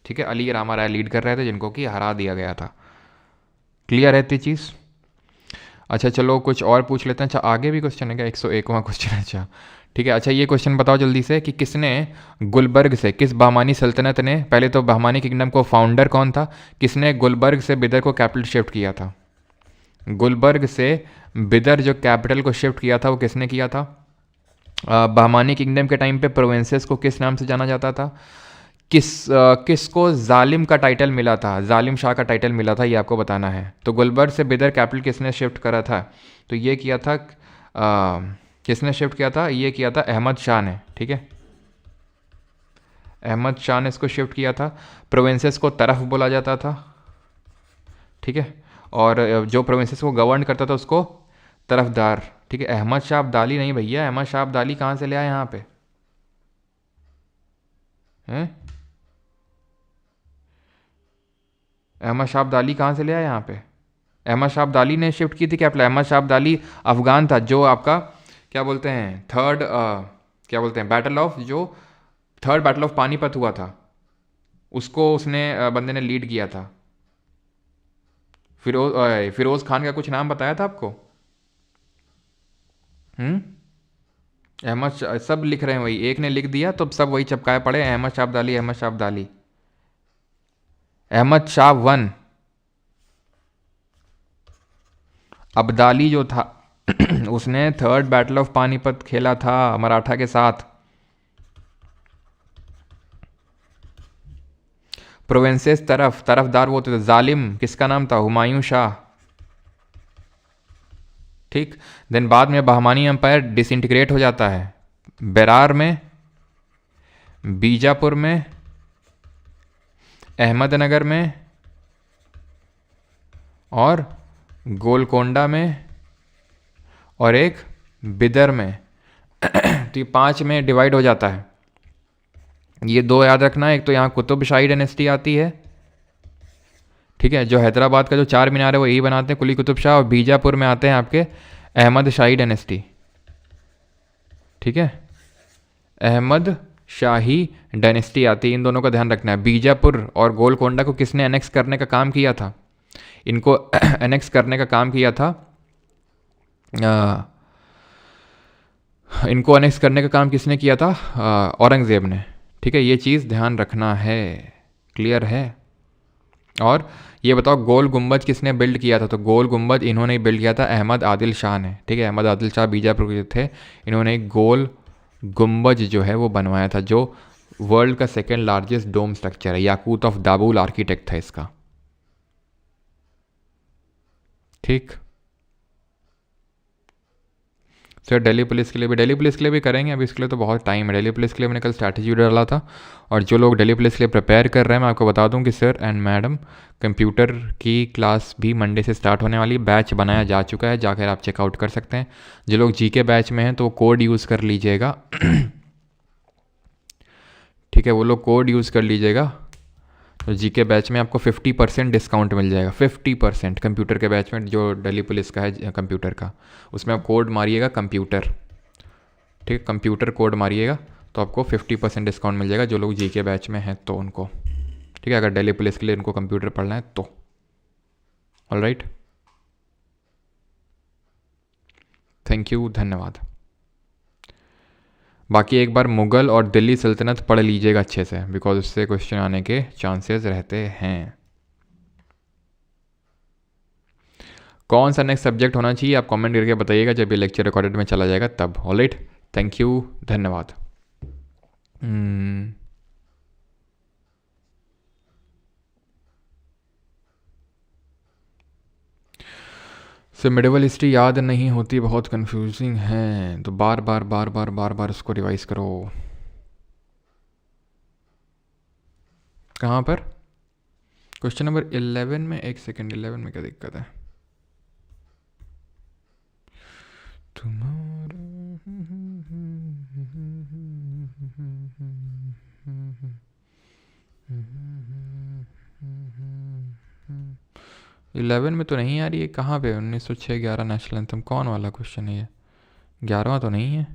ठीक है, अली रामा राय लीड कर रहे थे, जिनको कि हरा दिया गया था। क्लियर है इतनी चीज़? अच्छा चलो कुछ और पूछ लेते हैं। अच्छा आगे भी क्वेश्चन है क्या? 101वां क्वेश्चन है, अच्छा ठीक है। अच्छा ये क्वेश्चन बताओ जल्दी से कि किसने गुलबर्ग से, किस बहमानी सल्तनत ने, पहले तो बहमानी किंगडम को फाउंडर कौन था, किसने गुलबर्ग से बिदर को कैपिटल शिफ्ट किया था? गुलबर्ग से बिदर जो कैपिटल को शिफ्ट किया था वो किसने किया था? बहमानी किंगडम के टाइम पे प्रोविंसेस को किस नाम से जाना जाता था? किसको जालिम का टाइटल मिला था, जालिम शाह का टाइटल मिला था, ये आपको बताना है। तो गुलबर्ग से बिदर कैपिटल किसने शिफ्ट करा था? तो ये किया था किसने शिफ्ट किया था? ये किया था अहमद शाह ने, ठीक है, अहमद शाह ने इसको शिफ्ट किया था। प्रोविंसेस को तरफ बोला जाता था, ठीक है, और जो प्रोविंसेस को गवर्न करता था उसको तरफदार, ठीक है। अहमद शाह अब्दाली नहीं भैया, अहमद शाह अब्दाली कहाँ से ले आए यहाँ पे हैं? अहमद शाह अब्दाली कहाँ से ले आया यहाँ पे? अहमद शाह अब्दाली ने शिफ्ट की थी कैपिटल। अहमद शाह अब्दाली अफगान था, जो आपका क्या बोलते हैं थर्ड क्या बोलते हैं बैटल ऑफ, जो थर्ड बैटल ऑफ पानीपत हुआ था, उसको उसने बंदे ने लीड किया था। फिरोज खान का कुछ नाम बताया था आपको? अहमद शाह, सब लिख रहे हैं वही, एक ने लिख दिया तो सब वही चपकाए पड़े, अहमद शाह अब्दाली, अहमद शाह अब्दाली, अहमद शाह वन अब्दाली जो था उसने थर्ड बैटल ऑफ पानीपत खेला था मराठा के साथ। प्रोविंसेस तरफदार वो थे, जालिम किसका नाम था? हुमायूं शाह, ठीक। देन बाद में बहमानी एम्पायर डिसइंटीग्रेट हो जाता है बेरार में, बीजापुर में, अहमदनगर में और गोलकोंडा में और एक बिदर में तो ये 5 में डिवाइड हो जाता है। ये 2 याद रखना, एक तो यहाँ कुतुब शाही डायनेस्टी आती है, ठीक है, जो हैदराबाद का जो 4 मीनार है वो यही बनाते हैं कुली कुतुब शाह, और बीजापुर में आते हैं आपके अहमद शाही डायनेस्टी, ठीक है, अहमद शाही डायनेस्टी आती है। इन दोनों का ध्यान रखना है। बीजापुर और गोलकोंडा को किसने एनेक्स करने का काम किया था? इनको एनेक्स करने का काम किया था इनको एनेक्स करने का काम किसने किया था? औरंगज़ेब ने, ठीक है, ये चीज़ ध्यान रखना है। क्लियर है? और ये बताओ गोल गुम्बज किसने बिल्ड किया था? तो गोल गुम्बज इन्होंने बिल्ड किया था, अहमद आदिल शाह ने, ठीक है, अहमद आदिल शाह बीजापुर के थे, इन्होंने एक गोल गुम्बज जो है वो बनवाया था, जो वर्ल्ड का 2nd लार्जेस्ट डोम स्ट्रक्चर है। याकूत ऑफ दाबुल आर्किटेक्ट था इसका, ठीक। सर दिल्ली पुलिस के लिए भी, दिल्ली पुलिस के लिए भी करेंगे, अभी इसके लिए तो बहुत टाइम है। दिल्ली पुलिस के लिए मैंने कल स्ट्रैटेजी डाला था, और जो लोग दिल्ली पुलिस के लिए प्रिपेयर कर रहे हैं मैं आपको बता दूं कि सर एंड मैडम कंप्यूटर की क्लास भी मंडे से स्टार्ट होने वाली, बैच बनाया जा चुका है, जाकर आप चेकआउट कर सकते हैं। जो लोग जीके बैच में हैं तो वो कोड यूज़ कर लीजिएगा ठीक है, वो लोग कोड यूज़ कर लीजिएगा, तो जीके बैच में आपको 50% डिस्काउंट मिल जाएगा। 50% कंप्यूटर के बैच में जो दिल्ली पुलिस का है कंप्यूटर का, उसमें आप कोड मारिएगा कंप्यूटर, ठीक है, कंप्यूटर कोड मारिएगा तो आपको 50% डिस्काउंट मिल जाएगा, जो लोग जीके बैच में हैं तो उनको, ठीक है, अगर दिल्ली पुलिस के लिए उनको कंप्यूटर पढ़ना है तो। ऑलराइट, थैंक यू, धन्यवाद। बाकी एक बार मुग़ल और दिल्ली सल्तनत पढ़ लीजिएगा अच्छे से, बिकॉज उससे क्वेश्चन आने के चांसेस रहते हैं। कौन सा नेक्स्ट सब्जेक्ट होना चाहिए आप कमेंट करके बताइएगा, जब ये लेक्चर रिकॉर्डेड में चला जाएगा तब। ऑलराइट, थैंक यू, धन्यवाद। से मिडिवल हिस्ट्री याद नहीं होती, बहुत कंफ्यूजिंग है, तो बार बार बार बार बार बार उसको रिवाइज करो। कहाँ पर? क्वेश्चन नंबर 11 में, एक सेकेंड, 11 में क्या दिक्कत है? तुम्हारा 11 में तो नहीं आ रही है, कहाँ पे? 1906 11 नेशनल एंथम, कौन वाला क्वेश्चन है ये? 11वां तो नहीं है।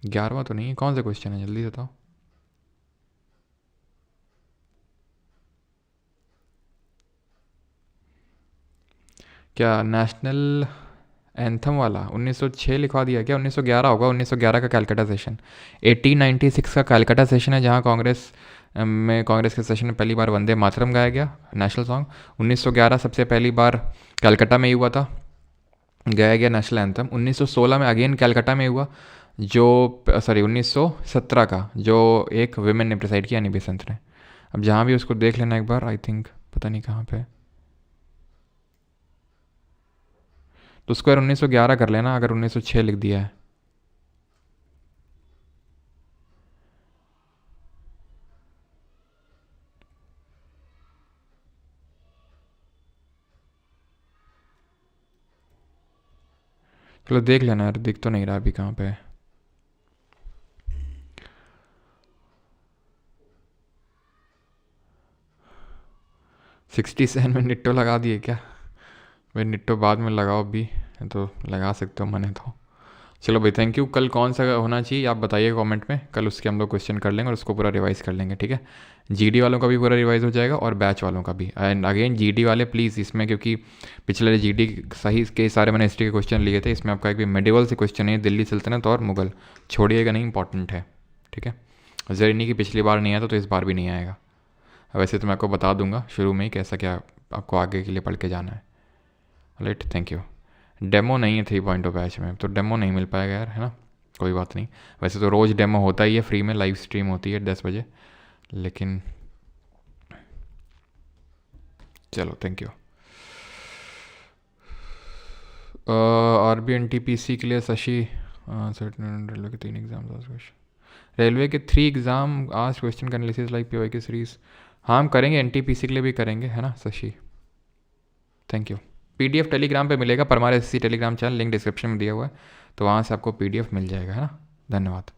11वां तो नहीं है, कौन सा क्वेश्चन है, जल्दी बताओ। क्या नेशनल एंथम वाला 1906 लिखवा दिया क्या? 1911 होगा, 1911 का कैलकाटा सेशन। 1896 का कैलकाटा सेशन है, जहाँ कांग्रेस के सेशन में पहली बार वंदे मातरम गाया गया, नेशनल सॉन्ग। 1911 सबसे पहली बार कैलकाटा में ही हुआ था, गाया गया नेशनल एंथम। 1916 में अगेन कैलकाटा में हुआ, 1917 का, जो एक विमेन ने प्रिसाइड किया, एनी बेसेंट ने। अब जहाँ भी उसको देख लेना एक बार, आई थिंक पता नहीं कहाँ पे, तो उसको यार 1911 कर लेना अगर 1906 लिख दिया है। चलो देख लेना यार, दिख तो नहीं रहा अभी कहाँ पे है। सिक्सटी सेवन में निट्टो लगा दिए क्या? भाई निट्टो बाद में लगाओ, अभी तो लगा सकते हो मने तो। चलो भाई, थैंक यू। कल कौन सा होना चाहिए आप बताइए कमेंट में, कल उसके हम लोग क्वेश्चन कर लेंगे और उसको पूरा रिवाइज कर लेंगे, ठीक है? जीडी वालों का भी पूरा रिवाइज हो जाएगा और बैच वालों का भी। एंड अगेन जीडी वाले प्लीज़ इसमें, क्योंकि पिछले जीडी सही के सारे मैंने हिस्ट्री के क्वेश्चन लिए थे, इसमें आपका एक भी मेडिवल से क्वेश्चन है, दिल्ली सल्तनत और मुगल, छोड़िएगा नहीं, इंपॉर्टेंट है, ठीक है? जरूरी नहीं कि पिछली बार नहीं आया तो इस बार भी नहीं आएगा। वैसे तो मैं आपको बता दूंगा शुरू में ही कैसा क्या आपको आगे के लिए पढ़ के जाना है। Right, thank you. डेमो नहीं है 3.0 बैच में, तो डेमो नहीं मिल पाएगा यार, है ना? कोई बात नहीं, वैसे तो रोज़ डेमो होता ही है, फ्री में लाइव स्ट्रीम होती है 10 बजे, लेकिन चलो थैंक यू। RBNTPC के लिए शशि, रेलवे के 3 एग्जाम, रेलवे के 3 एग्ज़ाम आज क्वेश्चन का एनालिसिस लाइक PY की सीरीज। हाँ हम करेंगे, NTPC के लिए भी करेंगे, है ना Shashi? Thank you. PDF Telegram पे मिलेगा, Parmar SC Telegram channel, link description में दिया हुआ है, तो वहाँ से आपको PDF मिल जाएगा, है ना? धन्यवाद।